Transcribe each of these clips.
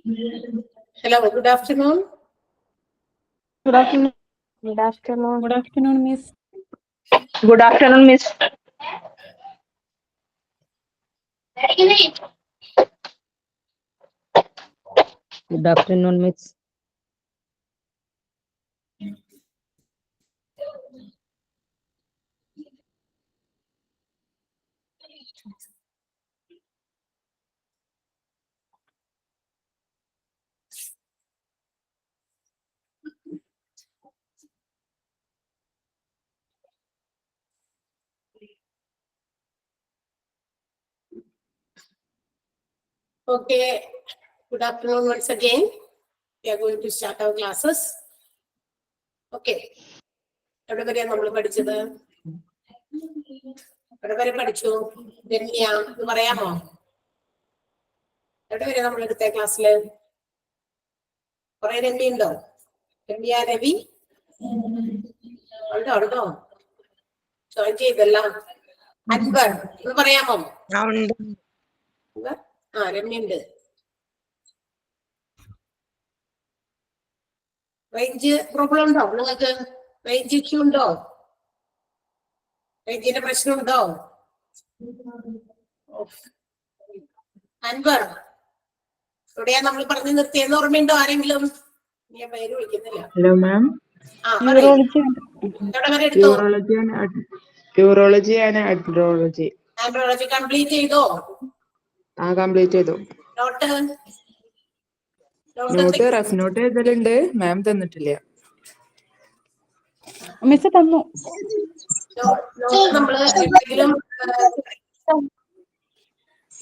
Hello, good afternoon. Good afternoon. Good afternoon. Good afternoon, Miss. Good afternoon, Miss. Good afternoon, Miss. Okay, good afternoon once again. We are going to start our classes. Okay. എവിടെ വരെയാണ് നമ്മൾ പഠിച്ചത്? എവിടെ വരെ പഠിച്ചു? രമ്യ എന്ന് പറയാമോ? എവിടെ വരെ നമ്മൾ എടുത്ത ക്ലാസ്സില്? കുറെ രമ്യ ഉണ്ടോ? രമ്യ രവി ഉണ്ടോ? ജോയിൻ ചെയ്തല്ല. അൻവർ എന്ന് പറയാമോ? രമ്യ ഉണ്ട്. റേഞ്ച് പ്രോബ്ലം ഉണ്ടോ നിങ്ങൾക്ക്? റേഞ്ച് ഇഷ്യൂ ഉണ്ടോ? റേഞ്ചിന്റെ പ്രശ്നമുണ്ടോ? അൻവർ എവിടെയാ നമ്മൾ പറഞ്ഞു നിർത്തിയെന്ന് ഓർമ്മയുണ്ടോ ആരെങ്കിലും? ഞാൻ പേര് വിളിക്കുന്നില്ല. Hello ma'am. Urology and andrology. Andrology complete ചെയ്തോ? കംപ്ലീറ്റ് ചെയ്തു. നോട്ട് റഫ് നോട്ട് എഴുതലുണ്ട്, മാം തന്നിട്ടില്ല. മിസ് തന്നു. നമ്മള് എന്തെങ്കിലും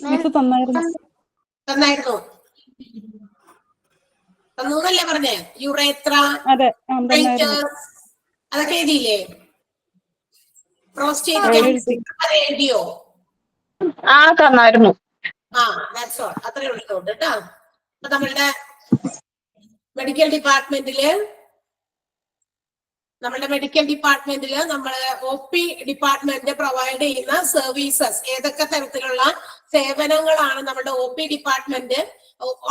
മിസ് തന്നായിരുന്നു. തന്നൂന്നല്ലേ പറഞ്ഞേ? യുറേത്ര, അതെ അതൊക്കെ എഴുതിയില്ലേ? പ്രോസ്റ്റേറ്റ് എഴുതിയോ? തന്നായിരുന്നു. That's all. അത്രേ ഉള്ളൂ കേട്ടോ. അപ്പൊ നമ്മളുടെ മെഡിക്കൽ ഡിപ്പാർട്ട്മെന്റില് നമ്മള് OP ഡിപ്പാർട്ട്മെന്റ് പ്രൊവൈഡ് ചെയ്യുന്ന സർവീസസ്, ഏതൊക്കെ തരത്തിലുള്ള സേവനങ്ങളാണ് നമ്മുടെ OP ഡിപ്പാർട്ട്മെന്റ്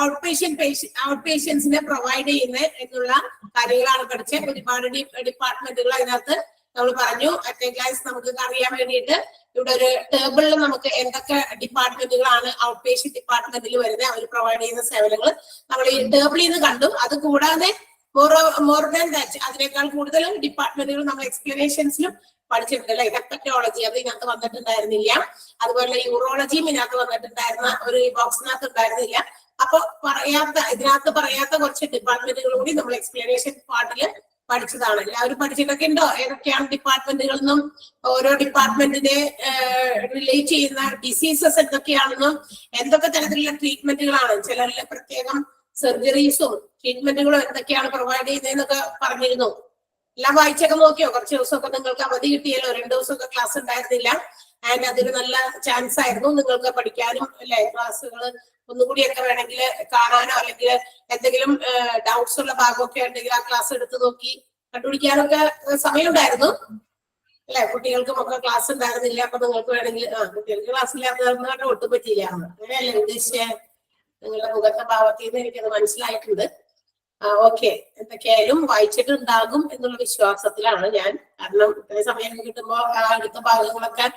ഔട്ട് പേഷ്യൻസിനെ പ്രൊവൈഡ് ചെയ്യുന്നത് എന്നുള്ള കാര്യങ്ങളാണ് പഠിച്ചത്. ഒരുപാട് ഡിപ്പാർട്ട്മെന്റുകൾ അതിനകത്ത് നമ്മൾ പറഞ്ഞു. അറ്റ് ക്ലാസ് നമുക്ക് അറിയാൻ വേണ്ടിയിട്ട് ഇവിടെ ഒരു ടേബിളിൽ നമുക്ക് എന്തൊക്കെ ഡിപ്പാർട്ട്മെന്റുകളാണ് ഔട്ട് പേഷ്യന്റ് ഡിപ്പാർട്ട്മെന്റിൽ വരുന്നത്, അവർ പ്രൊവൈഡ് ചെയ്യുന്ന സേവനങ്ങൾ നമ്മൾ ഈ ടേബിളിൽ നിന്ന് കണ്ടു. അത് കൂടാതെ മോർ ദാൻ ദാറ്റ്, അതിനേക്കാൾ കൂടുതൽ ഡിപ്പാർട്ട്മെന്റുകൾ നമ്മൾ എക്സ്പ്ലനേഷൻസിലും പഠിച്ചിട്ടുണ്ടല്ലേ. ഹെപ്പറ്റോളജി അത് ഇതിനകത്ത് വന്നിട്ടുണ്ടായിരുന്നില്ല. അതുപോലെ യൂറോളജിയും ഇതിനകത്ത് വന്നിട്ടുണ്ടായിരുന്ന ഒരു ബോക്സിനകത്ത് ഉണ്ടായിരുന്നില്ല. അപ്പൊ ഇതിനകത്ത് പറയാത്ത കുറച്ച് ഡിപ്പാർട്ട്മെന്റുകൾ കൂടി നമ്മൾ എക്സ്പ്ലനേഷൻ പാർട്ടില് പഠിച്ചതാണ്. എല്ലാവരും പഠിച്ചിട്ടൊക്കെ ഉണ്ടോ? ഏതൊക്കെയാണ് ഡിപ്പാർട്ട്മെന്റുകളിൽ നിന്നും ഓരോ ഡിപ്പാർട്ട്മെന്റിനെ റിലേറ്റ് ചെയ്യുന്ന ഡിസീസസ് എന്തൊക്കെയാണെന്നും എന്തൊക്കെ തരത്തിലുള്ള ട്രീറ്റ്മെന്റുകളാണ്, ചിലരിൽ പ്രത്യേകം സർജറീസും ട്രീറ്റ്മെന്റുകളും എന്തൊക്കെയാണ് പ്രൊവൈഡ് ചെയ്യുന്നതെന്നൊക്കെ പറഞ്ഞിരുന്നു. എല്ലാം വായിച്ചൊക്കെ നോക്കിയോ? കുറച്ച് ദിവസമൊക്കെ നിങ്ങൾക്ക് അവധി കിട്ടിയല്ലോ, 2 ദിവസമൊക്കെ ക്ലാസ് ഉണ്ടായിരുന്നില്ല. ആൻഡ് അതൊരു നല്ല ചാൻസ് ആയിരുന്നു നിങ്ങൾക്ക് പഠിക്കാനും അല്ലെ. ക്ലാസ്സുകൾ ഒന്നുകൂടിയൊക്കെ വേണമെങ്കിൽ കാണാനോ അല്ലെങ്കിൽ എന്തെങ്കിലും ഡൗട്ട്സ് ഉള്ള ഭാഗമൊക്കെ ഉണ്ടെങ്കിൽ ആ ക്ലാസ് എടുത്ത് നോക്കി കണ്ടുപിടിക്കാനൊക്കെ സമയമുണ്ടായിരുന്നു അല്ലെ. കുട്ടികൾക്കും ഒക്കെ ക്ലാസ് ഉണ്ടായിരുന്നില്ല. അപ്പൊ നിങ്ങൾക്ക് വേണമെങ്കിൽ കുട്ടികൾക്ക് ക്ലാസ് ഇല്ലാത്തതുകൊണ്ട് ഒട്ടും പറ്റിയില്ല. അങ്ങനെയല്ലേ ഉദ്ദേശിച്ചേ? നിങ്ങളുടെ മുഖത്തെ ഭാവത്തിൽ നിന്ന് എനിക്കത് മനസ്സിലായിട്ടുണ്ട്. ഓക്കെ, എന്തൊക്കെയായാലും വായിച്ചിട്ടുണ്ടാകും എന്നുള്ള വിശ്വാസത്തിലാണ് ഞാൻ. കാരണം ഇത്രയും സമയം കിട്ടുമ്പോ അടുത്ത ഭാഗങ്ങളൊക്കെ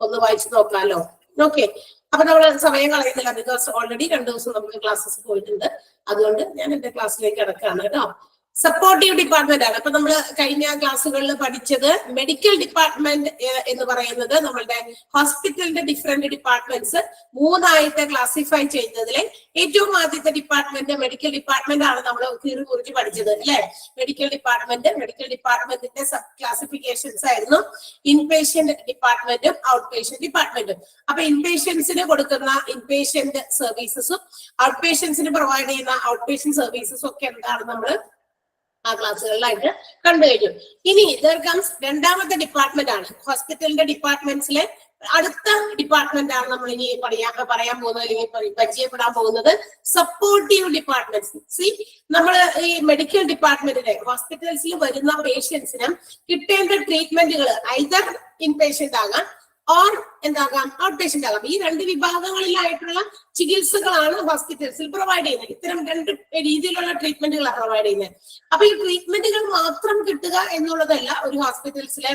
ഒന്ന് വായിച്ചു നോക്കാമല്ലോ. ഓക്കെ, അപ്പൊ നമ്മൾ സമയം കളയുന്നില്ല. ബിക്കോസ് ഓൾറെഡി 2 ദിവസം നമുക്ക് ക്ലാസ്സസ് പോയിട്ടുണ്ട്. അതുകൊണ്ട് ഞാൻ എന്റെ ക്ലാസ്സിലേക്ക് കിടക്കുകയാണ് കേട്ടോ. സപ്പോർട്ടീവ് ഡിപ്പാർട്ട്മെന്റ് ആണ്. അപ്പൊ നമ്മൾ കഴിഞ്ഞ ക്ലാസ്സുകളിൽ പഠിച്ചത് മെഡിക്കൽ ഡിപ്പാർട്ട്മെന്റ് എന്ന് പറയുന്നത് നമ്മളുടെ ഹോസ്പിറ്റലിന്റെ ഡിഫറെന്റ് ഡിപ്പാർട്ട്മെന്റ്സ് 3ആയിട്ട് ക്ലാസിഫൈ ചെയ്യുന്നതിലെ ഏറ്റവും ആദ്യത്തെ ഡിപ്പാർട്ട്മെന്റ് മെഡിക്കൽ ഡിപ്പാർട്ട്മെന്റ് ആണ് നമ്മൾ കുറിച്ച് പഠിച്ചത് അല്ലെ. മെഡിക്കൽ ഡിപ്പാർട്ട്മെന്റിന്റെ സബ് ക്ലാസിഫിക്കേഷൻസ് ആയിരുന്നു ഇൻപേഷ്യന്റ് ഡിപ്പാർട്ട്മെന്റും ഔട്ട് പേഷ്യന്റ് ഡിപ്പാർട്ട്മെന്റും. അപ്പൊ ഇൻപേഷ്യൻസിന് കൊടുക്കുന്ന ഇൻപേഷ്യന്റ് സർവീസസും ഔട്ട് പേഷ്യൻസിന് പ്രൊവൈഡ് ചെയ്യുന്ന ഔട്ട് പേഷ്യന്റ് സർവീസസും ഒക്കെ എന്താണ് നമ്മൾ ആ ക്ലാസ്സുകളിലായിട്ട് കണ്ടു കഴിഞ്ഞു. ഇനി രണ്ടാമത്തെ ഡിപ്പാർട്ട്മെന്റ് ആണ് ഹോസ്പിറ്റലിന്റെ ഡിപ്പാർട്ട്മെന്റ്സിലെ അടുത്ത ഡിപ്പാർട്ട്മെന്റ് ആണ് നമ്മൾ ഇനി പറയാൻ പോകുന്നത് അല്ലെങ്കിൽ പരിചയപ്പെടാൻ പോകുന്നത് സപ്പോർട്ടീവ് ഡിപ്പാർട്ട്മെന്റ്സ്. നമ്മൾ ഈ മെഡിക്കൽ ഡിപ്പാർട്ട്മെന്റിലെ ഹോസ്പിറ്റൽസിൽ വരുന്ന പേഷ്യൻസിന് കിട്ടേണ്ട ട്രീറ്റ്മെന്റുകൾ ഐദർ ഇൻ പേഷ്യന്റ് ആകാം ഓർ എന്താകാം ഔട്ട് പേഷ്യന്റ് ആകാം. ഈ രണ്ട് വിഭാഗങ്ങളിലായിട്ടുള്ള ചികിത്സകളാണ് ഹോസ്പിറ്റൽസിൽ പ്രൊവൈഡ് ചെയ്യുന്നത്. ഇത്തരം രണ്ട് രീതിയിലുള്ള ട്രീറ്റ്മെന്റുകളാണ് പ്രൊവൈഡ് ചെയ്യുന്നത്. അപ്പൊ ഈ ട്രീറ്റ്മെന്റുകൾ മാത്രം കിട്ടുക എന്നുള്ളതല്ല ഒരു ഹോസ്പിറ്റൽസിലെ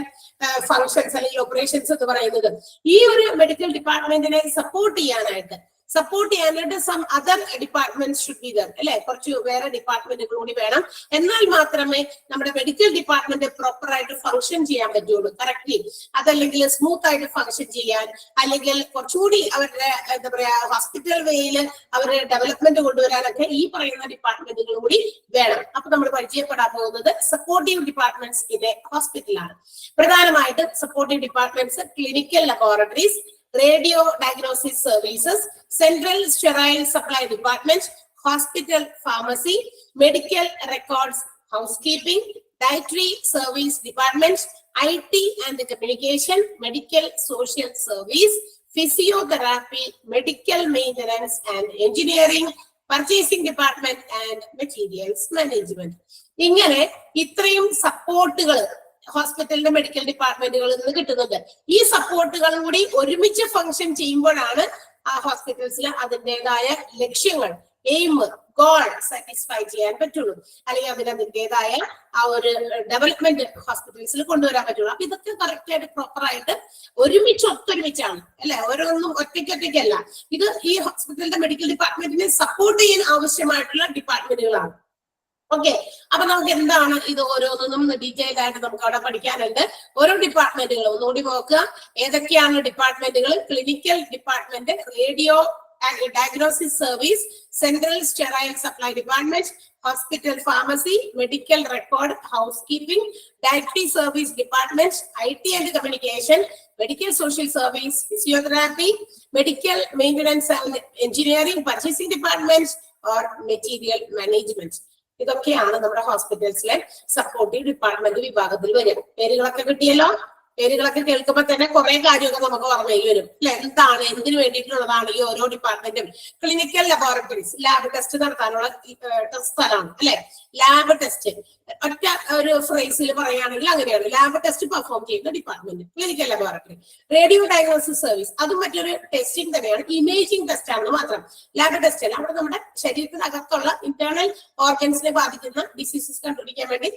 ഫങ്ഷൻസ് അല്ലെങ്കിൽ ഓപ്പറേഷൻസ് എന്ന് പറയുന്നത്. ഈ ഒരു മെഡിക്കൽ ഡിപ്പാർട്ട്മെന്റിനെ സപ്പോർട്ട് ചെയ്യാനായിട്ട് some other department should be there അല്ലെ. കുറച്ച് വേറെ ഡിപ്പാർട്ട്മെന്റുകൾ കൂടി വേണം. എന്നാൽ മാത്രമേ നമ്മുടെ മെഡിക്കൽ ഡിപ്പാർട്ട്മെന്റ് പ്രോപ്പർ ആയിട്ട് ഫംഗ്ഷൻ ചെയ്യാൻ പറ്റുള്ളൂ കറക്റ്റ്ലി. അതല്ലെങ്കിൽ സ്മൂത്ത് ആയിട്ട് ഫംഗ്ഷൻ ചെയ്യാൻ, അല്ലെങ്കിൽ കുറച്ചുകൂടി അവരുടെ എന്താ പറയാ ഹോസ്പിറ്റൽ വേയിൽ അവരുടെ ഡെവലപ്മെന്റ് കൊണ്ടുവരാനൊക്കെ ഈ പറയുന്ന ഡിപ്പാർട്ട്മെന്റുകൾ കൂടി വേണം. അപ്പൊ നമ്മൾ പരിചയപ്പെടാൻ പോകുന്നത് സപ്പോർട്ടീവ് ഡിപ്പാർട്ട്മെന്റ്സ് ഇൻ എ ഹോസ്പിറ്റലാണ്. പ്രധാനമായിട്ടും supportive departments clinical laboratories, radio diagnosis services, central sterile supply department, hospital pharmacy, medical records housekeeping, dietary service department, IT and communication, medical social service, physiotherapy, medical maintenance and engineering, purchasing department and materials management. ഇങ്ങനെ ഇത്രയും സപ്പോർട്ടുകൾ ഹോസ്പിറ്റലിന്റെ medical ഡിപ്പാർട്ട്മെന്റുകളിൽ നിന്ന് കിട്ടുന്നുണ്ട്. ഈ സപ്പോർട്ടുകൾ കൂടി ഒരുമിച്ച് function ചെയ്യുമ്പോഴാണ് ആ ഹോസ്പിറ്റൽസിൽ അതിൻ്റെതായ ലക്ഷ്യങ്ങൾ, എയിം, ഗോൾ സാറ്റിസ്ഫൈ ചെയ്യാൻ പറ്റുള്ളൂ. അല്ലെങ്കിൽ അതിൻ്റെതായ ആ ഒരു ഡെവലപ്മെന്റ് ഹോസ്പിറ്റൽസിൽ കൊണ്ടുവരാൻ പറ്റുള്ളൂ. അപ്പൊ ഇതൊക്കെ കറക്റ്റ് ആയിട്ട് പ്രോപ്പർ ആയിട്ട് ഒത്തൊരുമിച്ചാണ് അല്ലെ. ഓരോന്നും ഒറ്റയ്ക്കല്ല. ഇത് ഈ ഹോസ്പിറ്റലിന്റെ മെഡിക്കൽ ഡിപ്പാർട്ട്മെന്റിനെ സപ്പോർട്ട് ചെയ്യാൻ ആവശ്യമായിട്ടുള്ള ഡിപ്പാർട്ട്മെന്റുകളാണ്. ഓക്കെ, അപ്പൊ നമുക്ക് എന്താണ് ഇത് ഓരോന്നും ഡീറ്റെയിൽ ആയിട്ട് നമുക്ക് അവിടെ പഠിക്കാനുണ്ട്. ഓരോ ഡിപ്പാർട്ട്മെന്റുകൾ ഒന്നുകൂടി നോക്കുക. ഏതൊക്കെയാണ് ഡിപ്പാർട്ട്മെന്റുകൾ? Clinical department, radio diagnosis service, central sterile supply department, hospital pharmacy, medical record housekeeping, dietary service department, IT and communication, medical social service, physiotherapy, medical maintenance and engineering, purchasing department or material management. ഇതൊക്കെയാണ് നമ്മുടെ ഹോസ്പിറ്റൽസിലെ supportive department വിഭാഗത്തിൽ വരും. പേരുകളൊക്കെ കിട്ടിയല്ലോ. പേരുകളൊക്കെ കേൾക്കുമ്പോൾ തന്നെ കുറെ കാര്യമൊക്കെ നമുക്ക് ഓർമ്മയിൽ വരും അല്ലെ. എന്താണ്, എന്തിനു വേണ്ടിയിട്ടുള്ളതാണ് ഈ ഓരോ ഡിപ്പാർട്ട്മെന്റും? ക്ലിനിക്കൽ ലബോറട്ടറീസ്, ലാബ് ടെസ്റ്റ് നടത്താനുള്ള സ്ഥലമാണ് അല്ലെ. ലാബ് ടെസ്റ്റ് ഒറ്റ ഒരു ഫ്രേസിൽ പറയുകയാണെങ്കിൽ അങ്ങനെയാണ്. ലാബ് ടെസ്റ്റ് പെർഫോം ചെയ്യുന്ന department clinical laboratory. Radio diagnosis service, അതും മറ്റൊരു ടെസ്റ്റിംഗ് തന്നെയാണ്. ഇമേജിംഗ് ടെസ്റ്റ് ആണ് മാത്രം, ലാബ് ടെസ്റ്റ് അല്ല. അവിടെ നമ്മുടെ ശരീരത്തിനകത്തുള്ള ഇന്റേണൽ ഓർഗൻസിനെ ബാധിക്കുന്ന ഡിസീസസ് കണ്ടുപിടിക്കാൻ വേണ്ടി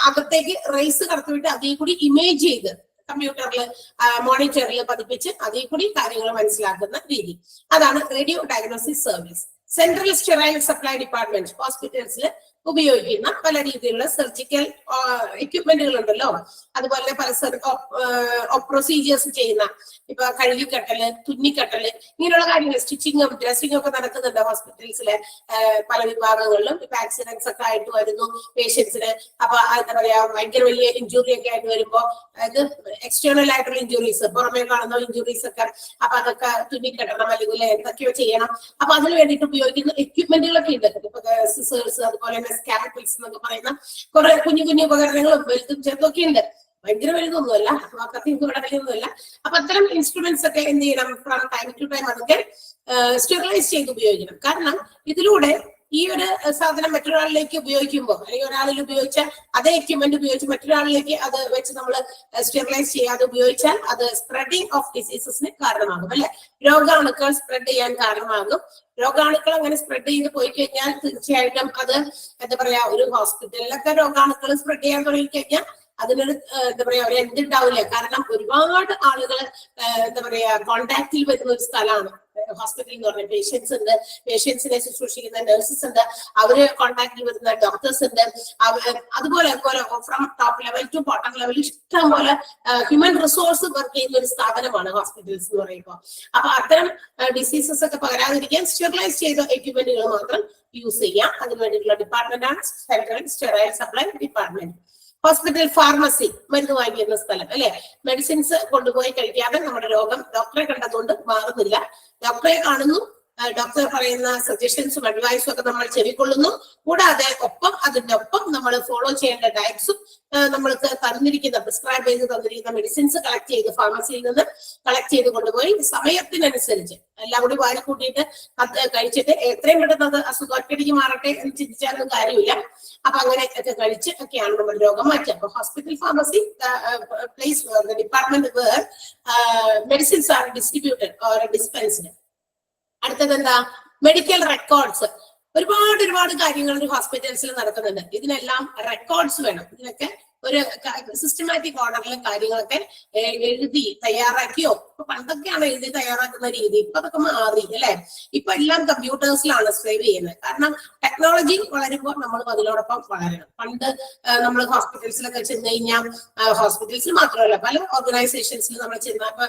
അകത്തേക്ക് റേസ് കടത്തിവിട്ട് അതിൽ കൂടി ഇമേജ് ചെയ്ത് കമ്പ്യൂട്ടറിൽ മോണിറ്ററിൽ പതിപ്പിച്ച് അതിൽ കൂടി കാര്യങ്ങൾ മനസ്സിലാക്കുന്ന രീതി. അതാണ് radio diagnosis service. Central sterile supply department ഹോസ്പിറ്റൽസിൽ ഉപയോഗിക്കുന്ന പല രീതിയിലുള്ള സർജിക്കൽ എക്യുപ്മെന്റുകൾ ഉണ്ടല്ലോ. അതുപോലെ പല പ്രൊസീജിയേഴ്സ് ചെയ്യുന്ന, ഇപ്പൊ കഴുകിക്കട്ടല്, തുന്നിക്കട്ടല്, ഇങ്ങനെയുള്ള കാര്യങ്ങൾ, സ്റ്റിച്ചിങ്ങും ഡ്രസ്സിങ്ങും ഒക്കെ നടക്കുന്നുണ്ട് ഹോസ്പിറ്റൽസിലെ പല വിഭാഗങ്ങളിലും. ഇപ്പൊ ആക്സിഡൻസ് ഒക്കെ ആയിട്ട് വരുന്നു പേഷ്യൻസിന്. അപ്പൊ എന്താ പറയാ, ഭയങ്കര വലിയ ഇഞ്ചുറി ഒക്കെ ആയിട്ട് വരുമ്പോ, അതായത് എക്സ്റ്റേണൽ ആയിട്ടുള്ള ഇഞ്ചുറീസ്, പുറമേ കാണുന്ന ഇഞ്ചുറീസ് ഒക്കെ, അപ്പൊ അതൊക്കെ തുന്നിക്കെട്ടണം അല്ലെങ്കിൽ എന്തൊക്കെയോ ചെയ്യണം. അപ്പൊ അതിന് വേണ്ടിയിട്ട് ഉപയോഗിക്കുന്ന എക്യുപ്മെന്റുകളൊക്കെ ഉണ്ട്. ഇപ്പൊ സിസേഴ്സ്, അതുപോലെ തന്നെ സ്കാൽപൽസ് എന്നൊക്കെ പറയുന്ന കുറെ കുഞ്ഞു കുഞ്ഞു ഉപകരണങ്ങളും വലുതും ചെറുതൊക്കെ ഉണ്ട്. ഭയങ്കര വലുതൊന്നുമല്ല, വലിയൊന്നുമല്ല. അപ്പൊ അത്തരം ഇൻസ്ട്രുമെന്റ്സ് ഒക്കെ എന്ത് ചെയ്യണം, ഫ്രം ടൈം ടു ടൈം അതൊക്കെ സ്റ്റെറിലൈസ് ചെയ്ത് ഉപയോഗിക്കണം. കാരണം ഇതിലൂടെ ഈ ഒരു സാധനം മറ്റൊരാളിലേക്ക് ഉപയോഗിക്കുമ്പോൾ, അല്ലെങ്കിൽ ഒരാളിൽ ഉപയോഗിച്ച അതേ എക്യുപ്മെന്റ് ഉപയോഗിച്ച് മറ്റൊരാളിലേക്ക് അത് വെച്ച് നമ്മൾ സ്റ്റെറിലൈസ് ചെയ്യാതെ ഉപയോഗിച്ചാൽ അത് സ്പ്രെഡിങ് ഓഫ് ഡിസീസസിന് കാരണമാകും അല്ലെ. രോഗാണുക്കൾ സ്പ്രെഡ് ചെയ്യാൻ കാരണമാകും. രോഗാണുക്കൾ അങ്ങനെ സ്പ്രെഡ് ചെയ്ത് പോയി കഴിഞ്ഞാൽ തീർച്ചയായിട്ടും അത് എന്താ പറയാ, ഒരു ഹോസ്പിറ്റലിലൊക്കെ രോഗാണുക്കൾ സ്പ്രെഡ് ചെയ്യാൻ തുടങ്ങി കഴിഞ്ഞാൽ അതിനൊരു എന്താ പറയാ, ഒരു എൻഡ് ഉണ്ടാവില്ല. കാരണം ഒരുപാട് ആളുകൾ എന്താ പറയാ കോണ്ടാക്റ്റിൽ വരുന്ന ഒരു സ്ഥലമാണ് ഹോസ്പിറ്റൽ എന്ന് പറഞ്ഞാൽ. പേഷ്യൻസ് ഉണ്ട്, പേഷ്യൻസിനെ ശുശ്രൂഷിക്കുന്ന നഴ്സസ് ഉണ്ട്, അവര് കോണ്ടാക്റ്റിൽ വരുന്ന ഡോക്ടേഴ്സ് ഉണ്ട്. അതുപോലെ from top level two bottom level ഇഷ്ടം പോലെ ഹ്യൂമൻ റിസോഴ്സ് വർക്ക് ചെയ്യുന്ന ഒരു സ്ഥാപനമാണ് ഹോസ്പിറ്റൽസ് എന്ന് പറയുമ്പോൾ. അപ്പൊ അത്തരം ഡിസീസസ് ഒക്കെ പകരാതിരിക്കാൻ സ്റ്റെറിലൈസ് ചെയ്ത എക്യുപ്മെന്റുകൾ മാത്രം യൂസ് ചെയ്യാം. അതിന് വേണ്ടിയിട്ടുള്ള ഡിപ്പാർട്ട്മെന്റ് ആണ് central sterile supply department. Hospital pharmacy, മരുന്ന് വാങ്ങിക്കുന്ന സ്ഥലം അല്ലെ. മെഡിസിൻസ് കൊണ്ടുപോയി കഴിക്കാതെ നമ്മുടെ രോഗം ഡോക്ടറെ കണ്ടതുകൊണ്ട് മാറുന്നില്ല. ഡോക്ടറെ കാണുന്നു, ഡോക്ടർ പറയുന്ന സജഷൻസും അഡ്വൈസും ഒക്കെ നമ്മൾ ചെവിക്കൊള്ളുന്നു. കൂടാതെ അതിന്റെ ഒപ്പം നമ്മൾ ഫോളോ ചെയ്യേണ്ട ഡയറ്റ്സും നമ്മൾക്ക് തന്നിരിക്കുന്ന പ്രിസ്ക്രൈബ് ചെയ്ത് തന്നിരിക്കുന്ന മെഡിസിൻസ് കളക്ട് ചെയ്ത് ഫാർമസിയിൽ നിന്ന് കളക്ട് ചെയ്ത് കൊണ്ടുപോയി സമയത്തിനനുസരിച്ച് എല്ലാം കൂടി വാരി കൂട്ടിയിട്ട് കഴിച്ചിട്ട് എത്രയും പെട്ടെന്ന് അത് അസുഖത്തിലേക്ക് മാറട്ടെ എന്ന് ചിന്തിച്ചാലും കാര്യമില്ല. അപ്പൊ അങ്ങനെ ഒക്കെ കഴിച്ച് ഒക്കെയാണ് നമ്മുടെ രോഗം മാറ്റുക. അപ്പൊ hospital pharmacy place department where medicines are distributed or dispensed. അടുത്തത് എന്താ? Medical records. ഒരുപാട് കാര്യങ്ങൾ ഒരു ഹോസ്പിറ്റൽസിൽ നടക്കുന്നുണ്ട്. ഇതിനെല്ലാം റെക്കോർഡ്സ് വേണം. ഇതിനൊക്കെ ഒരു സിസ്റ്റമാറ്റിക് ഓർഡറിലെ കാര്യങ്ങളൊക്കെ എഴുതി തയ്യാറാക്കിയോ. ഇപ്പൊ പണ്ടൊക്കെയാണ് എഴുതി തയ്യാറാക്കുന്ന രീതി, ഇപ്പൊ അതൊക്കെ മാറി അല്ലെ. ഇപ്പൊ എല്ലാം കമ്പ്യൂട്ടേഴ്സിലാണ് സേവ് ചെയ്യുന്നത്. കാരണം ടെക്നോളജി വളരുമ്പോൾ നമ്മൾ അതിനോടൊപ്പം വളരണം. പണ്ട് നമ്മൾ ഹോസ്പിറ്റൽസിലൊക്കെ ചെന്ന് കഴിഞ്ഞാൽ, ഹോസ്പിറ്റൽസിൽ മാത്രമല്ല പല ഓർഗനൈസേഷൻസിൽ നമ്മൾ ചെന്നാൽ, ഇപ്പൊ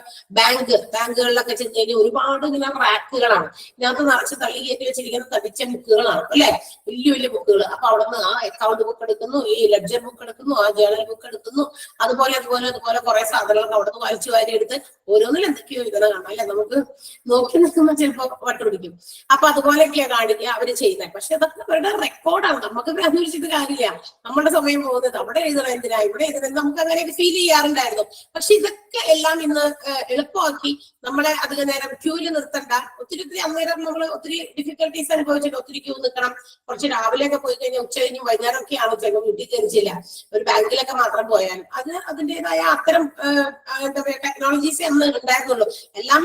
ബാങ്കുകളിലൊക്കെ ചെന്ന് കഴിഞ്ഞാൽ ഒരുപാട് ഇങ്ങനെ റാക്കുകളാണ്. ഇതിനകത്ത് നിറച്ച് തള്ളി കയറ്റി വെച്ചിരിക്കുന്ന തടിച്ച ബുക്കുകളാണ് അല്ലെ, വലിയ ബുക്കുകൾ. അപ്പൊ അവിടെ നിന്ന് ആ അക്കൗണ്ട് ബുക്ക് എടുക്കുന്നു, ഈ ലെഡ്ജർ ബുക്ക് എടുക്കുന്നു, ആ ജേണൽ ബുക്ക് എടുക്കുന്നു, അതുപോലെ കുറെ സാധനങ്ങൾ അവിടെ നിന്ന് വലിച്ചു വാരി എടുത്ത് ഓരോന്നിലും എന്തൊക്കെയോ ഇങ്ങനെ കാണാം അല്ലെ. നമുക്ക് നോക്കി നിൽക്കുമ്പോൾ ചിലപ്പോ വട്ടുപിടിക്കും. അപ്പൊ അതുപോലെയൊക്കെയാണ് കാണിക്കുക അവര് ചെയ്യുന്നത്. പക്ഷെ അതൊക്കെ അവരുടെ റെക്കോർഡാണ്. നമുക്ക് അന്വേഷിച്ചിട്ട് കാര്യമില്ല. നമ്മുടെ സമയം പോകുന്നത് അവിടെ എഴുതണം എന്തിനാ, ഇവിടെ എഴുതണം, നമുക്ക് അങ്ങനെയൊക്കെ ഫീൽ ചെയ്യാറുണ്ടായിരുന്നു. പക്ഷെ ഇതൊക്കെ എല്ലാം ഇന്ന് എളുപ്പമാക്കി നമ്മളെ അധികം നേരം ക്യൂവിൽ നിർത്തണ്ട. ഒത്തിരി അന്നേരം നമ്മൾ ഒത്തിരി ഡിഫിക്കൽട്ടീസ് അനുഭവിച്ചിട്ട് ഒത്തിരി ക്യൂ നിൽക്കണം. കുറച്ച് രാവിലെയൊക്കെ പോയി കഴിഞ്ഞാൽ ഉച്ച കഴിഞ്ഞും വൈകുന്നേരമൊക്കെയാണ് ചിലപ്പോൾ വീട്ടിൽ കയറിച്ചില്ല. ഒരു ബാങ്കിലൊക്കെ മാത്രം പോയാലും അതിൻ്റെതായ അത്തരം എന്താ പറയുക ടെക്നോളജീസ് അന്ന് ഉണ്ടായിരുന്നുള്ളൂ. എല്ലാം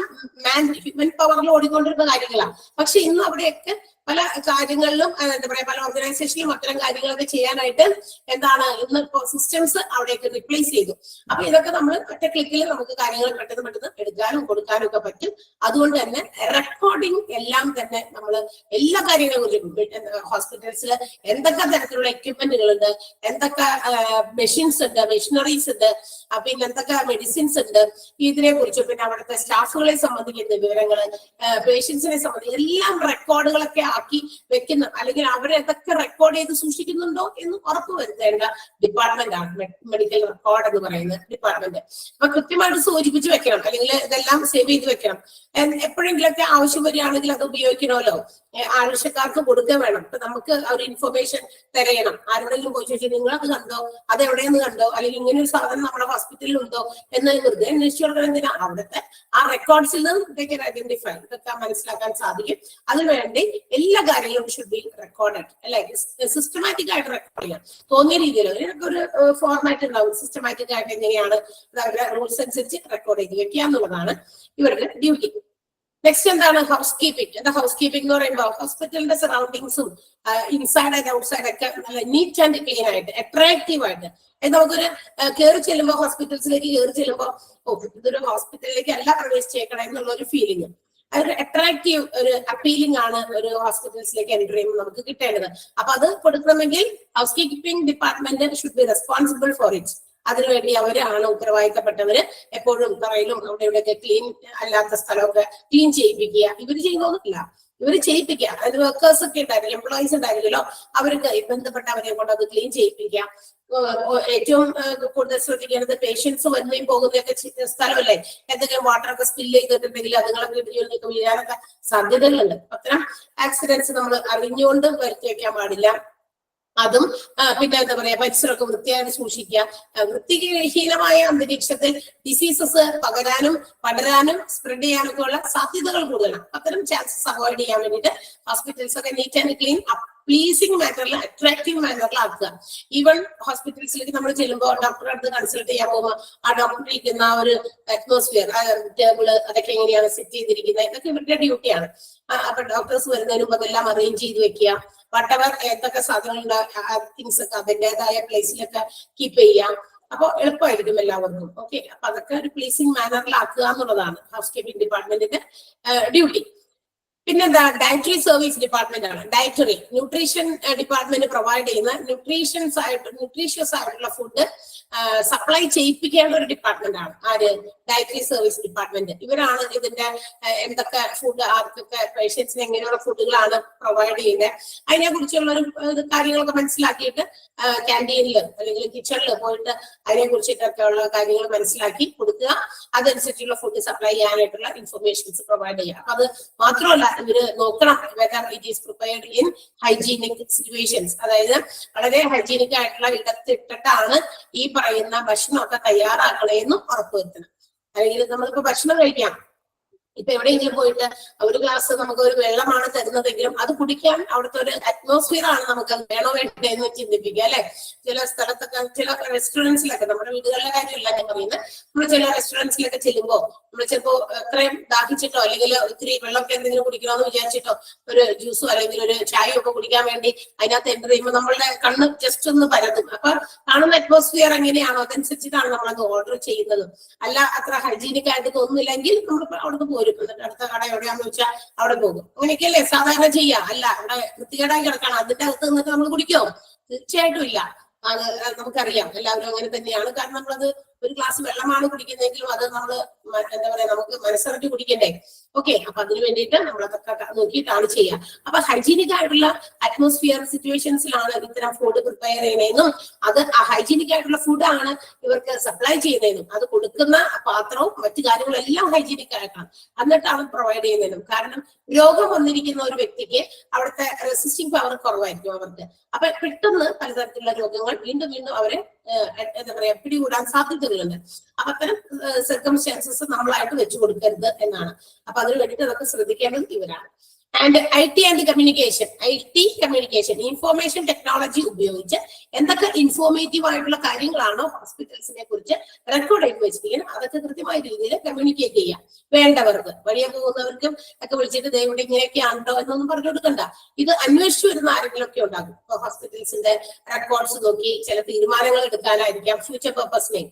ഹ്യൂമൻ പവറിൽ ഓടിക്കൊണ്ടിരുന്ന കാര്യങ്ങളാണ്. പക്ഷെ ഇന്ന് അവിടെയൊക്കെ പല കാര്യങ്ങളിലും എന്താ പറയാ പല ഓർഗനൈസേഷനിലും അത്തരം കാര്യങ്ങളൊക്കെ ചെയ്യാനായിട്ട് എന്താണ് ഇന്ന് ഇപ്പോ സിസ്റ്റംസ് അവിടെയൊക്കെ റിപ്ലേസ് ചെയ്തു. അപ്പൊ ഇതൊക്കെ നമ്മൾ ഒറ്റ ക്ലിക്കിൽ നമുക്ക് കാര്യങ്ങൾ പെട്ടെന്ന് എടുക്കാനും കൊടുക്കാനും ഒക്കെ പറ്റും. അതുകൊണ്ട് തന്നെ റെക്കോർഡിംഗ് എല്ലാം തന്നെ നമ്മൾ എല്ലാ കാര്യങ്ങളെ കുറിച്ചും ഹോസ്പിറ്റൽസിൽ എന്തൊക്കെ തരത്തിലുള്ള എക്യുപ്മെന്റുകളുണ്ട്, എന്തൊക്കെ മെഷീൻസ് ഉണ്ട്, മെഷീനറീസ് ഉണ്ട്, പിന്നെ എന്തൊക്കെ മെഡിസിൻസ് ഉണ്ട്, ഇതിനെ കുറിച്ചും പിന്നെ അവിടുത്തെ സ്റ്റാഫുകളെ സംബന്ധിക്കുന്ന വിവരങ്ങൾ, പേഷ്യൻസിനെ സംബന്ധിക്കുന്ന എല്ലാം റെക്കോർഡുകളൊക്കെ ആക്കി വെക്കുന്ന, അല്ലെങ്കിൽ അവരെന്തൊക്കെ റെക്കോർഡ് ചെയ്ത് സൂക്ഷിക്കുന്നുണ്ടോ എന്ന് ഉറപ്പുവരുത്തേണ്ട ഡിപ്പാർട്ട്മെന്റ് ആണ് മെഡിക്കൽ റെക്കോർഡ് എന്ന് പറയുന്ന ഡിപ്പാർട്ട്മെന്റ്. അപ്പൊ കൃത്യമായിട്ട് സൂചിപ്പിച്ച് വെക്കണം, അല്ലെങ്കിൽ ഇതെല്ലാം സേവ് ചെയ്ത് വെക്കണം. എപ്പോഴെങ്കിലൊക്കെ ആവശ്യം വരികയാണെങ്കിൽ അത് ഉപയോഗിക്കണമല്ലോ. ആവശ്യക്കാർക്ക് കൊടുക്കുക വേണം. ഇപ്പൊ നമുക്ക് ഒരു ഇൻഫർമേഷൻ തിരയണം. ആരോടെങ്കിലും പോയി ചോദിച്ചാൽ നിങ്ങൾ അത് കണ്ടോ, അത് എവിടെയെന്ന് കണ്ടോ, അല്ലെങ്കിൽ ഇങ്ങനെ ഒരു സാധനം നമ്മുടെ ഹോസ്പിറ്റലിൽ ഉണ്ടോ എന്ന് വെറുതെ അന്വേഷിച്ചു കൊടുക്കണം. എന്തിനാ? അവിടുത്തെ ആ റെക്കോർഡ്സിൽ നിന്ന് ഐഡന്റിഫൈ ഇതൊക്കെ മനസ്സിലാക്കാൻ സാധിക്കും. അതിനുവേണ്ടി എല്ലാ കാര്യങ്ങളും ഷുഡ് ബി റെക്കോർഡഡ് അല്ലെ, സിസ്റ്റമാറ്റിക് ആയിട്ട് റെക്കോർഡ് ചെയ്യാം. തോന്നിയ രീതിയിൽ ഇതിനൊക്കെ ഒരു ഫോർമാറ്റ് ഉണ്ടാവും. സിസ്റ്റമാറ്റിക് ആയിട്ട് എങ്ങനെയാണ് റൂൾസ് അനുസരിച്ച് റെക്കോർഡ് ചെയ്ത് വെക്കുക എന്നുള്ളതാണ് ഇവരുടെ ഡ്യൂട്ടി. നെക്സ്റ്റ് എന്താണ്? House keeping. എന്താ ഹൗസ് കീപ്പിംഗ് എന്ന് പറയുമ്പോൾ ഹോസ്പിറ്റലിന്റെ സറൗണ്ടിങ്സും ഇൻസൈഡ് ആൻഡ് ഔട്ട്സൈഡ് ഒക്കെ നല്ല നീറ്റ് ആൻഡ് ക്ലീൻ ആയിട്ട് അട്രാക്റ്റീവ് ആയിട്ട് നമുക്കൊരു കയറി ചെല്ലുമ്പോൾ, ഹോസ്പിറ്റൽസിലേക്ക് കയറി ചെല്ലുമ്പോൾ ഇതൊരു ഹോസ്പിറ്റലിലേക്ക് അല്ല പ്രവേശിച്ചേക്കണം എന്നുള്ള ഒരു ഫീലിംഗ്, ഒരു അട്രാക്റ്റീവ് ഒരു അപ്പീലിംഗ് ആണ് ഒരു ഹോസ്പിറ്റൽസിലേക്ക് എൻ്റർ ചെയ്യുമ്പോൾ നമുക്ക് കിട്ടേണ്ടത്. അപ്പൊ അത് കൊടുക്കണമെങ്കിൽ house keeping department should be responsible for it. അതിനുവേണ്ടി അവരാണ് ഉത്തരവാദിത്തപ്പെട്ടവര്. എപ്പോഴും പറയലും അവിടെ ഇവിടെയൊക്കെ ക്ലീൻ അല്ലാത്ത സ്ഥലമൊക്കെ ക്ലീൻ ചെയ്യിപ്പിക്കുക. ഇവര് ചെയ്യുന്നൊന്നുമില്ല, ഇവര് ചെയ്യിപ്പിക്കുക. അതിന് വർക്കേഴ്സ് ഒക്കെ ഉണ്ടായിരിക്കും, എംപ്ലോയീസ് ഉണ്ടായിരിക്കുമല്ലോ, അവർക്ക് ബന്ധപ്പെട്ടവരെ കൊണ്ട് അത് ക്ലീൻ ചെയ്യിപ്പിക്കുക. ഏറ്റവും കൂടുതൽ ശ്രദ്ധിക്കേണ്ടത് പേഷ്യൻസ് വന്നുകയും പോകുന്നതൊക്കെ സ്ഥലമല്ലേ. എന്തെങ്കിലും വാട്ടറൊക്കെ സ്പില്ല് ചെയ്തിട്ടുണ്ടെങ്കിൽ അതുങ്ങളൊക്കെ വീട്ടിലേക്ക് വീഴാനൊക്കെ സാധ്യതകളുണ്ട്. അത്തരം ആക്സിഡന്റ്സ് നമ്മൾ അറിഞ്ഞുകൊണ്ട് വരുത്തി വെക്കാൻ പാടില്ല. അതും പിന്നെ എന്താ പറയാ പരിസരമൊക്കെ വൃത്തിയായിട്ട് സൂക്ഷിക്കുക. വൃത്തിഹീനമായ അന്തരീക്ഷത്തിൽ ഡിസീസസ് പടരാനും സ്പ്രെഡ് ചെയ്യാനൊക്കെ ഉള്ള സാധ്യതകൾ കൂടുതലാണ്. അത്തരം ചാൻസസ് അവോയ്ഡ് ചെയ്യാൻ വേണ്ടിയിട്ട് ഹോസ്പിറ്റൽസ് ഒക്കെ നീറ്റ് ആൻഡ് ക്ലീൻ പ്ലീസിംഗ് മാറ്ററിൽ അട്രാക്റ്റീവ് മാറ്ററിൽ ആക്കുക. ഈവൻ ഹോസ്പിറ്റൽസിലേക്ക് നമ്മൾ ചെല്ലുമ്പോൾ ഡോക്ടറെ അടുത്ത് കൺസൾട്ട് ചെയ്യാൻ പോകുമ്പോൾ ആ ഡോക്ടർ ഇരിക്കുന്ന ആ ഒരു അറ്റ്മോസ്ഫിയർ, ടേബിള് അതൊക്കെ എങ്ങനെയാണ് സെറ്റ് ചെയ്തിരിക്കുന്നത്, ഇതൊക്കെ ഇവരുടെ ഡ്യൂട്ടിയാണ്. അപ്പൊ ഡോക്ടേഴ്സ് വരുന്നതിന് മുമ്പ് അതെല്ലാം അറേഞ്ച് ചെയ്ത് വെക്കുക. വട്ടവർ എന്തൊക്കെ സാധനങ്ങളുണ്ട് തിങ്സ് ഒക്കെ അതിൻ്റെതായ പ്ലേസിലൊക്കെ കീപ്പ് ചെയ്യാം. അപ്പൊ എളുപ്പമായിരിക്കും എല്ലാവർക്കും. ഓക്കെ, അപ്പൊ അതൊക്കെ ഒരു പ്ലീസിംഗ് മാനറിലാക്കുക എന്നുള്ളതാണ് ഹൗസ് കീപ്പിംഗ് ഡിപ്പാർട്ട്മെന്റിന്റെ ഡ്യൂട്ടി. പിന്നെന്താ? ഡയറ്ററി സർവീസ് ഡിപ്പാർട്ട്മെന്റ് ആണ്. ഡയറ്ററി ന്യൂട്രീഷൻ ഡിപ്പാർട്ട്മെന്റ് പ്രൊവൈഡ് ചെയ്യുന്ന ന്യൂട്രീഷ്യസ് ആയിട്ടുള്ള ഫുഡ് സപ്ലൈ ചെയ്യിപ്പിക്കേണ്ട ഒരു ഡിപ്പാർട്ട്മെന്റ് ആണ് ആര്? Dietary service department. ഇവരാണ് ഇതിന്റെ എന്തൊക്കെ ഫുഡ് ആർക്കൊക്കെ പേഷ്യൻസിന് എങ്ങനെയുള്ള ഫുഡുകളാണ് പ്രൊവൈഡ് ചെയ്യുന്നത് അതിനെ കുറിച്ചുള്ള ഒരു കാര്യങ്ങളൊക്കെ മനസ്സിലാക്കിയിട്ട് ക്യാൻറ്റീനിൽ അല്ലെങ്കിൽ കിച്ചണിൽ പോയിട്ട് അതിനെ കുറിച്ചിട്ടൊക്കെ ഉള്ള കാര്യങ്ങൾ മനസ്സിലാക്കി കൊടുക്കുക. അതനുസരിച്ചുള്ള ഫുഡ് സപ്ലൈ ചെയ്യാനായിട്ടുള്ള ഇൻഫർമേഷൻസ് പ്രൊവൈഡ് ചെയ്യുക. അപ്പൊ അത് മാത്രമല്ല ഇവര് നോക്കണം whether it is prepared in hygienic situations, അതായത് വളരെ ഹൈജീനിക് ആയിട്ടുള്ള ഇടത്തിട്ടിട്ടാണ് ഈ പറയുന്ന ഭക്ഷണമൊക്കെ തയ്യാറാക്കണേന്നും ഉറപ്പുവരുത്തണം. അല്ലെങ്കിൽ നമ്മളിപ്പോ ഭക്ഷണം കഴിക്കാം, ഇപ്പൊ എവിടെയെങ്കിലും പോയിട്ട് ഒരു ഗ്ലാസ് നമുക്ക് ഒരു വെള്ളമാണ് തരുന്നതെങ്കിലും അത് കുടിക്കാൻ അവിടുത്തെ ഒരു അറ്റ്മോസ്ഫിയർ ആണ് നമുക്ക് വേണോ വേണ്ടേ എന്ന് ചിന്തിപ്പിക്കുക അല്ലെ. ചില സ്ഥലത്തൊക്കെ ചില റെസ്റ്റോറൻറ്റ്സിലൊക്കെ, നമ്മുടെ വീടുകളിലെ കാര്യമല്ല ഞാൻ പറയുന്നത്, നമ്മൾ ചില റെസ്റ്റോറൻറ്റ്സിലൊക്കെ ചെല്ലുമ്പോൾ നമ്മൾ ചിലപ്പോ എത്രയും ദാഹിച്ചിട്ടോ അല്ലെങ്കിൽ ഒത്തിരി വെള്ളമൊക്കെ എന്തെങ്കിലും കുടിക്കണമെന്ന് വിചാരിച്ചിട്ടോ ഒരു ജ്യൂസോ അല്ലെങ്കിൽ ഒരു ചായയോ ഒക്കെ കുടിക്കാൻ വേണ്ടി അതിനകത്ത് എൻ്റർ ചെയ്യുമ്പോൾ നമ്മളുടെ കണ്ണ് ജസ്റ്റ് ഒന്ന് പരതും. അപ്പൊ കാണുന്ന അറ്റ്മോസ്ഫിയർ എങ്ങനെയാണോ അതനുസരിച്ചിട്ടാണ് നമ്മളത് ഓർഡർ ചെയ്യുന്നത്. അല്ല അത്ര ഹൈജീനിക് ആയിട്ട് തോന്നുന്നില്ലെങ്കിൽ നമ്മൾ അവിടുന്ന് പോരും, എന്നിട്ട് അടുത്ത കട എവിടെയാന്ന് വെച്ചാൽ അവിടെ പോകും. അങ്ങനെയൊക്കെയല്ലേ സാധാരണ ചെയ്യാ. അല്ല അവിടെ വൃത്തികേടായി കിടക്കണം, അതിന്റെ അകത്ത് നിന്നിട്ട് നമ്മൾ കുടിക്കോ? തീർച്ചയായിട്ടും ഇല്ല. അത് നമുക്കറിയാം, എല്ലാവരും അങ്ങനെ തന്നെയാണ്. കാരണം നമ്മളത് ഒരു ഗ്ലാസ് വെള്ളമാണ് കുടിക്കുന്നതെങ്കിലും അത് നമ്മൾ എന്താ പറയാ നമുക്ക് മനസ്സിറക്കി കുടിക്കണ്ടേ. ഓക്കെ, അപ്പൊ അതിന് വേണ്ടിയിട്ട് നമ്മളതൊക്കെ നോക്കിയിട്ടാണ് ചെയ്യുക. അപ്പൊ ഹൈജീനിക് ആയിട്ടുള്ള അറ്റ്മോസ്ഫിയർ സിറ്റുവേഷൻസിലാണ് ഇത്തരം ഫുഡ് പ്രിപ്പയർ ചെയ്യണേന്നും അത് ആ ഹൈജീനിക് ആയിട്ടുള്ള ഫുഡാണ് ഇവർക്ക് സപ്ലൈ ചെയ്യുന്നതെന്നും അത് കൊടുക്കുന്ന പാത്രവും മറ്റു കാര്യങ്ങളെല്ലാം ഹൈജീനിക് ആക്കണം, എന്നിട്ടാണ് പ്രൊവൈഡ് ചെയ്യുന്നതെന്നും. കാരണം രോഗം വന്നിരിക്കുന്ന ഒരു വ്യക്തിക്ക് അവിടുത്തെ റെസിസ്റ്റിംഗ് പവർ കുറവായിരിക്കും അവർക്ക്. അപ്പൊ പെട്ടെന്ന് പലതരത്തിലുള്ള രോഗങ്ങൾ വീണ്ടും വീണ്ടും അവരെ എന്താ പറയാ പിടികൂടാൻ സാധ്യതകളുണ്ട്. അപ്പൊ അത്തരം സർക്കംസ്റ്റാൻസസ് നമ്മളായിട്ട് വെച്ചു കൊടുക്കരുത് എന്നാണ്. അപ്പൊ അതിന് വേണ്ടിയിട്ട് അതൊക്കെ ശ്രദ്ധിക്കേണ്ടത് ഇവരാണ്. And IT and communication, information technology ഉപയോഗിച്ച് എന്തൊക്കെ ഇൻഫോർമേറ്റീവ് ആയിട്ടുള്ള കാര്യങ്ങളാണോ ഹോസ്പിറ്റൽസിനെ കുറിച്ച് റെക്കോർഡ് ചെയ്ത് വെച്ചിരിക്കുന്നത് അതൊക്കെ കൃത്യമായ രീതിയിൽ കമ്മ്യൂണിക്കേറ്റ് ചെയ്യാം. വേണ്ടവർക്ക് വഴിയെ പോകുന്നവർക്കും ഒക്കെ വിളിച്ചിട്ട് ദൈവം ഇങ്ങനെയൊക്കെയാണോ എന്നൊന്നും പറഞ്ഞു കൊടുക്കണ്ട. ഇത് അന്വേഷിച്ചു വരുന്ന ആരെങ്കിലും ഒക്കെ ഉണ്ടാകും. ഇപ്പൊ ഹോസ്പിറ്റൽസിന്റെ റെക്കോർഡ്സ് നോക്കി ചില തീരുമാനങ്ങൾ എടുക്കാനായിരിക്കാം ഫ്യൂച്ചർ പർപ്പസിനെ.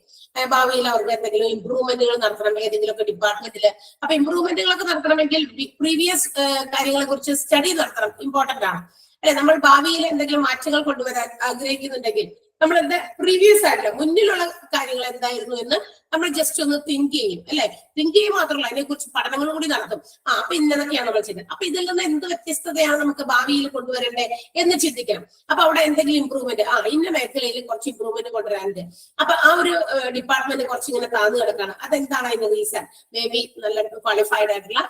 ഭാവിയിൽ അവർക്ക് എന്തെങ്കിലും ഇംപ്രൂവ്മെന്റുകൾ നടത്തണം ഏതെങ്കിലുമൊക്കെ ഡിപ്പാർട്ട്മെന്റിൽ. അപ്പൊ ഇംപ്രൂവ്മെന്റുകളൊക്കെ നടത്തണമെങ്കിൽ പ്രീവിയസ് കാര്യങ്ങളെ കുറിച്ച് സ്റ്റഡി നടത്തണം, ഇമ്പോർട്ടന്റ് ആണ് അല്ലെ. നമ്മൾ ഭാവിയിൽ എന്തെങ്കിലും മാറ്റങ്ങൾ കൊണ്ടുവരാൻ ആഗ്രഹിക്കുന്നുണ്ടെങ്കിൽ നമ്മൾ എന്താ പ്രീവിയസ് ആയിട്ടുള്ള മുന്നിലുള്ള കാര്യങ്ങൾ എന്തായിരുന്നു എന്ന് നമ്മൾ ജസ്റ്റ് ഒന്ന് തിങ്ക് ചെയ്യും അല്ലെ. തിങ്ക് ചെയ്യും മാത്രമല്ല അതിനെക്കുറിച്ച് പഠനങ്ങൾ കൂടി നടത്തും. അപ്പൊ ഇന്നതൊക്കെയാണ് നമ്മൾ ചെയ്യുന്നത്. അപ്പൊ ഇതിൽ നിന്ന് എന്ത് വ്യത്യസ്തതയാണ് നമുക്ക് ഭാവിയിൽ കൊണ്ടുവരേണ്ടത് എന്ന് ചിന്തിക്കണം. അപ്പൊ അവിടെ എന്തെങ്കിലും ഇമ്പ്രൂവ്മെന്റ് ഇന്ന മേഖലയിൽ കുറച്ച് ഇമ്പ്രൂവ്മെന്റ് കൊണ്ടുവരാനുണ്ട്. അപ്പൊ ആ ഒരു ഡിപ്പാർട്ട്മെന്റ് കുറച്ച് ഇങ്ങനെ താഴ്ന്നു കിടക്കണം. അതെന്താണ് അതിന്റെ റീസൺ? മേ ബി നല്ല ക്വാളിഫൈഡ് ആയിട്ടുള്ള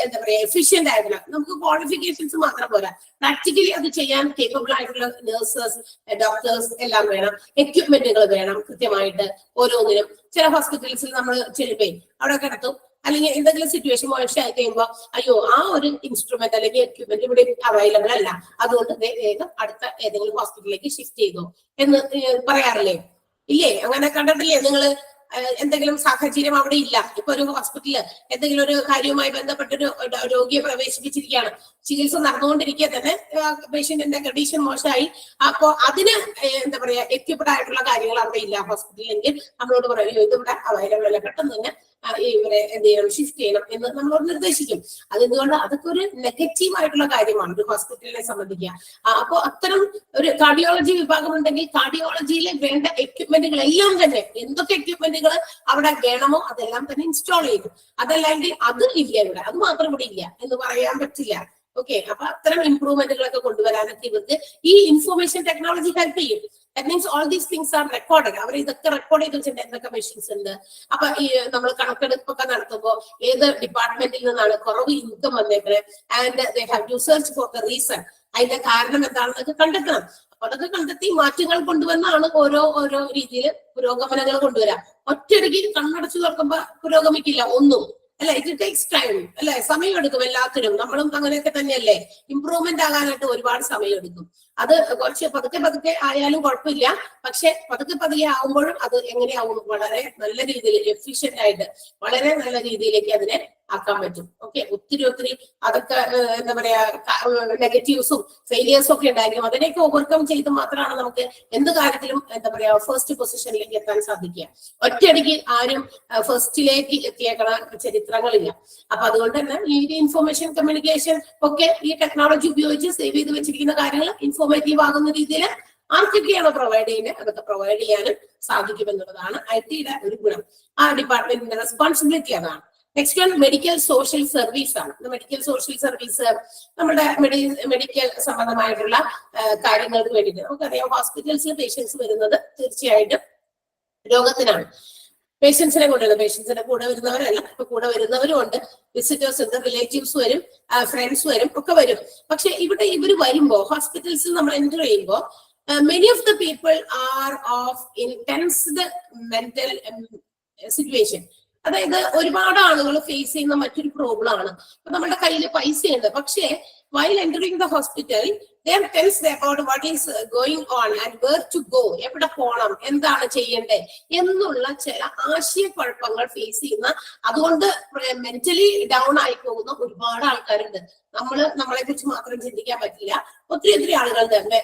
എന്താ പറയാ എഫിഷ്യന്റ് ആയിട്ടുള്ള, നമുക്ക് ക്വാളിഫിക്കേഷൻസ് മാത്രം പോരാ, പ്രാക്ടിക്കലി അത് ചെയ്യാൻ കേപ്പബിൾ ആയിട്ടുള്ള നഴ്സസ് ഡോക്ടേഴ്സ് എല്ലാം വേണം. എക്യുപ്മെന്റുകൾ വേണം കൃത്യമായിട്ട് ഓരോന്നിനും. ചില ഹോസ്പിറ്റൽസിൽ നമ്മൾ ചെല്ലുമ്പോ അവിടെ കിടത്തും, അല്ലെങ്കിൽ എന്തെങ്കിലും സിറ്റുവേഷൻ മോശമായി കഴിയുമ്പോൾ അയ്യോ ആ ഒരു ഇൻസ്ട്രുമെന്റ് അല്ലെങ്കിൽ എക്യുപ്മെന്റ് ഇവിടെ അവൈലബിൾ അല്ല, അതുകൊണ്ട് വേഗം അടുത്ത ഏതെങ്കിലും ഹോസ്പിറ്റലിലേക്ക് ഷിഫ്റ്റ് ചെയ്തോ എന്ന് പറയാറില്ലേ? ഇല്ലേ? അങ്ങനെ കണ്ടിട്ടില്ലേ നിങ്ങൾ? എന്തെങ്കിലും സാഹചര്യം അവിടെ ഇല്ല. ഇപ്പൊ ഒരു ഹോസ്പിറ്റലില് എന്തെങ്കിലും ഒരു കാര്യവുമായി ബന്ധപ്പെട്ടൊരു രോഗിയെ പ്രവേശിപ്പിച്ചിരിക്കുകയാണ്, ചികിത്സ നടന്നുകൊണ്ടിരിക്കെ തന്നെ പേഷ്യന്റിന്റെ കണ്ടീഷൻ മോശമായി. അപ്പോ അതിന് എന്താ പറയാ എക്യുപ്ഡ് ആയിട്ടുള്ള കാര്യങ്ങൾ അവിടെ ഇല്ല ഹോസ്പിറ്റലിലെങ്കിൽ നമ്മളോട് പറയും ഇതിവിടെ അവൈലബിൾ അല്ല, പെട്ടെന്ന് തന്നെ ഇവരെ എന്ത് ചെയ്യണം, ഷിഫ്റ്റ് ചെയ്യണം എന്ന് നമ്മളോട് നിർദ്ദേശിക്കും. അതെന്തുകൊണ്ട് അതൊക്കെ ഒരു നെഗറ്റീവ് ആയിട്ടുള്ള കാര്യമാണ് ഒരു ഹോസ്പിറ്റലിനെ സംബന്ധിക്കുക. അപ്പൊ അത്തരം ഒരു കാർഡിയോളജി വിഭാഗം ഉണ്ടെങ്കിൽ കാർഡിയോളജിയിലെ വേണ്ട എക്യുപ്മെന്റുകൾ എല്ലാം തന്നെ എന്തൊക്കെ എക്യുപ്മെന്റുകൾ അവിടെ വേണമോ അതെല്ലാം തന്നെ ഇൻസ്റ്റാൾ ചെയ്തു. അതല്ലെങ്കിൽ അത് ഇല്ല ഇവിടെ, അത് മാത്രം ഇവിടെ ഇല്ല എന്ന് പറയാൻ പറ്റില്ല. ഓക്കെ, അപ്പൊ അത്തരം ഇംപ്രൂവ്മെന്റുകളൊക്കെ കൊണ്ടുവരാനൊക്കെ ഇവർക്ക് ഈ ഇൻഫോർമേഷൻ ടെക്നോളജി ഹെൽപ്പ് ചെയ്യും. That means all these things are recorded. അവർ ഇതൊക്കെ റെക്കോർഡ് ചെയ്ത് വെച്ചിട്ട് എന്തൊക്കെ മെഷീൻസ് ഉണ്ട്. അപ്പൊ ഈ നമ്മൾ കണക്കെടുപ്പൊക്കെ നടത്തുമ്പോൾ ഏത് ഡിപ്പാർട്ട്മെന്റിൽ നിന്നാണ് കുറവ് ഇൻകം വന്നേക്കുന്നത് and they have to search for the reason. അതിന്റെ കാരണം എന്താണെന്നൊക്കെ കണ്ടെത്തണം. അപ്പൊ അതൊക്കെ കണ്ടെത്തി മാറ്റങ്ങൾ കൊണ്ടുവന്നാണ് ഓരോ രീതിയിൽ പുരോഗമനങ്ങൾ കൊണ്ടുവരാം. ഒറ്റയടിക്ക് കണ്ണടച്ചു തുറക്കുമ്പോ പുരോഗമിക്കില്ല ഒന്നും അല്ലെ. ഇറ്റ് ടേക്സ് ടൈം അല്ലെ, സമയം എടുക്കും എല്ലാത്തിനും. നമ്മളും അങ്ങനെയൊക്കെ തന്നെയല്ലേ, ഇമ്പ്രൂവ്മെന്റ് ആകാനായിട്ട് ഒരുപാട് സമയം എടുക്കും. അത് കുറച്ച് പതുക്കെ ആയാലും കുഴപ്പമില്ല. പക്ഷെ പതുക്കെ ആകുമ്പോഴും അത് എങ്ങനെയാവും, വളരെ നല്ല രീതിയിൽ എഫിഷ്യന്റ് ആയിട്ട് വളരെ നല്ല രീതിയിലേക്ക് അതിനെ ആക്കാൻ പറ്റും. ഓക്കെ, ഒത്തിരി അതൊക്കെ എന്താ പറയാ നെഗറ്റീവ്സും ഫെയിലിയേഴ്സും ഒക്കെ ഉണ്ടായിരിക്കും. അതിനെയൊക്കെ ഓവർകം ചെയ്ത് മാത്രമാണ് നമുക്ക് എന്ത് കാര്യത്തിലും എന്താ പറയാ ഫസ്റ്റ് പൊസിഷനിലേക്ക് എത്താൻ സാധിക്കുക. ഒറ്റയടിക്ക് ആരും ഫസ്റ്റിലേക്ക് എത്തിയേക്കണ ചരിത്രങ്ങളില്ല. അപ്പൊ അതുകൊണ്ട് തന്നെ ഈ ഇൻഫോർമേഷൻ കമ്മ്യൂണിക്കേഷൻ ഒക്കെ ഈ ടെക്നോളജി ഉപയോഗിച്ച് സേവ് ചെയ്ത് വെച്ചിരിക്കുന്ന കാര്യങ്ങൾ ഇൻഫോർമേറ്റീവ് ആകുന്ന രീതിയിൽ ആർക്കൊക്കെയാണോ പ്രൊവൈഡ് ചെയ്യുന്നത് അതൊക്കെ പ്രൊവൈഡ് ചെയ്യാനും സാധിക്കുമെന്നുള്ളതാണ് IT-യുടെ ഒരു ഗുണം. ആ ഡിപ്പാർട്ട്മെന്റിന്റെ റെസ്പോൺസിബിലിറ്റി അതാണ്. Next one medical social service ആണ്. മെഡിക്കൽ സോഷ്യൽ സർവീസ് നമ്മുടെ മെഡിക്കൽ സംബന്ധമായിട്ടുള്ള കാര്യങ്ങൾക്ക് വേണ്ടിയിട്ട് നമുക്കറിയാം. ഹോസ്പിറ്റൽസിൽ പേഷ്യൻസ് വരുന്നത് തീർച്ചയായിട്ടും രോഗത്തിനാണ്. പേഷ്യൻസിനെ കൊണ്ടുവരുന്നത്. പേഷ്യൻസിന്റെ കൂടെ വരുന്നവരല്ല, ഇപ്പൊ കൂടെ വരുന്നവരും ഉണ്ട്, വിസിറ്റേഴ്സ് ഉണ്ട്, റിലേറ്റീവ്സ് വരും, ഫ്രണ്ട്സ് വരും, ഒക്കെ വരും. പക്ഷെ ഇവിടെ ഇവർ വരുമ്പോ ഹോസ്പിറ്റൽസിൽ നമ്മൾ എൻ്റർ ചെയ്യുമ്പോൾ many of the people are of intense mental situation. അതായത് ഒരുപാട് ആളുകൾ ഫേസ് ചെയ്യുന്ന മറ്റൊരു പ്രോബ്ലം ആണ്. അപ്പൊ നമ്മുടെ കയ്യിൽ പൈസയുണ്ട്, പക്ഷേ while entering the hospital they are tensed about what is going on and where to go, എവിടെ പോകണം, എന്താണ് ചെയ്യേണ്ടത് എന്നുള്ള ചില ആശയക്കുഴപ്പങ്ങൾ ഫേസ് ചെയ്യുന്ന, അതുകൊണ്ട് മെന്റലി ഡൗൺ ആയി പോകുന്ന ഒരുപാട് ആൾക്കാരുണ്ട്. നമ്മളെ കുറിച്ച് മാത്രം ചിന്തിക്കാൻ പറ്റില്ല, ഒത്തിരി ആളുകളുണ്ട്.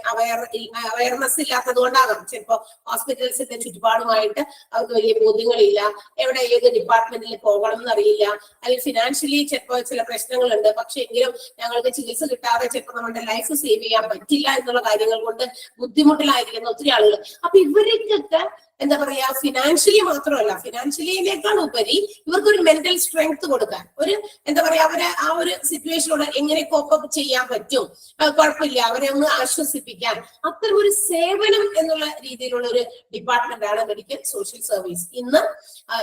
അവയർനെസ് ഇല്ലാത്തത് കൊണ്ടാകാം ചിലപ്പോ ഹോസ്പിറ്റൽസിന്റെ ചുറ്റുപാടുമായിട്ട് അവർക്ക് വലിയ ബോധ്യങ്ങളില്ല, എവിടെ ഏത് ഡിപ്പാർട്ട്മെന്റിൽ പോകണം എന്നറിയില്ല, അല്ലെങ്കിൽ ഫിനാൻഷ്യലി ചിലപ്പോൾ ചില പ്രശ്നങ്ങളുണ്ട്. പക്ഷെ എങ്കിലും ഞങ്ങൾക്ക് ചികിത്സ കിട്ടാതെ ചിലപ്പോൾ നമ്മുടെ ലൈഫ് സേവ് ചെയ്യാൻ പറ്റില്ല എന്നുള്ള കാര്യങ്ങൾ കൊണ്ട് ബുദ്ധിമുട്ടിലായിരിക്കുന്ന ഒത്തിരി ആളുകൾ. അപ്പൊ ഇവർക്കൊക്കെ എന്താ പറയാ, ഫിനാൻഷ്യലി മാത്രമല്ല, ഫിനാൻഷ്യലിനേക്കാൾ ഉപരി ഇവർക്കൊരു മെന്റൽ സ്ട്രെങ്ത് കൊടുക്കാൻ, ഒരു എന്താ പറയാ, അവരെ ആ ഒരു സിറ്റുവേഷനോട് എങ്ങനെ കോപ്പപ്പ് ചെയ്യാൻ പറ്റും, കുഴപ്പമില്ല, അവരെ ഒന്ന് ആശ്വസിപ്പിക്കാൻ, അത്തരം ഒരു സേവനം എന്നുള്ള രീതിയിലുള്ള ഒരു ഡിപ്പാർട്ട്മെന്റ് ആണ് മെഡിക്കൽ സോഷ്യൽ സർവീസ്. ഇന്ന്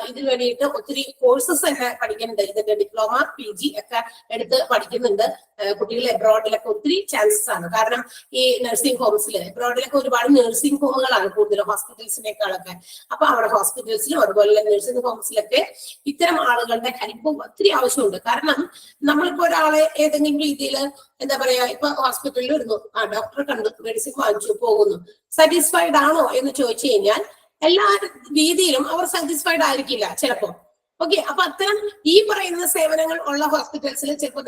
ഇതിനു വേണ്ടിയിട്ട് ഒത്തിരി കോഴ്സസ് ഒക്കെ പഠിക്കുന്നുണ്ട്. ഇതിന്റെ ഡിപ്ലോമ, PG ഒക്കെ എടുത്ത് പഠിക്കുന്നുണ്ട് കുട്ടികൾ. എബ്രോഡിലൊക്കെ ഒത്തിരി ചാൻസസ് ആണ്. കാരണം ഈ നഴ്സിംഗ് ഹോംസിൽ എബ്രോഡിലൊക്കെ ഒരുപാട് നഴ്സിംഗ് ഹോമുകളാണ് കൂടുതലും ഹോസ്പിറ്റൽസിനേക്കാളൊക്കെ. അപ്പൊ അവിടെ ഹോസ്പിറ്റൽസിലും അതുപോലെ നഴ്സിംഗ് ഹോംസിലൊക്കെ ഇത്തരം ആളുകളുടെ ഹെൽപ്പ് ഒത്തിരി ആവശ്യമുണ്ട്. കാരണം നമ്മളിപ്പോ ഒരാളെ ഏതെങ്കിലും രീതിയിൽ എന്താ പറയാ, ഇപ്പൊ ഹോസ്പിറ്റലിൽ വരുന്നു, ഡോക്ടറെ കണ്ടു, മെഡിസിൻ വാങ്ങിച്ചു, പോകുന്നു, സാറ്റിസ്ഫൈഡ് ആണോ എന്ന് ചോദിച്ചു കഴിഞ്ഞാൽ എല്ലാ രീതിയിലും അവർ സാറ്റിസ്ഫൈഡ് ആയിരിക്കില്ല ചിലപ്പോ. ഓക്കെ, അപ്പൊ അത്തരം ഈ പറയുന്ന സേവനങ്ങൾ ഉള്ള ഹോസ്പിറ്റൽസിൽ ചിലപ്പോൾ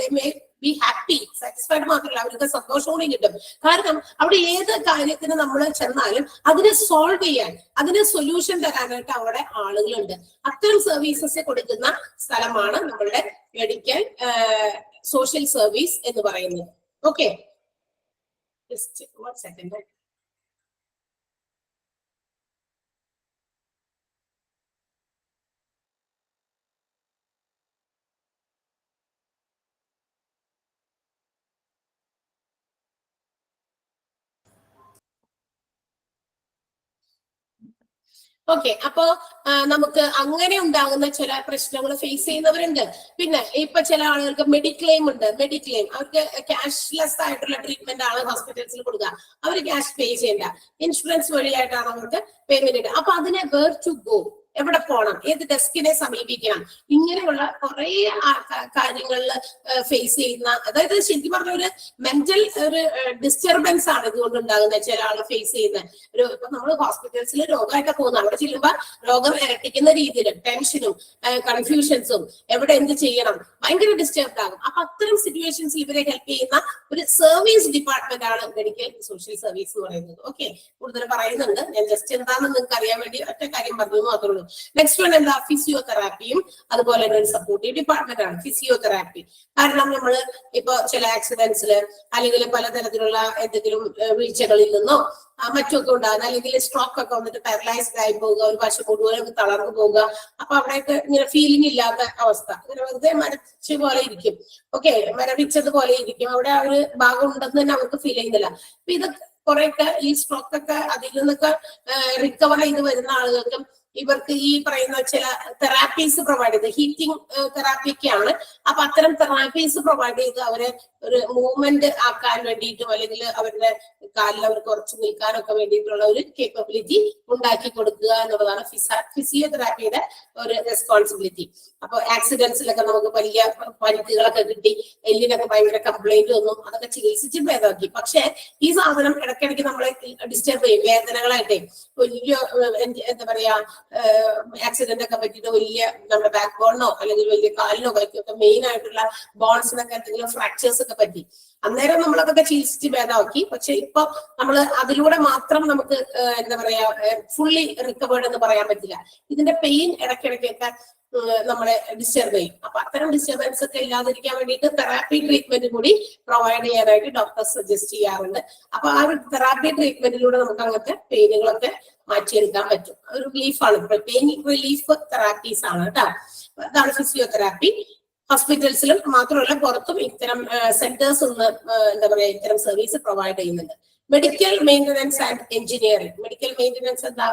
ബി ഹാപ്പി, സാറ്റിസ്ഫൈഡ് മാത്രമല്ല, അവർക്ക് സന്തോഷം കൂടി കിട്ടും. കാരണം അവിടെ ഏത് കാര്യത്തിന് നമ്മൾ ചെന്നാലും അതിനെ സോൾവ് ചെയ്യാൻ, അതിന് സൊല്യൂഷൻ തരാനായിട്ട് അവിടെ ആളുകളുണ്ട്. അത്തരം സർവീസസ് കൊടുക്കുന്ന സ്ഥലമാണ് നമ്മളുടെ മെഡിക്കൽ സോഷ്യൽ സർവീസ് എന്ന് പറയുന്നത്. Okay, just 1 second. ഓക്കെ, അപ്പോ നമുക്ക് അങ്ങനെ ഉണ്ടാകുന്ന ചില പ്രശ്നങ്ങൾ ഫേസ് ചെയ്യുന്നവരുണ്ട്. പിന്നെ ഇപ്പൊ ചില ആളുകൾക്ക് മെഡിക്ലെയിം ഉണ്ട്. മെഡിക്ലെയിം അവർക്ക് ക്യാഷ്ലെസ് ആയിട്ടുള്ള ട്രീറ്റ്മെന്റ് ആണ് ഹോസ്പിറ്റൽസിൽ കൊടുക്കുക. അവർ ക്യാഷ് പേ ചെയ്യേണ്ട, ഇൻഷുറൻസ് വഴിയായിട്ടാണ് അവർക്ക് പേയ്മെന്റ്. അപ്പൊ അതിനെ വേർ ടു ഗോ, എവിടെ പോകണം, ഏത് ഡെസ്കിനെ സമീപിക്കണം, ഇങ്ങനെയുള്ള കുറെ കാര്യങ്ങളിൽ ഫേസ് ചെയ്യുന്ന, അതായത് ശരിക്കും പറഞ്ഞ ഒരു മെന്റൽ ഒരു ഡിസ്റ്റർബൻസ് ആണ് ഇതുകൊണ്ട് ഉണ്ടാകുന്ന ചില ആൾ ഫേസ് ചെയ്യുന്ന ഒരു. ഇപ്പൊ നമ്മൾ ഹോസ്പിറ്റൽസിൽ രോഗമായിട്ട് പോകുന്ന, അവിടെ ചെല്ലുമ്പോൾ രോഗം ഇരട്ടിക്കുന്ന രീതിയിൽ ടെൻഷനും കൺഫ്യൂഷൻസും, എവിടെ എന്ത് ചെയ്യണം, ഭയങ്കര ഡിസ്റ്റർബ്ഡ് ആകും. അപ്പൊ അത്തരം സിറ്റുവേഷൻസിൽ ഇവരെ ഹെൽപ്പ് ചെയ്യുന്ന ഒരു സർവീസ് ഡിപ്പാർട്ട്മെന്റ് ആണ് മെഡിക്കൽ സോഷ്യൽ സർവീസ് എന്ന് പറയുന്നത്. ഓക്കെ, കൂടുതൽ പറയുന്നുണ്ട്, ഞാൻ ജസ്റ്റ് എന്താണെന്ന് നിങ്ങൾക്ക് അറിയാൻ വേണ്ടി ഒറ്റ കാര്യം പറഞ്ഞു മാത്രമേ ഉള്ളൂ. നെക്സ്റ്റ് വൺ എന്താ, ഫിസിയോതെറാപ്പിയും അതുപോലെ തന്നെ ഒരു സപ്പോർട്ടീവ് ഡിപ്പാർട്ട്മെന്റ് ആണ് ഫിസിയോതെറാപ്പി. കാരണം നമ്മൾ ഇപ്പൊ ചില ആക്സിഡൻസില് അല്ലെങ്കിൽ പലതരത്തിലുള്ള എന്തെങ്കിലും വീഴ്ചകളിൽ നിന്നോ മറ്റൊക്കെ ഉണ്ടാകുന്ന, അല്ലെങ്കിൽ സ്ട്രോക്ക് ഒക്കെ വന്നിട്ട് പാരലൈസ്ഡ് ആയി പോവുക, ഒരു വശം മുഴുവനും തളർന്നു പോവുക. അപ്പൊ അവിടെയൊക്കെ ഇങ്ങനെ ഫീലിംഗ് ഇല്ലാത്ത അവസ്ഥ, ഇങ്ങനെ വെറുതെ മരവിച്ച പോലെ ഇരിക്കും. ഓക്കെ, മരവിച്ചതുപോലെ ഇരിക്കും, അവിടെ ആ ഒരു ഭാഗം ഉണ്ടെന്ന് തന്നെ അവർക്ക് ഫീൽ ചെയ്യുന്നില്ല. അപ്പൊ ഇതൊക്കെ കുറെയൊക്കെ ഈ സ്ട്രോക്ക് ഒക്കെ അതിൽ നിന്നൊക്കെ റിക്കവർ ചെയ്ത് വരുന്ന ആളുകൾക്കും ഇവർക്ക് ഈ പറയുന്ന ചില തെറാപ്പീസ് പ്രൊവൈഡ് ചെയ്ത്, ഹീറ്റിംഗ് തെറാപ്പിയൊക്കെയാണ്. അപ്പൊ അത്തരം തെറാപ്പീസ് പ്രൊവൈഡ് ചെയ്ത് അവരെ ഒരു മൂവ്മെന്റ് ആക്കാൻ വേണ്ടിയിട്ടും അല്ലെങ്കിൽ അവരുടെ കാലിൽ അവർക്ക് കുറച്ച് നിൽക്കാനൊക്കെ വേണ്ടിയിട്ടുള്ള ഒരു കേപ്പബിലിറ്റി ഉണ്ടാക്കി കൊടുക്കുക എന്നുള്ളതാണ് ഫിസിയോതെറാപ്പിയുടെ ഒരു റെസ്പോൺസിബിലിറ്റി. അപ്പൊ ആക്സിഡൻസിലൊക്കെ നമുക്ക് വലിയ പരിക്കുകളൊക്കെ കിട്ടി, എല്ലിനൊക്കെ ഭയങ്കര കംപ്ലൈന്റ് വന്നു, അതൊക്കെ ചികിത്സിച്ച് ഭേദമാക്കി. പക്ഷെ ഈ സാധനം ഇടയ്ക്കിടയ്ക്ക് നമ്മളെ ഡിസ്റ്റർബ് ചെയ്യും, വേദനകളായിട്ടേ. വലിയ എന്താ പറയാ, ആക്സിഡന്റ് ഒക്കെ പറ്റിയിട്ട് വലിയ നമ്മുടെ ബാക്ക് ബോണിനോ അല്ലെങ്കിൽ വലിയ കാലിനോ കൈക്കൊക്കെ മെയിൻ ആയിട്ടുള്ള ബോൺസിനൊക്കെ എന്തെങ്കിലും ഫ്രാക്ചേഴ്സ് ഒക്കെ പറ്റി. അന്നേരം നമ്മളതൊക്കെ ചികിത്സിച്ച് ഭേദമാക്കി. പക്ഷെ ഇപ്പൊ നമ്മൾ അതിലൂടെ മാത്രം നമുക്ക് എന്താ പറയാ ഫുള്ളി റിക്കവേർഡ് എന്ന് പറയാൻ പറ്റില്ല. ഇതിന്റെ പെയിൻ ഇടയ്ക്കിടയ്ക്കൊക്കെ നമ്മളെ ഡിസ്റ്റർബ് ചെയ്യും. അപ്പൊ അത്തരം ഡിസ്റ്റർബൻസ് ഒക്കെ ഇല്ലാതിരിക്കാൻ വേണ്ടിയിട്ട് തെറാപ്പി ട്രീറ്റ്മെന്റ് കൂടി പ്രൊവൈഡ് ചെയ്യാനായിട്ട് ഡോക്ടർ സജസ്റ്റ് ചെയ്യാറുണ്ട്. അപ്പൊ ആ ഒരു തെറാപ്പി ട്രീറ്റ്മെന്റിലൂടെ നമുക്ക് അങ്ങനത്തെ പെയിനുകളൊക്കെ മാറ്റിയെടുക്കാൻ പറ്റും. ഒരു റിലീഫാണ്, പെയിൻ റിലീഫ് തെറാപ്പീസ് ആണ് കേട്ടോ. അതാണ് ഫിസിയോതെറാപ്പി. ഹോസ്പിറ്റൽസിലും മാത്രമല്ല പുറത്തും ഇത്തരം സെന്റേഴ്സ് ഒന്ന് എന്താ പറയാ ഇത്തരം സർവീസ് പ്രൊവൈഡ് ചെയ്യുന്നുണ്ട്. Medical maintenance and engineering. Medical maintenance എന്താ,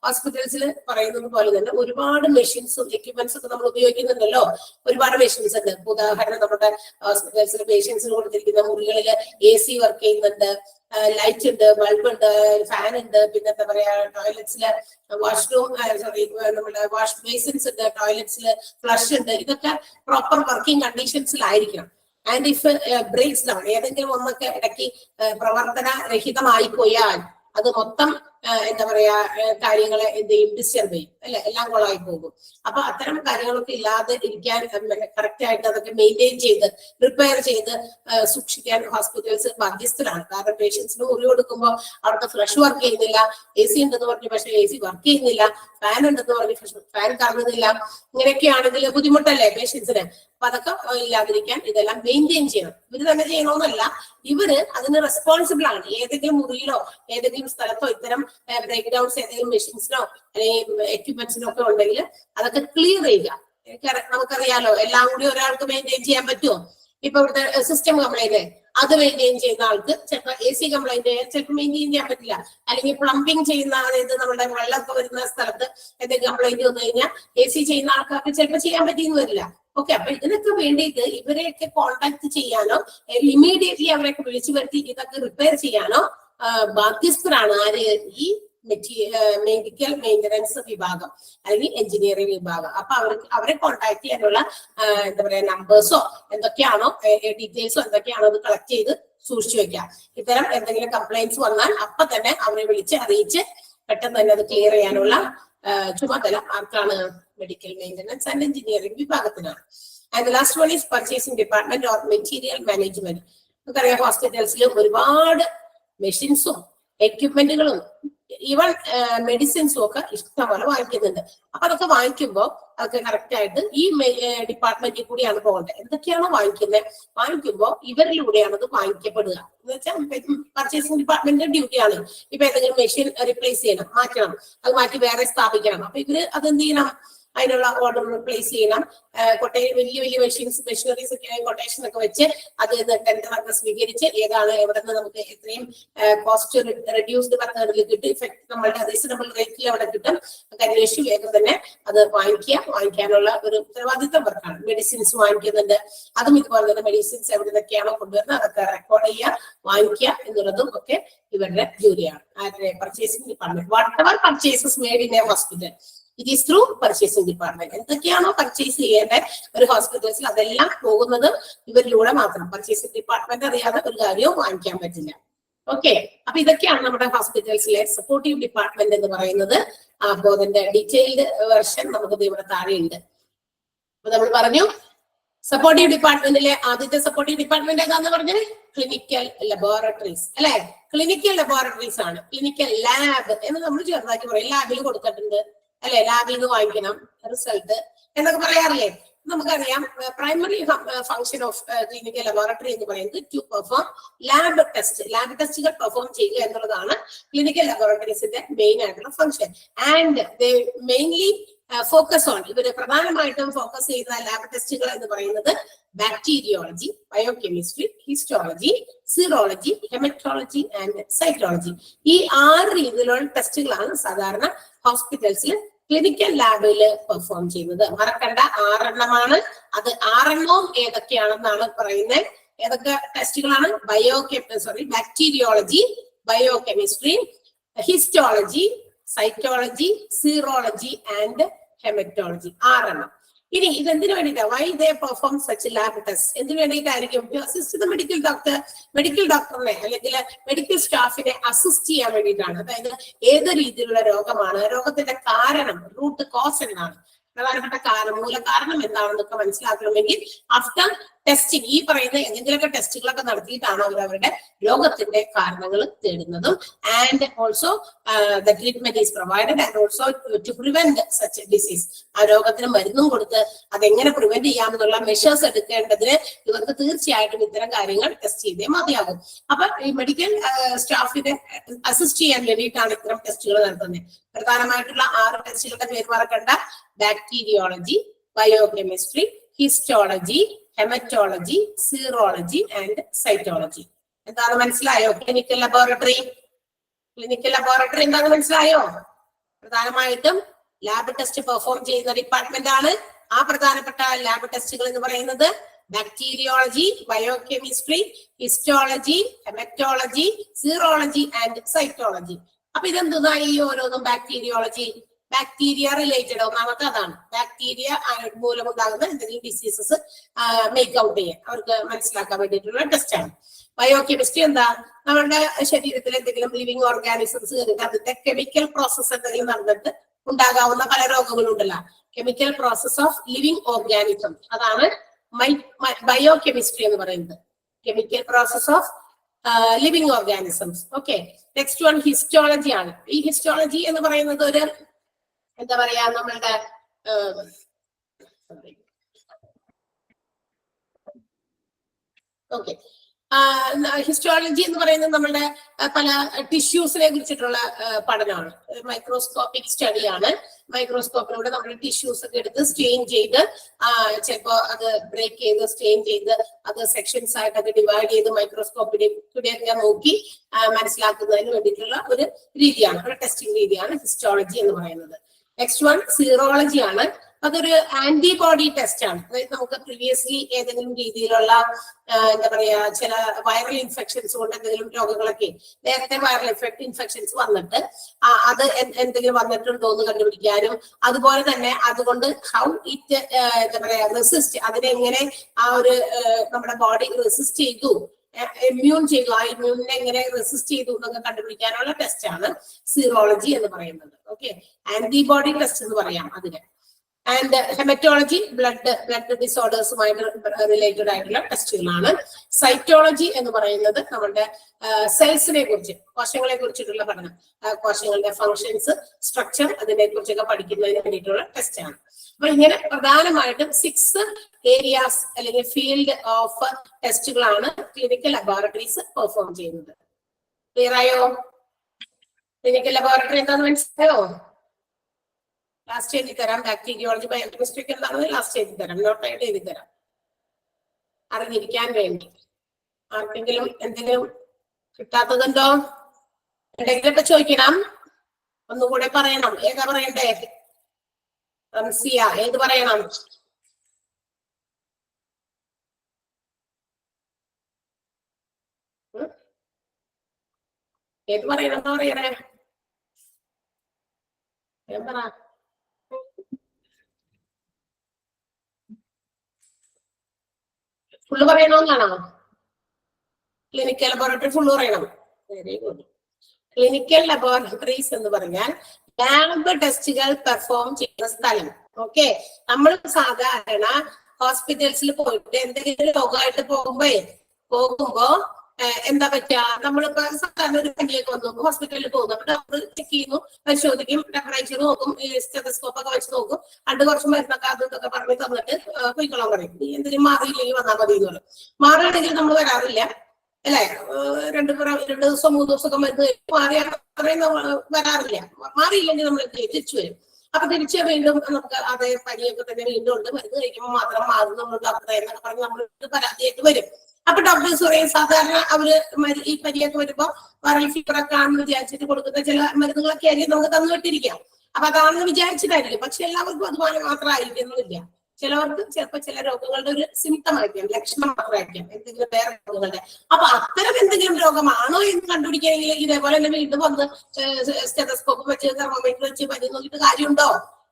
ഹോസ്പിറ്റൽസിൽ പറയുന്നത് പോലെ തന്നെ ഒരുപാട് മെഷീൻസും എക്യുപ്മെന്റ്സ് ഒക്കെ നമ്മൾ ഉപയോഗിക്കുന്നുണ്ടല്ലോ. ഒരുപാട് മെഷീൻസ് ഉണ്ട്. ഉദാഹരണം നമ്മുടെ ഹോസ്പിറ്റൽസിലെ പേഷ്യൻസിന് കൊടുത്തിരിക്കുന്ന മുറികളിൽ AC വർക്ക് ചെയ്യുന്നുണ്ട്, ലൈറ്റ് ഉണ്ട്, ബൾബ് ഉണ്ട്, ഫാൻ ഉണ്ട്, പിന്നെ എന്താ പറയാ ടോയ്ലറ്റ്സില് വാഷ്റൂം നമ്മുടെ വാഷ് ബേസിൻസ് ഉണ്ട്, ടോയ്ലറ്റ്സില് ഫ്ലഷ് ഉണ്ട്. ഇതൊക്കെ പ്രോപ്പർ വർക്കിംഗ് കണ്ടീഷൻസിലായിരിക്കണം. ആൻഡ് ഇഫ് ബ്രേക്സ് ഡൗൺ, ഏതെങ്കിലും ഒന്നൊക്കെ ഇടയ്ക്ക് പ്രവർത്തനരഹിതമായി പോയാൽ അത് മൊത്തം എന്താ പറയാ കാര്യങ്ങളെ എന്ത് ചെയ്യും, ഡിസ്റ്റർബ് ചെയ്യും അല്ലെ, എല്ലാം കൊളായി പോകും. അപ്പൊ അത്തരം കാര്യങ്ങളൊക്കെ ഇല്ലാതെ ഇരിക്കാൻ കറക്റ്റ് ആയിട്ട് അതൊക്കെ മെയിൻറ്റെയിൻ ചെയ്ത് റിപ്പയർ ചെയ്ത് സൂക്ഷിക്കാൻ ഹോസ്പിറ്റൽസ് ബാധ്യസ്ഥരാണ്. കാരണം പേഷ്യൻസിന് മുറി കൊടുക്കുമ്പോൾ അവർക്ക് ഫ്ലഷ് വർക്ക് ചെയ്യുന്നില്ല, AC ഉണ്ടെന്ന് പറഞ്ഞു പക്ഷെ AC വർക്ക് ചെയ്യുന്നില്ല, ഫാൻ ഉണ്ടെന്ന് പറഞ്ഞു ഫാൻ കറങ്ങുന്നില്ല. ഇങ്ങനെയൊക്കെ ആണെങ്കിൽ ബുദ്ധിമുട്ടല്ലേ പേഷ്യൻസിന്. അപ്പൊ അതൊക്കെ ഇല്ലാതിരിക്കാൻ ഇതെല്ലാം മെയിൻറ്റെയിൻ ചെയ്യണം. ഇവര് തന്നെ ചെയ്യണമെന്നല്ല, ഇവര് അതിന് റെസ്പോൺസിബിൾ ആണ്. ഏതെങ്കിലും മുറിയിലോ ഏതെങ്കിലും സ്ഥലത്തോ ഇത്തരം ബ്രേക്ക് ഡൗൺസ് ഏതെങ്കിലും മെഷീൻസിനോ അല്ലെങ്കിൽ എക്യുപ്മെന്റ്സിനോ ഒക്കെ ഉണ്ടെങ്കിൽ അതൊക്കെ ക്ലിയർ ചെയ്യുക. നമുക്കറിയാലോ, എല്ലാം കൂടി ഒരാൾക്ക് മെയിൻറ്റെയിൻ ചെയ്യാൻ പറ്റുമോ? ഇപ്പൊ ഇവിടുത്തെ സിസ്റ്റം കംപ്ലൈന്റ് അത് മെയിൻറ്റെയിൻ ചെയ്യുന്ന ആൾക്ക് ചിലപ്പോൾ AC കംപ്ലൈന്റ് ചിലപ്പോൾ മെയിൻറ്റെയിൻ ചെയ്യാൻ പറ്റില്ല. അല്ലെങ്കിൽ പ്ലംബിംഗ് ചെയ്യുന്ന, അതായത് നമ്മുടെ വെള്ളമൊക്കെ വരുന്ന സ്ഥലത്ത് എന്തെങ്കിലും കംപ്ലൈന്റ് വന്നു കഴിഞ്ഞാൽ AC ചെയ്യുന്ന ആൾക്കാർക്ക് ചിലപ്പോൾ ചെയ്യാൻ പറ്റിയെന്ന് വരില്ല. ഓക്കെ, അപ്പൊ ഇതിനൊക്കെ വേണ്ടിയിട്ട് ഇവരെയൊക്കെ കോൺടാക്ട് ചെയ്യാനോ ഇമ്മീഡിയറ്റ്ലി അവരെയൊക്കെ വിളിച്ചു വരുത്തി ഇതൊക്കെ റിപ്പയർ ചെയ്യാനോ ബാധ്യസ്ഥരാണ് ആര്? ഈ മെഡിക്കൽ മെയിൻ്റനൻസ് വിഭാഗം അല്ലെങ്കിൽ എഞ്ചിനീയറിംഗ് വിഭാഗം. അപ്പൊ അവരെ കോൺടാക്ട് ചെയ്യാനുള്ള എന്താ പറയാ നമ്പേഴ്സോ എന്തൊക്കെയാണോ ഡീറ്റെയിൽസോ എന്തൊക്കെയാണോ അത് കളക്ട് ചെയ്ത് സൂക്ഷിച്ചു വെക്കാം. ഇത്തരം എന്തെങ്കിലും കംപ്ലൈന്റ്സ് വന്നാൽ അപ്പൊ തന്നെ അവരെ വിളിച്ച് അറിയിച്ച് പെട്ടെന്ന് തന്നെ അത് ക്ലിയർ ചെയ്യാനുള്ള ചുമതല ആർക്കാണ്? മെഡിക്കൽ മെയിൻ്റനൻസ് ആൻഡ് എഞ്ചിനീയറിംഗ് വിഭാഗത്തിനാണ്. And the last one is purchasing department or material management. നമുക്കറിയാം ഹോസ്പിറ്റൽസിൽ ഒരുപാട് മെഷീൻസും എക്യുപ്മെന്റുകളും ഈവൻ മെഡിസിൻസും ഒക്കെ ഇഷ്ടംപോലെ വാങ്ങിക്കുന്നുണ്ട്. അപ്പൊ അതൊക്കെ വാങ്ങിക്കുമ്പോൾ അതൊക്കെ കറക്റ്റ് ആയിട്ട് ഈ ഡിപ്പാർട്ട്മെന്റിൽ കൂടിയാണ് പോകേണ്ടത്. എന്തൊക്കെയാണോ വാങ്ങിക്കുമ്പോൾ ഇവരിലൂടെയാണ് അത് വാങ്ങിക്കപ്പെടുക. എന്ന് വെച്ചാൽ പർച്ചേസിംഗ് ഡിപ്പാർട്ട്മെന്റിന്റെ ഡ്യൂട്ടിയാണ്. ഇപ്പൊ ഏതെങ്കിലും മെഷീൻ റീപ്ലേസ് ചെയ്യണം, മാറ്റണം, അത് മാറ്റി വേറെ സ്ഥാപിക്കണം. അപ്പൊ ഇവര് അതെന്ത് ചെയ്യണം? അതിനുള്ള ഓർഡർ പ്ലേസ് ചെയ്യണം. വലിയ വലിയ മെഷീനറീസ് ഒക്കെ കൊട്ടേഷൻ ഒക്കെ വെച്ച് അത് ടെൻഡർ ഒക്കെ സ്വീകരിച്ച് ഏതാണ് എവിടെ നിന്ന് നമുക്ക് എത്രയും കോസ്റ്റ് റെഡ്യൂസ്ഡ് മെത്തേഡിൽ കിട്ടും, ഇഫക്ട് നമ്മളുടെ റീസണബിൾ റേറ്റിൽ അവിടെ കിട്ടും, അന്വേഷിച്ച് വേഗം തന്നെ അത് വാങ്ങിക്കാനുള്ള ഒരു ഉത്തരവാദിത്വം വർക്കാണ്. മെഡിസിൻസ് വാങ്ങിക്കുന്നുണ്ട്, അതും ഇതുപോലെ തന്നെ മെഡിസിൻസ് എവിടെ നിന്നൊക്കെയാണോ കൊണ്ടുവരുന്നത് അതൊക്കെ റെക്കോർഡ് ചെയ്യുക, വാങ്ങിക്കുക എന്നുള്ളതും ഒക്കെ ഇവരുടെ ജോലിയാണ്. Purchasing department. What ever purchases made in A hospital it is through purchasing department. എന്തൊക്കെയാണോ പർച്ചേസ് ചെയ്യേണ്ടത് ഒരു ഹോസ്പിറ്റൽസിൽ അതെല്ലാം പോകുന്നത് ഇവരിലൂടെ മാത്രം. പർച്ചേസിംഗ് ഡിപ്പാർട്ട്മെന്റ് അറിയാതെ ഒരു കാര്യവും വാങ്ങിക്കാൻ പറ്റില്ല. ഓക്കെ, അപ്പൊ ഇതൊക്കെയാണ് നമ്മുടെ ഹോസ്പിറ്റൽസിലെ സപ്പോർട്ടീവ് ഡിപ്പാർട്ട്മെന്റ് എന്ന് പറയുന്നത്. അപ്പോ അതിന്റെ ഡീറ്റെയിൽഡ് വെർഷൻ നമുക്ക് ഇവിടെ താഴെയുണ്ട്. അപ്പൊ നമ്മൾ പറഞ്ഞു സപ്പോർട്ടീവ് ഡിപ്പാർട്ട്മെന്റിലെ ആദ്യത്തെ സപ്പോർട്ടീവ് ഡിപ്പാർട്ട്മെന്റ് ഏതാന്ന് പറഞ്ഞത് ക്ലിനിക്കൽ ലബോറട്ടറീസ് അല്ലെ. ക്ലിനിക്കൽ ലബോറട്ടറീസ് ആണ്. ക്ലിനിക്കൽ ലാബ് എന്ന് നമ്മൾ ചെറുതാക്കി പറയും. ലാബിൽ കൊടുത്തിട്ടുണ്ട് അല്ലെ, ലാബിൽ നിന്ന് വാങ്ങിക്കണം റിസൾട്ട് എന്നൊക്കെ പറയാറില്ലേ. നമുക്കറിയാം primary function of clinical laboratory എന്ന് പറയുന്നത് ടു പെർഫോം ലാബ് ടെസ്റ്റുകൾ പെർഫോം ചെയ്യുക എന്നുള്ളതാണ് ക്ലിനിക്കൽ ലബോറട്ടറീസിന്റെ മെയിൻ ആയിട്ടുള്ള function. And they mainly focus on, ഇവര് പ്രധാനമായിട്ടും ഫോക്കസ് ചെയ്യുന്ന ലാബ് ടെസ്റ്റുകൾ എന്ന് പറയുന്നത് bacteriology, biochemistry, histology, serology, haematology and cytology. ഈ 6 രീതിയിലുള്ള ടെസ്റ്റുകളാണ് സാധാരണ ഹോസ്പിറ്റൽസിൽ ക്ലിനിക്കൽ ലാബിൽ പെർഫോം ചെയ്യുന്നത്. മറക്കണ്ട 6 എണ്ണമാണ്. അത് 6 എണ്ണവും ഏതൊക്കെയാണെന്നാണ് പറയുന്നത്. ഏതൊക്കെ ടെസ്റ്റുകളാണ്? Bacteriology, biochemistry, histology, cytology, serology and haematology. 6 എണ്ണം. ഇനി ഇതെന്തിനു വേണ്ടിയിട്ടാണ്? Why they perform such lab test? എന്തിനു വേണ്ടിയിട്ടായിരിക്കും? ടു അസിസ്റ്റ് ദ മെഡിക്കൽ ഡോക്ടറിനെ അല്ലെങ്കിൽ മെഡിക്കൽ സ്റ്റാഫിനെ അസിസ്റ്റ് ചെയ്യാൻ വേണ്ടിയിട്ടാണ്. അതായത് ഏത് രീതിയിലുള്ള രോഗമാണ്, രോഗത്തിന്റെ കാരണം, റൂട്ട് കോസ് എന്താണ്, പ്രധാനപ്പെട്ട മൂലകാരണം എന്താണെന്നൊക്കെ മനസ്സിലാക്കണമെങ്കിൽ ആഫ്റ്റർ ടെസ്റ്റിംഗ് ഈ പറയുന്ന എന്തെങ്കിലുമൊക്കെ ടെസ്റ്റുകളൊക്കെ നടത്തിയിട്ടാണ് അവർ അവരുടെ രോഗത്തിന്റെ കാരണങ്ങൾ തേടുന്നതും. And also the treatment is provided and also to prevent such disease. ആ രോഗത്തിന് മരുന്നും കൊടുത്ത് അതെങ്ങനെ പ്രിവെന്റ് ചെയ്യാമെന്നുള്ള മെഷേഴ്സ് എടുക്കേണ്ടതിന് ഇവർക്ക് തീർച്ചയായിട്ടും ഇത്തരം കാര്യങ്ങൾ ടെസ്റ്റ് ചെയ്തേ മതിയാകും. അപ്പൊ ഈ മെഡിക്കൽ സ്റ്റാഫിനെ അസിസ്റ്റ് ചെയ്യാൻ വേണ്ടിയിട്ടാണ് ഇത്തരം ടെസ്റ്റുകൾ നടത്തുന്നത്. പ്രധാനമായിട്ടുള്ള 6 ടെസ്റ്റുകളുടെ പേര് മറക്കണ്ട: bacteriology, biochemistry, histology, haematology, serology and cytology. എന്താണ് മനസ്സിലായോ? ക്ലിനിക്കൽ ലബോറട്ടറി എന്താണെന്ന് മനസ്സിലായോ? പ്രധാനമായിട്ടും ലാബ് ടെസ്റ്റ് പെർഫോം ചെയ്യുന്ന ഡിപ്പാർട്ട്മെന്റ് ആണ്. ആ പ്രധാനപ്പെട്ട ലാബ് ടെസ്റ്റുകൾ എന്ന് പറയുന്നത് bacteriology, biochemistry, histology, haematology, serology and cytology. അപ്പൊ ഇതെന്താ ഈ ഓരോന്നും? ബാക്ടീരിയോളജി, ബാക്ടീരിയ റിലേറ്റഡ്, ഒന്നാമത്തെ അതാണ്. ബാക്ടീരിയ മൂലം ഉണ്ടാകുന്ന എന്തെങ്കിലും ഡിസീസസ് മേക്ക് ഔട്ട് ചെയ്യാൻ അവർക്ക് മനസ്സിലാക്കാൻ വേണ്ടിയിട്ടുള്ള ടെസ്റ്റ് ആണ്. ബയോകെമിസ്ട്രി എന്താ? നമ്മുടെ ശരീരത്തിൽ എന്തെങ്കിലും ലിവിങ് ഓർഗാനിസംസ് കയറിയിട്ട് അതിന്റെ കെമിക്കൽ പ്രോസസ് എന്തെങ്കിലും നടന്നിട്ട് ഉണ്ടാകാവുന്ന പല രോഗങ്ങളുണ്ടല്ലോ. Chemical process of living organism, അതാണ് ബയോകെമിസ്ട്രി എന്ന് പറയുന്നത്. Chemical process of living organisms. Okay, next one histology ആണ്. ഈ ഹിസ്റ്റോളജി എന്ന് പറയുന്നത് ഒരു എന്താ പറയാ, നമ്മളുടെ ഓക്കെ ഹിസ്റ്റോളജി എന്ന് പറയുന്നത് നമ്മളുടെ പല ടിഷ്യൂസിനെ കുറിച്ചിട്ടുള്ള പഠനമാണ്. മൈക്രോസ്കോപ്പിക് സ്റ്റഡിയാണ്. മൈക്രോസ്കോപ്പിലൂടെ നമ്മുടെ ടിഷ്യൂസ് ഒക്കെ എടുത്ത് സ്റ്റെയിൻ ചെയ്ത് ചിലപ്പോ അത് ബ്രേക്ക് ചെയ്ത് സ്റ്റെയിൻ ചെയ്ത് അത് സെക്ഷൻസ് ആയിട്ട് അത് ഡിവൈഡ് ചെയ്ത് മൈക്രോസ്കോപ്പിനെ നോക്കി മനസ്സിലാക്കുന്നതിന് വേണ്ടിയിട്ടുള്ള ഒരു രീതിയാണ്, ഒരു ടെസ്റ്റിംഗ് രീതിയാണ് ഹിസ്റ്റോളജി എന്ന് പറയുന്നത്. നെക്സ്റ്റ് വൺ സീറോളജി ആണ്. അതൊരു ആന്റിബോഡി ടെസ്റ്റ് ആണ്. അതായത് നമുക്ക് പ്രീവിയസ്ലി ഏതെങ്കിലും രീതിയിലുള്ള എന്താ പറയാ ചില വൈറൽ ഇൻഫെക്ഷൻസ് കൊണ്ട് എന്തെങ്കിലും രോഗങ്ങളൊക്കെ നേരത്തെ വൈറൽ ഇൻഫെക്ഷൻസ് വന്നിട്ട് അത് എന്തെങ്കിലും വന്നിട്ടുണ്ടോ എന്ന് കണ്ടുപിടിക്കാനും, അതുപോലെ തന്നെ അതുകൊണ്ട് ഹൗ ഇറ്റ് എന്താ പറയാ റെസിസ്റ്റ്, അതിനെങ്ങനെ ആ ഒരു നമ്മുടെ ബോഡി റെസിസ്റ്റ് ചെയ്തു, ഇമ്മ്യൂൺ ചെയ്തു, ആ ഇമ്മ്യൂണിനെ എങ്ങനെ റെസിസ്റ്റ് ചെയ്തു എന്നൊക്കെ കണ്ടുപിടിക്കാനുള്ള ടെസ്റ്റ് ആണ് സീറോളജി എന്ന് പറയുന്നത്. ഓക്കെ, ആന്റിബോഡി ടെസ്റ്റ് എന്ന് പറയാം അതിന്. ആൻഡ് ഹെമറ്റോളജി ബ്ലഡ് ഡിസോർഡേഴ്സുമായിട്ട് റിലേറ്റഡ് ആയിട്ടുള്ള ടെസ്റ്റുകളാണ്. സൈറ്റോളജി എന്ന് പറയുന്നത് നമ്മുടെ സെൽസിനെ കുറിച്ച്, കോശങ്ങളെ കുറിച്ചിട്ടുള്ള പഠനം, കോശങ്ങളുടെ ഫങ്ഷൻസ്, സ്ട്രക്ചർ, അതിനെ കുറിച്ചൊക്കെ പഠിക്കുന്നതിന് വേണ്ടിയിട്ടുള്ള ടെസ്റ്റ് ആണ്. അപ്പൊ ഇങ്ങനെ പ്രധാനമായിട്ടും 6 ഏരിയാസ് അല്ലെങ്കിൽ ഫീൽഡ് ഓഫ് ടെസ്റ്റുകളാണ് ക്ലിനിക്കൽ ലബോറട്ടറീസ് പെർഫോം ചെയ്യുന്നത്. ക്ലിയർ ആയോ? ക്ലിനിക്കൽ ലബോറട്ടറി എന്താണെന്ന് മനസ്സിലായോ? ലാസ്റ്റ് എഴുതി തരാം. ബാക്ടീരിയോളജി, ബയോകെമിസ്ട്രി എന്താണെന്ന് ലാസ്റ്റ് എഴുതി തരാം, നോട്ടായിട്ട് എഴുതി തരാം, അറിഞ്ഞിരിക്കാൻ വേണ്ടി. ആർക്കെങ്കിലും എന്തെങ്കിലും കിട്ടാത്തതുണ്ടോ? എന്തെങ്കിലുമൊക്കെ ചോദിക്കണം, ഒന്നുകൂടെ പറയണം. ഏതാ പറയണ്ടേ? റംസിയ, ഏത് പറയണം? ഏത് പറയണം? എന്താ പറയണേ? പറ. ഫുള്ള് പറയണമെന്നാണോ? ക്ലിനിക്കൽ ലബോറട്ടറി ഫുള്ള് പറയണം. Very good. ക്ലിനിക്കൽ ലബോറട്ടറീസ് എന്ന് പറഞ്ഞാൽ ലാബ് ടെസ്റ്റുകൾ പെർഫോം ചെയ്യുന്ന സ്ഥലം. ഓക്കെ, നമ്മൾ സാധാരണ ഹോസ്പിറ്റൽസിൽ പോയിട്ട് എന്തെങ്കിലും രോഗമായിട്ട് പോകുമ്പോ എന്താ പറ്റുക, നമ്മളിപ്പോ സാധാരണ ഒരു പനിയൊക്കെ വന്നു ഹോസ്പിറ്റലിൽ പോകുന്നു, അപ്പൊ ഡോക്ടർ ചെക്ക് ചെയ്യുന്നു, പരിശോധിക്കും, ടെമ്പറേച്ചർ നോക്കും, സ്റ്റെതസ്കോപ്പ് ഒക്കെ വെച്ച് നോക്കും, കുറച്ച് മരുന്നൊക്കെ അതൊക്കെ പറഞ്ഞ് തന്നിട്ട് പോയിക്കൊള്ളാൻ പറയും. എന്തെങ്കിലും മാറിയില്ലെങ്കിൽ വന്നാൽ മതി എന്ന് പറയും. മാറുകയാണെങ്കിൽ നമ്മൾ വരാറില്ല അല്ലെ? 2 ദിവസം 3 ദിവസമൊക്കെ മരുന്ന് മാറിയാൽ വരാറില്ല. മാറിയില്ലെങ്കിൽ നമ്മൾ തിരിച്ചു വരും. അപ്പൊ തിരിച്ച് വീണ്ടും നമുക്ക് അതേ പനിയൊക്കെ തന്നെ വീണ്ടും ഉണ്ട്, മരുന്ന് കഴിക്കുമ്പോൾ മാത്രം മാറും നമ്മൾ ഡോക്ടറെ എന്നൊക്കെ പറഞ്ഞ് നമ്മൾ പരാതിയായിട്ട് വരും. അപ്പൊ ഡോക്ടേഴ്സ് പറയും സാധാരണ അവര് ഈ പനിയൊക്കെ വരുമ്പോ വൈറൽ ഫീവർ ഒക്കെ ആണെന്ന് വിചാരിച്ചിട്ട് കൊടുക്കുന്ന ചില മരുന്നുകളൊക്കെ ആയിരിക്കും നമുക്ക് തന്നുവിട്ടിരിക്കാം. അപ്പൊ അതാണെന്ന് വിചാരിച്ചിട്ടായിരിക്കും. പക്ഷെ എല്ലാവർക്കും അതുപോലെ മാത്രമായിരിക്കുന്നില്ല. ചിലവർക്ക് ചിലപ്പോൾ ചില രോഗങ്ങളുടെ ഒരു സിംറ്റം ആയിരിക്കാം, ലക്ഷണം മാത്രമായിരിക്കാം, എന്തെങ്കിലും വേറെ രോഗങ്ങളുടെ. അപ്പൊ അത്തരം എന്തെങ്കിലും രോഗമാണോ എന്ന് കണ്ടുപിടിക്കണമെങ്കിൽ ഇതേപോലെ തന്നെ വീണ്ടും വന്ന് സ്റ്റെതസ്കോപ്പ് വെച്ച് തെർമോമീറ്റർ വെച്ച് പനി നോക്കിയിട്ട് കാര്യമുണ്ടോ?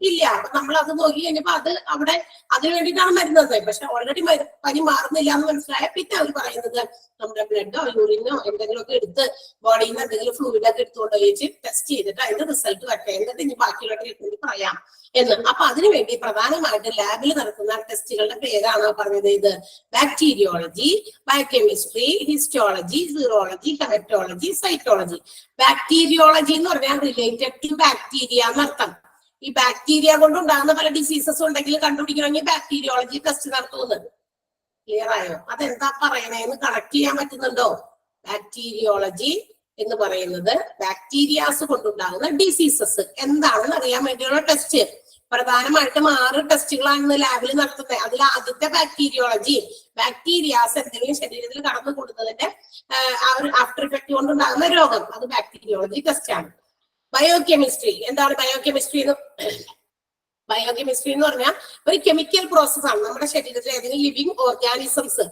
ഇല്ല. അപ്പൊ നമ്മൾ അത് നോക്കി കഴിഞ്ഞപ്പോ അത് അവിടെ അതിന് വേണ്ടിയിട്ടാണ് മരുന്നത്. പക്ഷെ ഓൾറെഡി പനി മാറുന്നില്ല എന്ന് മനസ്സിലായ പിന്നെ അവർ പറയുന്നത് നമ്മുടെ ബ്ലഡോ യൂറിനോ എന്തെങ്കിലുമൊക്കെ എടുത്ത് ബോഡിയിൽ നിന്ന് എന്തെങ്കിലും ഫ്ലൂയിഡ് ഒക്കെ എടുത്തുകൊണ്ട് വെച്ച് ടെസ്റ്റ് ചെയ്തിട്ട് അതിന്റെ റിസൾട്ട് വരട്ടെ, എന്നിട്ട് ഇനി ബാക്കിയുള്ള ട്രീറ്റ്മെന്റ് പറയാം എന്ന്. അപ്പൊ അതിനുവേണ്ടി പ്രധാനമായിട്ട് ലാബിൽ നടത്തുന്ന ടെസ്റ്റുകളുടെ പേരാണ് പറഞ്ഞത്. ഇത് bacteriology, biochemistry, histology, serology, haematology, cytology. Bacteriology എന്ന് പറഞ്ഞാൽ റിലേറ്റഡ് ടു ബാക്ടീരിയ എന്നർത്ഥം. ഈ ബാക്ടീരിയ കൊണ്ടുണ്ടാകുന്ന പല ഡിസീസസ് ഉണ്ടെങ്കിൽ കണ്ടുപിടിക്കണമെങ്കിൽ ബാക്ടീരിയോളജി ടെസ്റ്റ് നടത്തുന്നത്. ക്ലിയർ ആയോ? അതെന്താ പറയണേന്ന് കണക്ട് ചെയ്യാൻ പറ്റുന്നുണ്ടോ? ബാക്ടീരിയോളജി എന്ന് പറയുന്നത് ബാക്ടീരിയാസ് കൊണ്ടുണ്ടാകുന്ന ഡിസീസസ് എന്താണെന്ന് അറിയാൻ വേണ്ടിയുള്ള ടെസ്റ്റ്. പ്രധാനമായിട്ടും 6 ടെസ്റ്റുകളാണ് ലാബിൽ നടത്തുന്നത്. അതിൽ ആദ്യത്തെ ബാക്ടീരിയോളജി, ബാക്ടീരിയാസ് എന്തെങ്കിലും ശരീരത്തിൽ കടന്നു കൂടുന്നതിന്റെ ആ ഒരു ആഫ്റ്റർ ഇഫക്റ്റ് കൊണ്ടുണ്ടാകുന്ന രോഗം, അത് ബാക്ടീരിയോളജി ടെസ്റ്റ് ആണ്. ബയോകെമിസ്ട്രി. എന്താണ് ബയോകെമിസ്ട്രി എന്ന്? ബയോകെമിസ്ട്രി എന്ന് പറഞ്ഞാൽ ഒരു കെമിക്കൽ പ്രോസസ് ആണ്. നമ്മുടെ ശരീരത്തിൽ ഏതെങ്കിലും ലിവിങ് ഓർഗാനിസംസ്,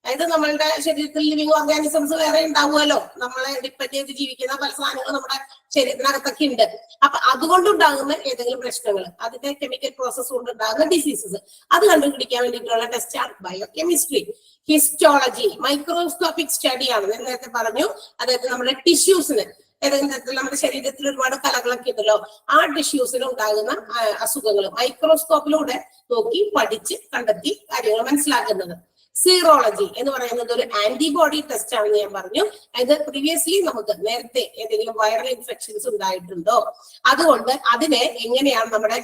അതായത് നമ്മളുടെ ശരീരത്തിൽ ലിവിങ് ഓർഗാനിസംസ് വേറെ ഉണ്ടാവുമല്ലോ, നമ്മളെ ഡിപ്പെൻഡ് ചെയ്ത് ജീവിക്കുന്ന പല സാധനങ്ങൾ നമ്മുടെ ശരീരത്തിനകത്തൊക്കെ ഉണ്ട്. അപ്പൊ അതുകൊണ്ടുണ്ടാകുന്ന ഏതെങ്കിലും പ്രശ്നങ്ങൾ, അതിന്റെ കെമിക്കൽ പ്രോസസ് കൊണ്ടുണ്ടാകുന്ന ഡിസീസസ്, അത് കണ്ടുപിടിക്കാൻ വേണ്ടിയിട്ടുള്ള ടെസ്റ്റാണ് ബയോകെമിസ്ട്രി. Histology microscopic സ്റ്റഡിയാണ്. ഞാൻ നേരത്തെ പറഞ്ഞു, അതായത് നമ്മുടെ ടിഷ്യൂസിന് ഏതെങ്കിലും തരത്തിൽ നമ്മുടെ ശരീരത്തിൽ ഒരുപാട് കലകളൊക്കെ ഉണ്ടല്ലോ, ആ ടിഷ്യൂസിൽ ഉണ്ടാകുന്ന അസുഖങ്ങൾ മൈക്രോസ്കോപ്പിലൂടെ നോക്കി പഠിച്ച് കണ്ടെത്തി കാര്യങ്ങൾ മനസ്സിലാക്കുന്നത്. സീറോളജി എന്ന് പറയുന്നത് ഒരു ആന്റിബോഡി ടെസ്റ്റ് ആണെന്ന് ഞാൻ പറഞ്ഞു. അത് പ്രീവിയസ്ലി നമുക്ക് നേരത്തെ ഏതെങ്കിലും വൈറൽ ഇൻഫെക്ഷൻസ് ഉണ്ടായിട്ടുണ്ടോ, അതുകൊണ്ട് അതിനെ എങ്ങനെയാണ് നമ്മുടെ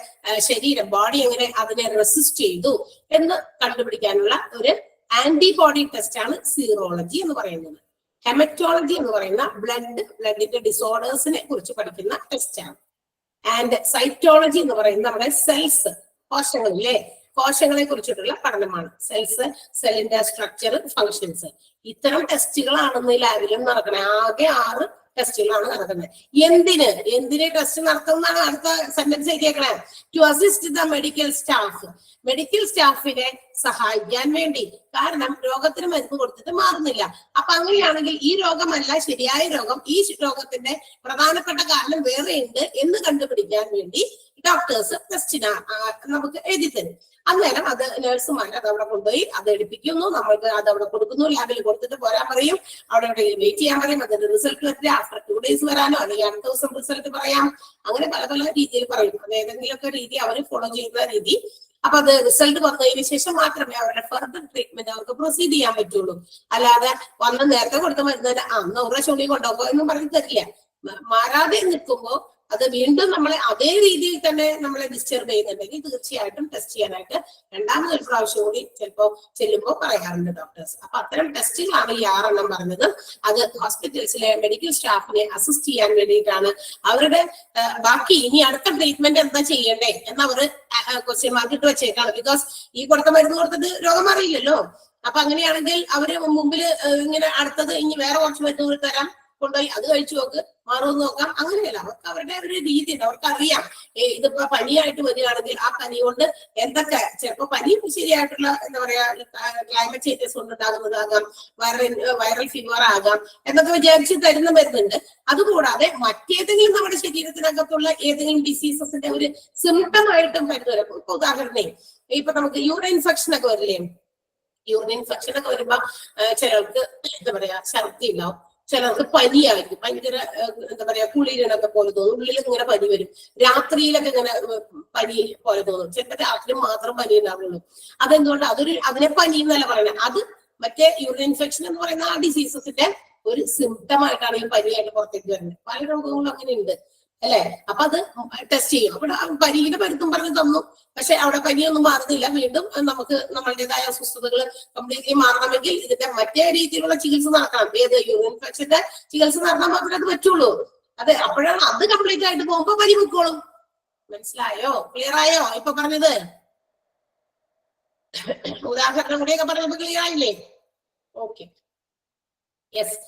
ശരീരം, ബോഡി എങ്ങനെ അതിനെ റെസിസ്റ്റ് ചെയ്തു എന്ന് കണ്ടുപിടിക്കാനുള്ള ഒരു ആന്റിബോഡി ടെസ്റ്റ് ആണ് സീറോളജി എന്ന് പറയുന്നത്. ഹെമറ്റോളജി എന്ന് പറയുന്ന ബ്ലഡിന്റെ ഡിസോർഡേഴ്സിനെ കുറിച്ച് പഠിക്കുന്ന ടെസ്റ്റാണ്. ആൻഡ് സൈറ്റോളജി എന്ന് പറയുന്നത് നമ്മുടെ സെൽസ്, കോശങ്ങളിലെ കോശങ്ങളെ കുറിച്ചിട്ടുള്ള പഠനമാണ്. സെൽസ്, സെല്ലിന്റെ സ്ട്രക്ചർ, ഫങ്ഷൻസ്, ഇത്തരം ടെസ്റ്റുകളാണ് ലാബിലും നടക്കുന്നത്. ആകെ 6 ടെസ്റ്റുകളാണ് നടക്കുന്നത്. എന്തിന് ടെസ്റ്റ് നടത്തുന്നതാണ് അടുത്ത സെന്റൻസ് എഴുതിയേക്കണേ. To assist the medical staff, medical സ്റ്റാഫിനെ സഹായിക്കാൻ വേണ്ടി. കാരണം രോഗത്തിന് മരുന്ന് കൊടുത്തിട്ട് മാറുന്നില്ല. അപ്പൊ അങ്ങനെയാണെങ്കിൽ ഈ രോഗമല്ല ശരിയായ രോഗം, ഈ രോഗത്തിന്റെ പ്രധാനപ്പെട്ട കാരണം വേറെ ഉണ്ട് എന്ന് കണ്ടുപിടിക്കാൻ വേണ്ടി ഡോക്ടേഴ്സ് ടെസ്റ്റിന് നമുക്ക് എഴുതി തരും. അന്നേരം അത് നഴ്സുമാർ അത് അവിടെ കൊണ്ടുപോയി അത് എടുപ്പിക്കുന്നു, നമ്മൾക്ക് അത് അവിടെ കൊടുക്കുന്നു, ലാബിൽ കൊടുത്തിട്ട് പോരാൻ പറയും, അവിടെ വെയിറ്റ് ചെയ്യാൻ പറയും, അതിന്റെ റിസൾട്ട് വരില്ല, ആഫ്റ്റർ 2 days വരാനോ അല്ലെങ്കിൽ അടുത്ത ദിവസം റിസൾട്ട് പറയാം, അങ്ങനെ പല രീതിയിൽ പറയും. അത് ഏതെങ്കിലുമൊക്കെ രീതി അവർ ഫോളോ ചെയ്യുന്ന രീതി. അപ്പൊ അത് റിസൾട്ട് വന്നതിന് ശേഷം മാത്രമേ അവരുടെ ഫർദർ ട്രീറ്റ്മെന്റ് അവർക്ക് പ്രൊസീഡ് ചെയ്യാൻ പറ്റുള്ളൂ. അല്ലാതെ വന്ന് നേരത്തെ കൊടുത്ത മരുന്ന് അന്ന് ഒരു പ്രാവശ്യം കൊണ്ടുപോകും എന്നും പറഞ്ഞു തരില്ല. മാറാതെ നിൽക്കുമ്പോൾ അത് വീണ്ടും നമ്മളെ അതേ രീതിയിൽ തന്നെ നമ്മളെ ഡിസ്റ്റർബ് ചെയ്യുന്നുണ്ടെങ്കിൽ തീർച്ചയായിട്ടും ടെസ്റ്റ് ചെയ്യാനായിട്ട് രണ്ടാമതൊരു പ്രാവശ്യം കൂടി ചിലപ്പോൾ ചെല്ലുമ്പോൾ പറയാറുണ്ട് ഡോക്ടേഴ്സ്. അപ്പൊ അത്തരം ടെസ്റ്റുകളാണ് ഈ 6 എണ്ണം പറഞ്ഞത്. അത് ഹോസ്പിറ്റൽസിലെ മെഡിക്കൽ സ്റ്റാഫിനെ അസിസ്റ്റ് ചെയ്യാൻ വേണ്ടിയിട്ടാണ്. അവരുടെ ബാക്കി ഇനി അടുത്ത ട്രീറ്റ്മെന്റ് എന്താ ചെയ്യണ്ടേ എന്ന് അവർ ക്വസ്റ്റ്യൻ മാർക്ക് ഇട്ട് വെച്ചേക്കാണ്. ബിക്കോസ് ഈ കൊടുത്ത മരുന്ന് കൊടുത്തിട്ട് രോഗം അറിയില്ലല്ലോ. അപ്പൊ അങ്ങനെയാണെങ്കിൽ അവര് മുമ്പിൽ ഇങ്ങനെ അടുത്തത് ഇനി വേറെ കുറച്ച് മരുന്ന് തരാം, കൊണ്ടുപോയി അത് കഴിച്ചു നോക്ക്, മാറുമെന്ന് നോക്കാം. അങ്ങനെയല്ല, അവർക്ക് അവരുടെ ഒരു രീതിയുണ്ട്. അവർക്ക് അറിയാം ഇതിപ്പോ പനിയായിട്ട് വരികയാണെങ്കിൽ ആ പനി കൊണ്ട് എന്തൊക്കെ, ചിലപ്പോ പനി ശരിയായിട്ടുള്ള എന്താ പറയാ ക്ലൈമറ്റ് ചേഞ്ചസ് കൊണ്ടുണ്ടാകുന്നതാകാം, വൈറൽ ഫീവർ ആകാം എന്നൊക്കെ വിചാരിച്ച് തരുന്ന മരുന്നുണ്ട്. അതുകൂടാതെ മറ്റേതെങ്കിലും നമ്മുടെ ശരീരത്തിനകത്തുള്ള ഏതെങ്കിലും ഡിസീസസിന്റെ ഒരു സിംറ്റം ആയിട്ടും മരുന്ന് വരും. ഇപ്പൊ ഉദാഹരണം, ഇപ്പൊ നമുക്ക് യൂറിൻ ഇൻഫെക്ഷൻ ഒക്കെ വരില്ലേ, യൂറിൻ ഇൻഫെക്ഷൻ ഒക്കെ വരുമ്പോ ചിലർക്ക് എന്താ പറയാ ഛർദി ഉണ്ടാവും, ചിലർക്ക് പനിയായിരിക്കും, ഭയങ്കര എന്താ പറയാ കുളിരിനൊക്കെ പോലെ തോന്നും, ഉള്ളിൽ ഇങ്ങനെ പനി വരും, രാത്രിയിലൊക്കെ ഇങ്ങനെ പനി പോലെ തോന്നും, ചിലപ്പോൾ രാത്രി മാത്രം പനി ഉണ്ടാവുള്ളൂ. അതെന്തുകൊണ്ട് അതിനെ പനി എന്നല്ല പറയുന്നത്, അത് മറ്റേ യൂറിൻ ഇൻഫെക്ഷൻ എന്ന് പറയുന്ന ആ ഡിസീസസിന്റെ ഒരു സിംറ്റം ആയിട്ടാണ് ഈ പനിയായിട്ട് പുറത്തേക്ക് വരുന്നത്. പല രോഗങ്ങളും അങ്ങനെ ഉണ്ട് അല്ലെ. അപ്പൊ അത് ടെസ്റ്റ് ചെയ്യും. അവിടെ പനിയുടെ മരുന്നും പറഞ്ഞ് തന്നു, പക്ഷെ അവിടെ പനിയൊന്നും മാറുന്നില്ല. വീണ്ടും നമുക്ക് നമ്മളുടേതായ അസ്വസ്ഥതകൾ കംപ്ലീറ്റ്ലി മാറണമെങ്കിൽ ഇതിന്റെ മറ്റേ രീതിയിലുള്ള ചികിത്സ നടക്കണം. ഏത് യൂറിൻ ഇൻഫെക്ഷന്റെ ചികിത്സ നടന്നാൽ മാത്രമേ അത് പറ്റുള്ളൂ. അതെ, അപ്പോഴാണ് അത് കംപ്ലീറ്റ് ആയിട്ട് പോകുമ്പോ പനി പൊക്കോളും. മനസ്സിലായോ? ക്ലിയർ ആയോ ഇപ്പൊ പറഞ്ഞത്? ഉദാഹരണം കൂടിയൊക്കെ പറഞ്ഞപ്പോ ക്ലിയർ ആയില്ലേ? Okay, yes.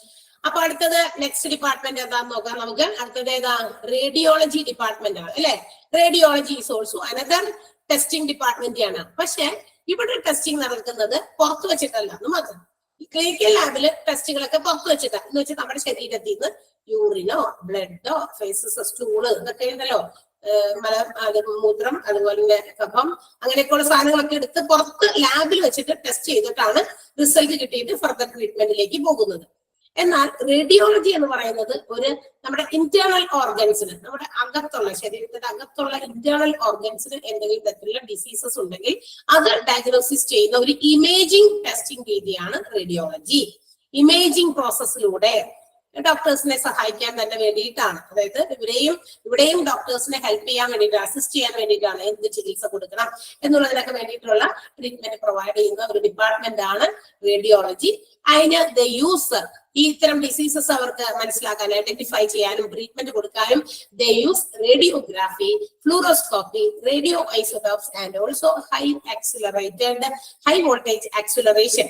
അപ്പൊ അടുത്തത് നെക്സ്റ്റ് ഡിപ്പാർട്ട്മെന്റ് എന്താന്ന് നോക്കാം നമുക്ക്. അടുത്തത് ഏതാ? റേഡിയോളജി ഡിപ്പാർട്ട്മെന്റ് ആണ് അല്ലെ. Radiology is also another testing department ആണ്. പക്ഷെ ഇവിടെ ടെസ്റ്റിംഗ് നടക്കുന്നത് പുറത്തു വെച്ചിട്ടല്ല എന്ന് മാത്രം. ഈ ക്ലിനിക്കൽ ലാബില് ടെസ്റ്റുകളൊക്കെ പുറത്തു വെച്ചിട്ടാണ്. എന്ന് വെച്ചാൽ നമ്മുടെ ശരീരത്തിൽ നിന്ന് യൂറിനോ ബ്ലഡോ ഫേസസ് സ്റ്റൂള് ഇതൊക്കെ ഉണ്ടല്ലോ, മൂത്രം, അതുപോലെ തന്നെ കഫം, അങ്ങനെയൊക്കെയുള്ള സാധനങ്ങളൊക്കെ എടുത്ത് പുറത്ത് ലാബിൽ വെച്ചിട്ട് ടെസ്റ്റ് ചെയ്തിട്ടാണ് റിസൾട്ട് കിട്ടിയിട്ട് ഫർദർ ട്രീറ്റ്മെന്റിലേക്ക് പോകുന്നത്. എന്നാൽ റേഡിയോളജി എന്ന് പറയുന്നത് ഒരു നമ്മുടെ ഇന്റേണൽ ഓർഗൻസിന്, നമ്മുടെ അകത്തുള്ള ശരീരത്തിന്റെ അകത്തുള്ള ഇന്റേണൽ ഓർഗൻസിന് എന്തെങ്കിലും തരത്തിലുള്ള ഡിസീസസ് ഉണ്ടെങ്കിൽ അത് ഡയഗ്നോസിസ് ചെയ്യുന്ന ഒരു ഇമേജിംഗ് ടെസ്റ്റിംഗ് രീതിയാണ് റേഡിയോളജി. ഇമേജിംഗ് പ്രോസസ്സിലൂടെ ഡോക്ടേഴ്സിനെ സഹായിക്കാൻ തന്നെ വേണ്ടിയിട്ടാണ്. അതായത് ഇവിടെയും ഡോക്ടേഴ്സിനെ ഹെൽപ്പ് ചെയ്യാൻ വേണ്ടിയിട്ട്, അസിസ്റ്റ് ചെയ്യാൻ വേണ്ടിയിട്ടാണ് എന്ത് ചികിത്സ കൊടുക്കണം എന്നുള്ളതിനൊക്കെ വേണ്ടിയിട്ടുള്ള ട്രീറ്റ്മെന്റ് പ്രൊവൈഡ് ചെയ്യുന്ന ഒരു ഡിപ്പാർട്ട്മെന്റ് ആണ് റേഡിയോളജി. അതിന് ദ യൂസർ ഈ ഇത്തരം ഡിസീസസ് അവർക്ക് മനസ്സിലാക്കാൻ, ഐഡന്റിഫൈ ചെയ്യാനും ട്രീറ്റ്മെന്റ് കൊടുക്കാനും ദേ use radiography, fluoroscopy, radio isotopes and also high voltage acceleration.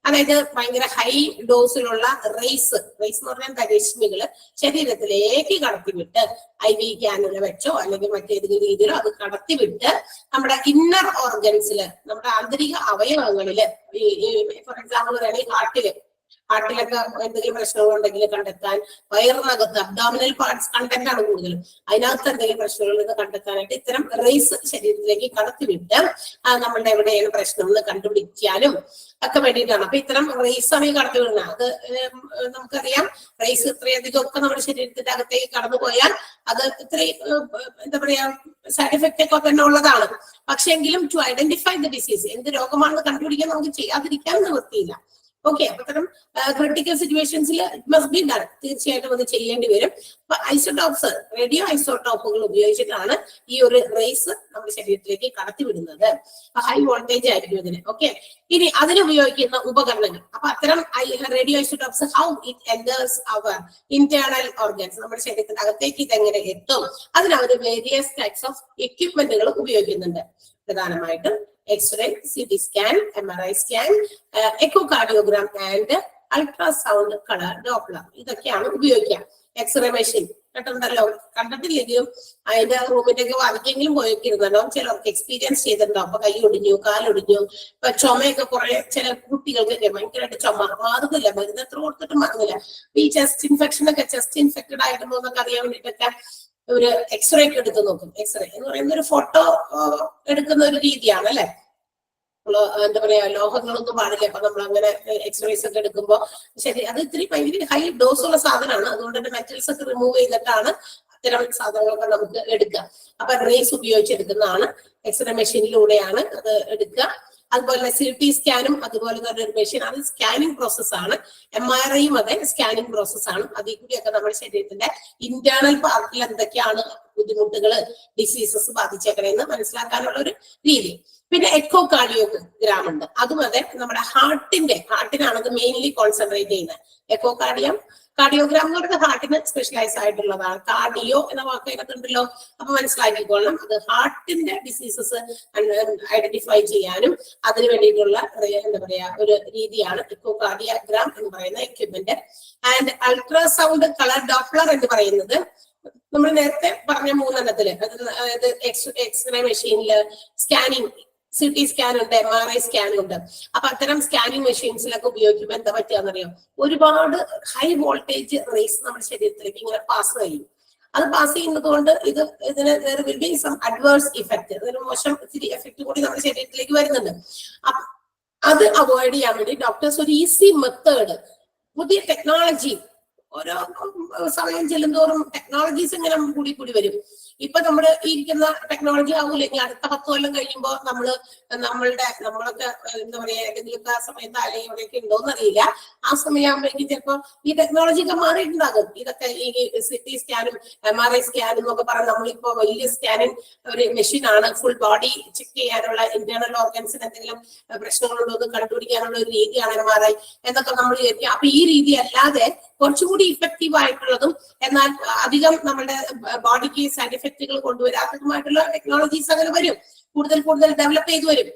അതായത് ഭയങ്കര ഹൈ ഡോസിലുള്ള റേസ് എന്ന് പറഞ്ഞാൽ രശ്മികള് ശരീരത്തിലേക്ക് കടത്തിവിട്ട് IV ക്യാനുല വെച്ചോ അല്ലെങ്കിൽ മറ്റേതെങ്കിലും രീതിയിലോ അത് കടത്തിവിട്ട് നമ്മുടെ ഇന്നർ ഓർഗൻസില്, നമ്മുടെ ആന്തരിക അവയവങ്ങളില്, ഫോർ എക്സാമ്പിൾ പറയുകയാണെങ്കിൽ ഹാർട്ടിലൊക്കെ എന്തെങ്കിലും പ്രശ്നങ്ങളുണ്ടെങ്കിൽ കണ്ടെത്താൻ, വയറിനകത്ത് അബ്ഡോമിനൽ പാർട്സ് കണ്ടന്റ് ആണ് കൂടുതലും, അതിനകത്ത് എന്തെങ്കിലും പ്രശ്നങ്ങൾ കണ്ടെത്താനായിട്ട് ഇത്തരം റേസ് ശരീരത്തിലേക്ക് കടത്തിവിട്ട് നമ്മളുടെ എവിടെയാണ് പ്രശ്നം എന്ന് കണ്ടുപിടിക്കാനും ഒക്കെ വേണ്ടിയിട്ടാണ്. അപ്പൊ ഇത്തരം റേസ് ആണ് ഈ കടത്തിവിടുന്നത്. അത് നമുക്കറിയാം, റേസ് ഇത്രയധികം ഒക്കെ നമ്മുടെ ശരീരത്തിന്റെ അകത്തേക്ക് കടന്നുപോയാൽ അത് ഇത്രയും എന്താ പറയാ സൈഡ് എഫക്റ്റ് ഒക്കെ തന്നെ ഉള്ളതാണ്. പക്ഷെ എങ്കിലും ടു ഐഡന്റിഫൈ ദ ഡിസീസ്, എന്ത് രോഗമാണെന്ന് കണ്ടുപിടിക്കാൻ നമുക്ക് ചെയ്യാതിരിക്കാൻ നിവൃത്തിയില്ല. ഓക്കെ, അപ്പൊ ഇത്തരം ക്രിട്ടിക്കൽ സിറ്റുവേഷൻസിൽ ഇറ്റ് മസ്റ്റ് ബി ഡൺ, തീർച്ചയായിട്ടും അത് ചെയ്യേണ്ടി വരും. അപ്പൊ ഐസോടോപ്സ്, റേഡിയോ ഐസോടോപ്പുകൾ ഉപയോഗിച്ചിട്ടാണ് ഈ ഒരു റേസ് നമ്മുടെ ശരീരത്തിലേക്ക് കടത്തിവിടുന്നത്. ഹൈ വോൾട്ടേജ് ആയിരിക്കും ഇതിന്. ഓക്കെ, ഇനി അതിന് ഉപയോഗിക്കുന്ന ഉപകരണങ്ങൾ. അപ്പൊ അത്തരം radio isotopes, how it enters our internal organs, നമ്മുടെ ശരീരത്തിന്റെ അകത്തേക്ക് ഇതെങ്ങനെ എത്തും, അതിനവര് വേരിയസ് ടൈപ്സ് ഓഫ് എക്യുപ്മെന്റുകൾ ഉപയോഗിക്കുന്നുണ്ട്. പ്രധാനമായിട്ടും X-ray, CT scan, MRI scan, echocardiogram and ultrasound colour Doppler, ഇതൊക്കെയാണ് ഉപയോഗിക്കുക. എക്സ്റേ മെഷീൻ കേട്ടിട്ടുണ്ടല്ലോ, കണ്ടിട്ടില്ലെങ്കിലും അതിന്റെ റൂമിന്റെ ഒക്കെ വാദിക്കെങ്കിലും പോയിരിക്കുന്നുണ്ടോ, ചിലർക്ക് എക്സ്പീരിയൻസ് ചെയ്തിട്ടുണ്ടോ. അപ്പൊ കൈ ഒടിഞ്ഞു, കാലൊടിഞ്ഞു, ഇപ്പൊ ചുമയൊക്കെ കുറെ ചില കുട്ടികൾക്കൊക്കെ ഭയങ്കരമായിട്ട് ചുമ മാറുന്നില്ല, മരുന്ന് എത്ര കൊടുത്തിട്ടും മാറുന്നില്ല. ഈ ചെസ്റ്റ് ഇൻഫെക്ഷൻ ഒക്കെ, ചെസ്റ്റ് ഇൻഫെക്റ്റഡ് ആയിട്ടുണ്ടോ എന്നൊക്കെ അറിയാൻ വേണ്ടിയിട്ടൊക്കെ ഒരു എക്സ്റേ ഒക്കെ എടുത്ത് നോക്കും. എക്സ്റേ എന്ന് പറയുന്ന ഒരു ഫോട്ടോ എടുക്കുന്ന ഒരു രീതിയാണ് അല്ലെ. എന്താ പറയാ, ലോഹങ്ങളൊന്നും പാടില്ല. അപ്പൊ നമ്മൾ അങ്ങനെ എക്സ്റേസ് ഒക്കെ എടുക്കുമ്പോ ശരി, അത് ഇത്തിരി ഭയങ്കര ഹൈ ഡോസ് ഉള്ള സാധനമാണ്. അതുകൊണ്ട് തന്നെ മെറ്റൽസ് ഒക്കെ റിമൂവ് ചെയ്തിട്ടാണ് അത്തരം സാധനങ്ങളൊക്കെ നമുക്ക് എടുക്കുക. അപ്പൊ റേസ് ഉപയോഗിച്ചെടുക്കുന്നതാണ്. എക്സ്റേ മെഷീനിലൂടെയാണ് അത് എടുക്കുക. അതുപോലെ CT സ്കാനും അതുപോലെ തന്നെ ഒരു മെഷീൻ, അത് സ്കാനിങ് പ്രോസസ്സാണ്. MRIയും അതെ സ്കാനിങ് പ്രോസസ്സാണ്. അതിൽ കൂടിയൊക്കെ നമ്മുടെ ശരീരത്തിന്റെ ഇന്റേണൽ പാർട്ടിൽ എന്തൊക്കെയാണ് ബുദ്ധിമുട്ടുകൾ, ഡിസീസസ് ബാധിച്ചേക്കണെന്ന് മനസ്സിലാക്കാനുള്ള ഒരു രീതി. പിന്നെ എക്കോകാർഡിയോഗ്രാം ഉണ്ട്, അതും അതെ നമ്മുടെ ഹാർട്ടിനാണ് അത് മെയിൻലി കോൺസെൻട്രേറ്റ് ചെയ്യുന്നത്. കാർഡിയോഗ്രാം എന്ന് പറയുന്നത് ഹാർട്ടിന് സ്പെഷ്യലൈസ് ആയിട്ടുള്ളതാണ്. കാർഡിയോ എന്ന വാക്ക് അതിനകത്തുണ്ടല്ലോ, അപ്പൊ മനസ്സിലാക്കിക്കൊള്ളാം. അത് ഹാർട്ടിന്റെ ഡിസീസസ് ഐഡന്റിഫൈ ചെയ്യാനും അതിന് വേണ്ടിയിട്ടുള്ള എന്താ പറയാ ഒരു രീതിയാണ് എക്കോകാർഡിയോഗ്രാം എന്ന് പറയുന്ന equipment. And ultrasound colour Doppler എന്ന് പറയുന്നത് നമ്മൾ നേരത്തെ പറഞ്ഞ മൂന്നെണ്ണത്തില്, അതായത് എക്സ്റേ മെഷീനില് സ്കാനിങ്, CT സ്കാൻ ഉണ്ട്, MRI സ്കാൻ ഉണ്ട്. അപ്പൊ അത്തരം സ്കാനിങ് മെഷീൻസിലൊക്കെ ഉപയോഗിക്കുമ്പോൾ എന്താ പറ്റുകയെന്നറിയോ, ഒരുപാട് ഹൈ വോൾട്ടേജ് റേസ് നമ്മുടെ ശരീരത്തിലേക്ക് ഇങ്ങനെ പാസ് ചെയ്യും. അത് പാസ് ചെയ്യുന്നത് കൊണ്ട് ഇതിന് will be some adverse effect, ഇതിന് മോശം ഇത്തിരി എഫക്ട് കൂടി നമ്മുടെ ശരീരത്തിലേക്ക് വരുന്നുണ്ട്. അപ്പൊ അത് അവോയ്ഡ് ചെയ്യാൻ വേണ്ടി ഡോക്ടേഴ്സ് ഒരു ഈസി മെത്തേഡ്, പുതിയ ടെക്നോളജി, ഓരോ സമയം ചെല്ലുന്തോറും ടെക്നോളജീസ് ഇങ്ങനെ കൂടി വരും. ഇപ്പൊ നമ്മള് ഇരിക്കുന്ന ടെക്നോളജി ആവൂല, ഇനി അടുത്ത 10 കൊല്ലം കഴിയുമ്പോ നമ്മളൊക്കെ എന്താ പറയാ ഏതെങ്കിലുമൊക്കെ സമയത്ത് അല്ലെങ്കിൽ എവിടെയൊക്കെ ഉണ്ടോന്ന് അറിയില്ല. ആ സമയമാകുമ്പോഴേക്കും ചിലപ്പോ ഈ ടെക്നോളജി ഒക്കെ മാറിയിട്ടുണ്ടാകും. ഇതൊക്കെ ഈ CT സ്കാനും MRI സ്കാനും എന്നൊക്കെ പറഞ്ഞ് നമ്മളിപ്പോ വലിയ സ്കാനിങ് ഒരു മെഷീനാണ്, ഫുൾ ബോഡി ചെക്ക് ചെയ്യാനുള്ള, ഇന്റേണൽ ഓർഗൻസിന് എന്തെങ്കിലും പ്രശ്നങ്ങളുണ്ടോ എന്ന് കണ്ടുപിടിക്കാനുള്ള ഒരു രീതിയാണ് MRI എന്നൊക്കെ നമ്മൾ വിചാരിക്കും. അപ്പൊ ഈ രീതി അല്ലാതെ കുറച്ചുകൂടി ഇഫക്റ്റീവ് ആയിട്ടുള്ളതും എന്നാൽ അധികം നമ്മുടെ ബോഡിക്ക് സൈഡ് എഫക്റ്റുകൾ കൊണ്ടുവരാത്തതുമായിട്ടുള്ള ടെക്നോളജീസ് അങ്ങനെ വരും, കൂടുതൽ ഡെവലപ്പ് ചെയ്തു വരും.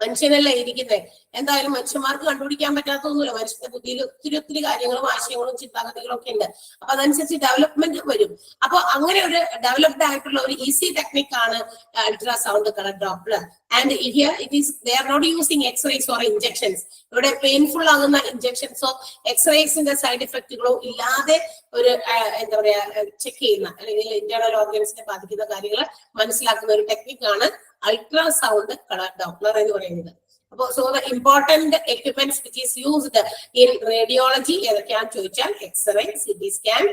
മനുഷ്യനല്ലേ ഇരിക്കുന്നത്, എന്തായാലും മനുഷ്യന്മാർക്ക് കണ്ടുപിടിക്കാൻ പറ്റാത്തൊന്നുമില്ല. മനുഷ്യന്റെ ബുദ്ധിയിൽ ഒത്തിരി കാര്യങ്ങളും ആശയങ്ങളും ചിന്താഗതികളും ഒക്കെ ഉണ്ട്. അപ്പൊ അതനുസരിച്ച് ഡെവലപ്മെന്റ് വരും. അപ്പൊ അങ്ങനെ ഒരു ഡെവലപ്ഡ് ആയിട്ടുള്ള ഒരു ഈസി ടെക്നിക്കാണ് ultrasound colour Doppler. And here they are not using x-rays or injections. ഇവിടെ പെയിൻഫുൾ ആകുന്ന ഇഞ്ചക്ഷൻസോ എക്സ്റേസിന്റെ സൈഡ് എഫക്റ്റുകളോ ഇല്ലാതെ ഒരു എന്താ പറയാ ചെക്ക് ചെയ്യുന്ന അല്ലെങ്കിൽ ഇന്റേണൽ ഓർഗൻസിനെ ബാധിക്കുന്ന കാര്യങ്ങൾ മനസ്സിലാക്കുന്ന ഒരു ടെക്നിക്കാണ് അൾട്രാസൗണ്ട് കളർ ഡോപ്ലർ എന്ന് പറയുന്നത്. അപ്പൊ so the important equipments which is used in radiology ഏതൊക്കെയാണെന്ന് ചോദിച്ചാൽ X-ray, CT scan,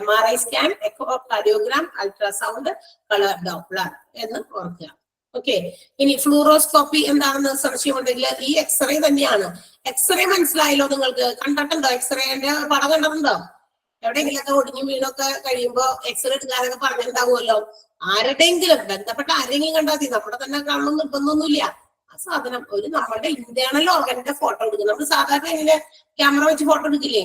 MRI scan, echocardiogram, ultrasound colour Doppler എന്ന് ഓർക്കുക. ഓക്കെ, ഇനി ഫ്ലൂറോസ്കോപ്പി എന്താണെന്ന് സംശയമുണ്ടെങ്കിൽ ഈ എക്സ്റേ തന്നെയാണ്. എക്സ്റേ മനസ്സിലായല്ലോ നിങ്ങൾക്ക്, കണ്ടിട്ടുണ്ടോ? എക്സ്റേന്റെ പടം കണ്ടിട്ടുണ്ടോ? എവിടെയെങ്കിലൊക്കെ ഒടിഞ്ഞു വീണൊക്കെ കഴിയുമ്പോ എക്സ്റേ എടുക്കാനൊക്കെ പറഞ്ഞിട്ടുണ്ടാവുമല്ലോ. ആരുടെയെങ്കിലും ബന്ധപ്പെട്ട ആരെങ്കിലും കണ്ടാൽ മതി, നമ്മുടെ തന്നെ കാണണം നിർബന്ധമൊന്നുമില്ല. ആ സാധനം ഒരു നമ്മളുടെ ഇന്റേണൽ ഓർഗന്റെ ഫോട്ടോ എടുക്കും. നമ്മൾ സാധാരണ ഇങ്ങനെ ക്യാമറ വെച്ച് ഫോട്ടോ എടുക്കില്ലേ,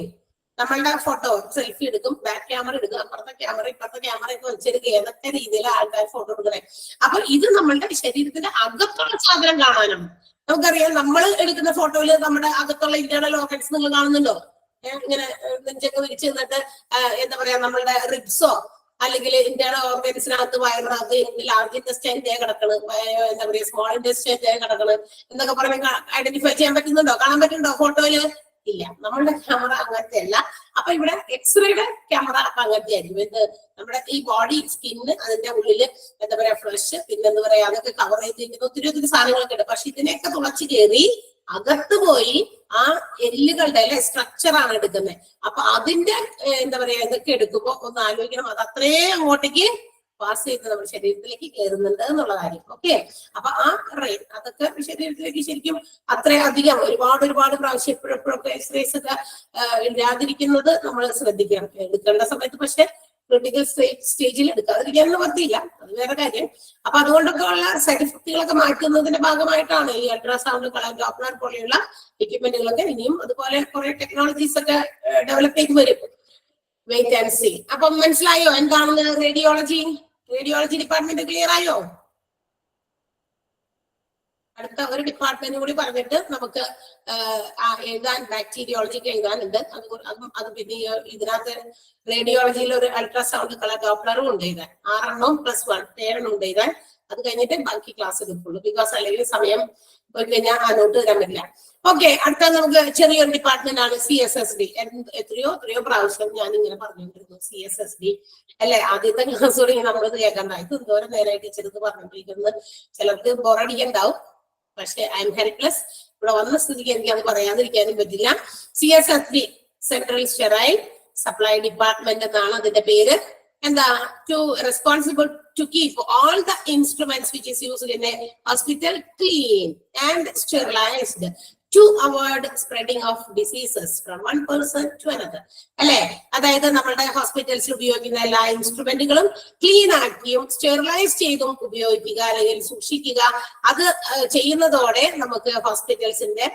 നമ്മളുടെ ഫോട്ടോ സെൽഫി എടുക്കും, ബാക്ക് ക്യാമറ എടുക്കും, അപ്പുറത്തെ ക്യാമറ ഇപ്പുറത്തെ ക്യാമറ ഒക്കെ വെച്ചെടുക്കുക. ഏതൊക്കെ രീതിയിൽ ആൾക്കാർ ഫോട്ടോ എടുക്കണേ. അപ്പൊ ഇത് നമ്മളുടെ ശരീരത്തിന്റെ അകത്തുള്ള സാധനം കാണാനാണ്. നമുക്കറിയാം നമ്മൾ എടുക്കുന്ന ഫോട്ടോയില് നമ്മുടെ അകത്തുള്ള ഇന്റേണൽ ഓർഗൻസ് നിങ്ങൾ കാണുന്നുണ്ടോ? ഇങ്ങനെ നെഞ്ചൊക്കെ വിരിച്ച് നിന്നിട്ട് എന്താ പറയാ നമ്മളുടെ റിബ്സോ അല്ലെങ്കിൽ ഇന്റേണൽ ഓർഗൻസിനകത്ത് വയറിനകത്ത് ലാർജ് ഇൻറ്റസ്റ്റൈൻ കിടക്കണ്, എന്താ പറയാ സ്മോൾ ഇൻറ്റസ്റ്റൈൻ കിടക്കണ് എന്നൊക്കെ പറഞ്ഞ് ഐഡന്റിഫൈ ചെയ്യാൻ പറ്റുന്നുണ്ടോ? കാണാൻ പറ്റുന്നുണ്ടോ ഫോട്ടോയില്? ഇല്ല. നമ്മളുടെ ക്യാമറ അങ്ങനത്തെ അല്ല. അപ്പൊ ഇവിടെ എക്സ്റേയുടെ ക്യാമറ അപ്പൊ അങ്ങനത്തെ ആയിരിക്കും. എന്ത് നമ്മുടെ ഈ ബോഡി സ്കിന്ന് അതിന്റെ ഉള്ളില് എന്താ പറയാ ഫ്ലഷ് പിന്നെ എന്താ പറയാ അതൊക്കെ കവർ ചെയ്തിരിക്കുന്ന ഒത്തിരി സാധനങ്ങളൊക്കെ ഉണ്ട്. പക്ഷെ ഇതിനെയൊക്കെ തുളച്ചു കയറി അകത്ത് പോയി ആ എല്ലുകളുടെ അല്ലെ സ്ട്രക്ചറാണ് എടുക്കുന്നത്. അപ്പൊ അതിന്റെ എന്താ പറയാ ഇതൊക്കെ എടുക്കുമ്പോ ഒന്ന് ആലോചിക്കണം, അത് അത്രയും അങ്ങോട്ടേക്ക് പാസ് ചെയ്ത് നമ്മുടെ ശരീരത്തിലേക്ക് കയറുന്നുണ്ട് എന്നുള്ള കാര്യം. ഓക്കെ, അപ്പൊ ആ റെയിൻ അതൊക്കെ ശരീരത്തിലേക്ക് ശരിക്കും അത്രയധികം ഒരുപാട് പ്രാവശ്യം എപ്പോഴൊക്കെ എക്സ്റേസ് ഒക്കെ ഇല്ലാതിരിക്കുന്നത് നമ്മൾ ശ്രദ്ധിക്കണം എടുക്കേണ്ട സമയത്ത്. പക്ഷെ ക്രിട്ടിക്കൽ സ്റ്റേജിൽ എടുക്കാതിരിക്കാൻ പറ്റില്ല, അത് വേറെ കാര്യം. അപ്പൊ അതുകൊണ്ടൊക്കെ ഉള്ള സൈഡ് എഫക്റ്റുകളൊക്കെ മാറ്റുന്നതിന്റെ ഭാഗമായിട്ടാണ് ഈ അൾട്രാസൗണ്ട് കളർ ഡോപ്ലർ പോലെയുള്ള എക്യുപ്മെന്റുകളൊക്കെ ഇനിയും അതുപോലെ കുറെ ടെക്നോളജീസ് ഒക്കെ ഡെവലപ്പ് ചെയ്ത് വരും. Wait and see. അപ്പം മനസ്സിലായോ എന്താണ് റേഡിയോളജി? റേഡിയോളജി ഡിപ്പാർട്ട്മെന്റ് ക്ലിയർ ആയോ? അടുത്ത ഒരു ഡിപ്പാർട്ട്മെന്റ് കൂടി പറഞ്ഞിട്ട് നമുക്ക് എഴുതാൻ ബാക്ടീരിയോളജിക്ക് എഴുതാനുണ്ട്. അത് പിന്നെ ഇതിനകത്ത് റേഡിയോളജിയിൽ ഒരു അൾട്രാസൗണ്ട് കളർ ഡോപ്ലറും ഉണ്ട് എഴുതാൻ. 6+1 7 ഉണ്ട് എഴുതാൻ. അത് കഴിഞ്ഞിട്ട് ബാക്കി ക്ലാസ് എടുക്കുള്ളൂ. ബിക്കോസ് അല്ലെങ്കിൽ സമയം പോയി കഴിഞ്ഞാൽ ആ നോട്ട് തരാൻ പറ്റില്ല. ഓക്കെ, അടുത്ത നമുക്ക് ചെറിയൊരു ഡിപ്പാർട്ട്മെന്റ് ആണ് CSSD. എത്രയോ പ്രാവശ്യം ഞാൻ ഇങ്ങനെ പറഞ്ഞുകൊണ്ടിരുന്നു CSSD അല്ലെ. ആദ്യത്തെ ക്ലാസ് തുടങ്ങി നമ്മളത് കേൾക്കണ്ടായി. ഇത് എന്തോരം നേരമായിട്ട് ചെറുത് പറഞ്ഞിരിക്കുന്നത് ചിലർക്ക് ബോറടിക്കണ്ടാവും. പക്ഷെ ഐ എം ഹെൽപ്ലെസ്. ഇവിടെ വന്ന സ്ഥിതിക്ക് എനിക്ക് അത് പറയാതിരിക്കാനും പറ്റില്ല. CSSD central sterile supply department എന്നാണ് അതിന്റെ പേര്. എന്താ responsible to keep all the instruments which is used in a hospital clean and sterilized to avoid spreading of diseases from one person to another. അല്ലെ, അതായത് നമ്മുടെ ഹോസ്പിറ്റൽസിൽ ഉപയോഗിക്കുന്ന എല്ലാ ഇൻസ്ട്രുമെന്റുകളും ക്ലീൻ ആക്കിയും സ്റ്റെറിലൈസ് ചെയ്തും ഉപയോഗിക്കുക അല്ലെങ്കിൽ സൂക്ഷിക്കുക. അത് ചെയ്യുന്നതോടെ നമുക്ക് ഹോസ്പിറ്റൽസിന്റെ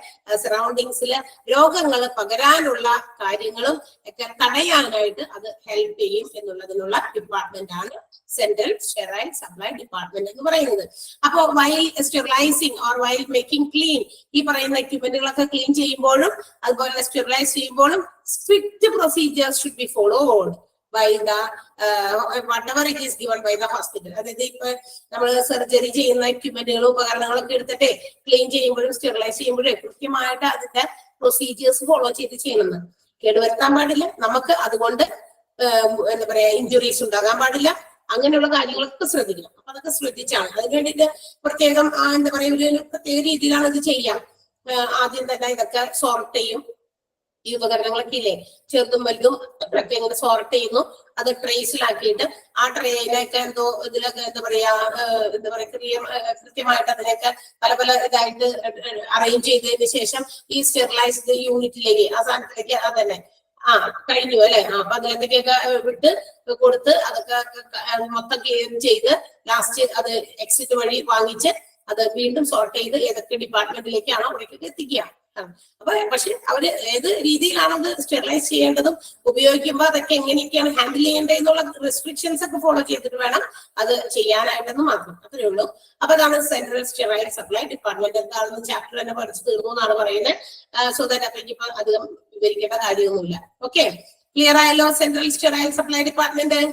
സറൗണ്ടിങ്സിൽ രോഗങ്ങൾ പകരാനുള്ള കാര്യങ്ങളും ഒക്കെ തടയാനായിട്ട് അത് ഹെൽപ്പ് ചെയ്യും എന്നുള്ളതിനുള്ള ഡിപ്പാർട്ട്മെന്റ് ആണ് സെൻട്രൽ സ്റ്റെറൈൽ സപ്ലൈ ഡിപ്പാർട്ട്മെന്റ് എന്ന് പറയുന്നത്. അപ്പോ while sterilising or while making clean, ഈ പറയുന്ന എക്യുപ്മെന്റുകളൊക്കെ ക്ലീൻ ചെയ്യുമ്പോഴും അതുപോലെ സ്റ്റെറിലൈസ് ചെയ്യുമ്പോഴും strict procedures should be followed by the whatever it is given by the hospital. അതായത് ഇപ്പൊ നമ്മൾ സർജറി ചെയ്യുന്ന എക്യുപ്മെന്റുകളും ഉപകരണങ്ങളൊക്കെ എടുത്തിട്ട് ക്ലീൻ ചെയ്യുമ്പോഴും സ്റ്റെറിലൈസ് ചെയ്യുമ്പോഴും കൃത്യമായിട്ട് അതിന്റെ പ്രൊസീജിയേഴ്സ് ഫോളോ ചെയ്ത് ചെയ്യണമെന്ന്. കേടുവരുത്താൻ പാടില്ല, നമുക്ക് അതുകൊണ്ട് എന്താ പറയാ ഇഞ്ചുറീസ് ഉണ്ടാകാൻ പാടില്ല. അങ്ങനെയുള്ള കാര്യങ്ങളൊക്കെ ശ്രദ്ധിക്കണം. അപ്പൊ അതൊക്കെ ശ്രദ്ധിച്ചാണ് അതിന് വേണ്ടിയിട്ട് പ്രത്യേകം എന്താ പറയാ ഒരു പ്രത്യേക രീതിയിലാണ് ഇത് ചെയ്യാം. ആദ്യം തന്നെ ഇതൊക്കെ സോർട്ട് ചെയ്യും. ഈ ഉപകരണങ്ങളൊക്കെ ഇല്ലേ ചെറുതും വലുതും ഒക്കെ ഇങ്ങനെ സോർട്ട് ചെയ്യുന്നു. അത് ട്രേസിലാക്കിയിട്ട് ആ ട്രേയിലൊക്കെ എന്തോ ഇതിലൊക്കെ എന്താ പറയാ കൃത്യമായിട്ട് അതിനൊക്കെ പല ഇതായിട്ട് അറേഞ്ച് ചെയ്തതിന് ശേഷം ഈ സ്റ്റെറിലൈസ്ഡ് യൂണിറ്റിലേക്ക് ആ സാധനത്തിലേക്ക് അതന്നെ കഴിഞ്ഞു അല്ലെ. അപ്പൊ അതിലെന്തൊക്കെയൊക്കെ വിട്ട് കൊടുത്ത് അതൊക്കെ മൊത്തം ക്ലിയർ ചെയ്ത് ലാസ്റ്റ് അത് എക്സിറ്റ് വഴി വാങ്ങിച്ച് അത് വീണ്ടും സോർട്ട് ചെയ്ത് ഏതൊക്കെ ഡിപ്പാർട്ട്മെന്റിലേക്കാണോ അവിടേക്കൊക്കെ എത്തിക്കുക. അപ്പൊ പക്ഷെ അവര് ഏത് രീതിയിലാണ് അത് സ്റ്റെറിലൈസ് ചെയ്യേണ്ടതും ഉപയോഗിക്കുമ്പോൾ അതൊക്കെ എങ്ങനെയൊക്കെയാണ് ഹാൻഡിൽ ചെയ്യേണ്ടത് എന്നുള്ള റെസ്ട്രിക്ഷൻസ് ഒക്കെ ഫോളോ ചെയ്തിട്ട് വേണം അത് ചെയ്യാനായിട്ടെന്ന് മാത്രം. അത്രേ ഉള്ളൂ. അപ്പൊ അതാണ് സെൻട്രൽ സ്റ്റെറൈൽ സപ്ലൈ ഡിപ്പാർട്ട്മെന്റ്. എന്താണെന്ന് ചാപ്റ്റർ തന്നെ പഠിച്ചു തീർന്നു എന്നാണ് പറയുന്നത്. സോ ദാറ്റ് അപ്പൊ ഇനിയിപ്പോ അധികം വിവരിക്കേണ്ട കാര്യമൊന്നുമില്ല. ഓക്കെ, ക്ലിയർ ആയല്ലോ central sterile supply department?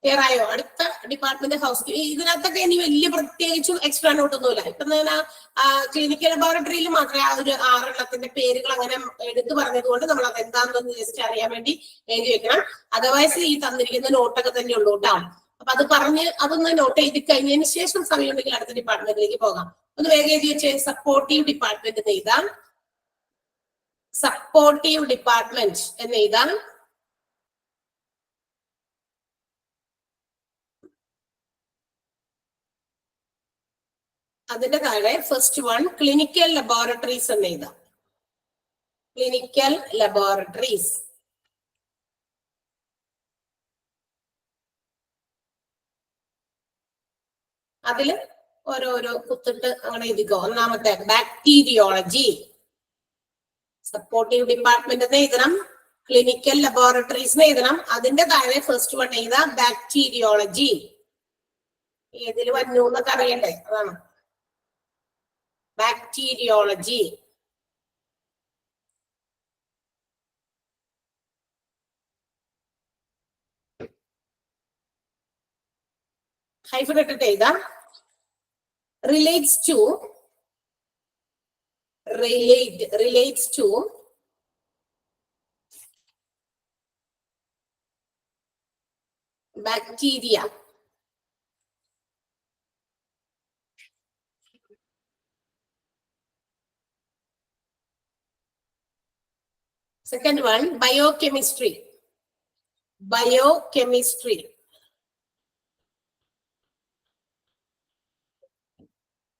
Clear ആയോ? അടുത്ത ഡിപ്പാർട്ട്മെന്റ് ഹൗസ് കീപ്പിംഗ്. ഇതിനകത്തൊക്കെ ഇനി വലിയ പ്രത്യേകിച്ചും എക്സ്ട്രാ നോട്ടൊന്നുമില്ല. ഇപ്പൊ ക്ലിനിക്കൽ ലബോറട്ടറിയിൽ മാത്രമേ ആ ഒരു 6 എണ്ണത്തിന്റെ പേരുകൾ അങ്ങനെ എടുത്തു പറഞ്ഞത് കൊണ്ട് നമ്മൾ അത് എന്താണെന്ന് ജസ്റ്റ് അറിയാൻ വേണ്ടി എഴുതി വെക്കണം. അതർവൈസ് ഈ തന്നിരിക്കുന്ന നോട്ടൊക്കെ തന്നെ ഉള്ളൂ കേട്ടോ. അപ്പൊ അത് പറഞ്ഞ് അതൊന്ന് നോട്ട് ചെയ്ത് കഴിഞ്ഞതിന് ശേഷം സമയമുണ്ടെങ്കിൽ അടുത്ത ഡിപ്പാർട്ട്മെന്റിലേക്ക് പോകാം. ഒന്ന് വേഗം എഴുതി വെച്ച് സപ്പോർട്ടീവ് ഡിപ്പാർട്ട്മെന്റ് എന്ന് എഴുതാം. സപ്പോർട്ടീവ് ഡിപ്പാർട്ട്മെന്റ് എന്ന് എഴുതാം. അതിന്റെ താഴെ ഫസ്റ്റ് വൺ ക്ലിനിക്കൽ ലബോറട്ടറീസ് എന്ന് എഴുതാം. Clinical laboratories. അതില് ഓരോരോ കുത്തിട്ട് അങ്ങനെ എഴുതിക്കോ. ഒന്നാമത്തെ ബാക്ടീരിയോളജി സപ്പോർട്ടീവ് ഡിപ്പാർട്ട്മെന്റ് എന്ന് എഴുതണം. ക്ലിനിക്കൽ ലബോറട്ടറീസ് എഴുതണം. അതിന്റെ താഴെ ഫസ്റ്റ് വൺ എഴുതാം ബാക്ടീരിയോളജി. ഏതിൽ വന്നു എന്നൊക്കെ അറിയണ്ടേ, അതാണ്. Bacteriology. Hyphen ഇട്ടിട്ട് എഴുതാം. Relates to bacteria. Second one, biochemistry.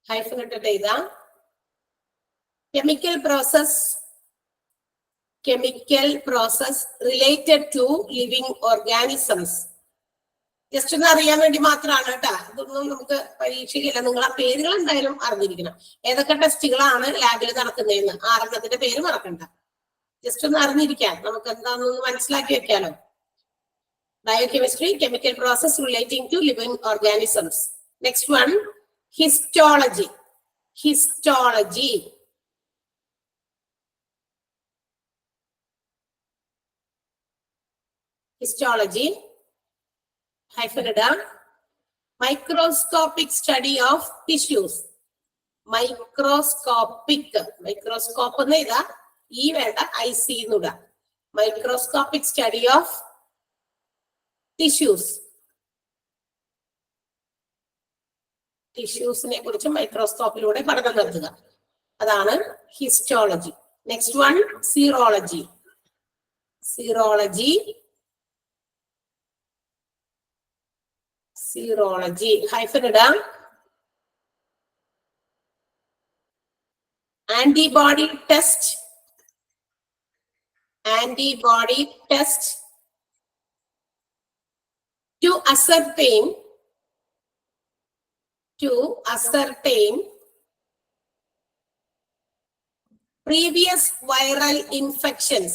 Hyphen ഇട്ടിട്ട് എഴുതാം. Chemical process related to living organisms. Just ഒന്ന് അറിയാൻ വേണ്ടി മാത്രമാണ് കേട്ടാ. ഇതൊന്നും നമുക്ക് പരീക്ഷയില്ല. നിങ്ങൾ ആ പേരുകൾ എന്തായാലും അറിഞ്ഞിരിക്കണം. ഏതൊക്കെ ടെസ്റ്റുകളാണ് ലാബിൽ നടക്കുന്നതെന്ന് 6 പേര് മറക്കണ്ട. ജസ്റ്റ് ഒന്ന് അറിഞ്ഞിരിക്കാൻ നമുക്ക് എന്താണെന്ന് മനസ്സിലാക്കി വെക്കാലോ. Biochemistry, chemical process relating to living organisms. Next one, histology. Hyphen ഇടാം. Microscopic study of tissues. Microscope എന്ന് ഇതാ, ഈ വേണ്ട, IC എന്നിടാം. Microscopic study of tissues. ടിഷ്യൂസിനെ കുറിച്ച് മൈക്രോസ്കോപ്പിലൂടെ പഠനം നടത്തുക. അതാണ് histology. Next one, serology. Hyphen ഇടാം. Antibody test to ascertain previous viral infections.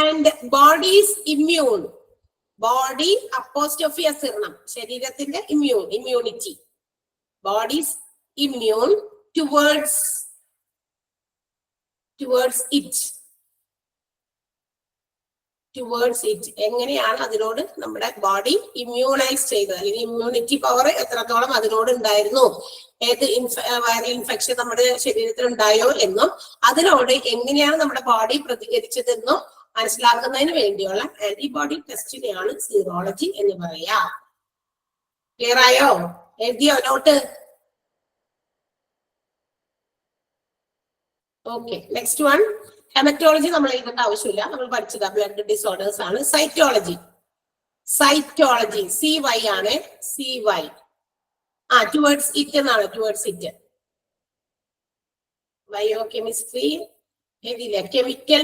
And body's immune. Body apostrophe asirnam. ശരീരത്തിന്റെ immunity. Body's immune towards it. എങ്ങനെയാണ് അതിനോട് നമ്മുടെ ബോഡി ഇമ്മ്യൂണൈസ് ചെയ്തത്, അല്ലെങ്കിൽ ഇമ്മ്യൂണിറ്റി പവർ എത്രത്തോളം അതിനോട് ഉണ്ടായിരുന്നു, ഏത് വൈറൽ ഇൻഫെക്ഷൻ നമ്മുടെ ശരീരത്തിൽ ഉണ്ടായോ എന്നും അതിനോട് എങ്ങനെയാണ് നമ്മുടെ ബോഡി പ്രതികരിച്ചതെന്നും മനസ്സിലാക്കുന്നതിന് വേണ്ടിയുള്ള ആന്റിബോഡി ടെസ്റ്റിനെയാണ് സീറോളജി എന്ന് പറയാ. ക്ലിയർ ആയോ? എഴുതിയോ note? Okay, next one, haematology നമ്മൾ എഴുതേണ്ട ആവശ്യമില്ല, നമ്മൾ പഠിച്ചത് ബ്ലഡ് ഡിസോർഡേഴ്സ് ആണ്. സൈറ്റോളജി CY ആണ്. CY ടുവേർഡ്സ് ഇറ്റ് എന്നാണ്. Towards it. ബയോകെമിസ്ട്രി എഴുതിയില്ല. Chemical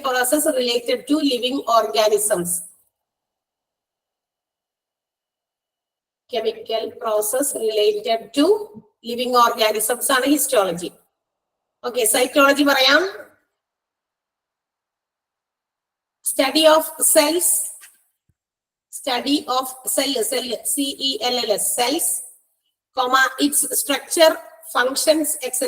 process related to living organisms. Chemical process related to living organisms ആണ് ഹിസ്റ്റോളജി. ഓക്കെ, സൈറ്റോളജി പറയാം. Study of cells, CELLS, cells, comma, its structure, functions, etc.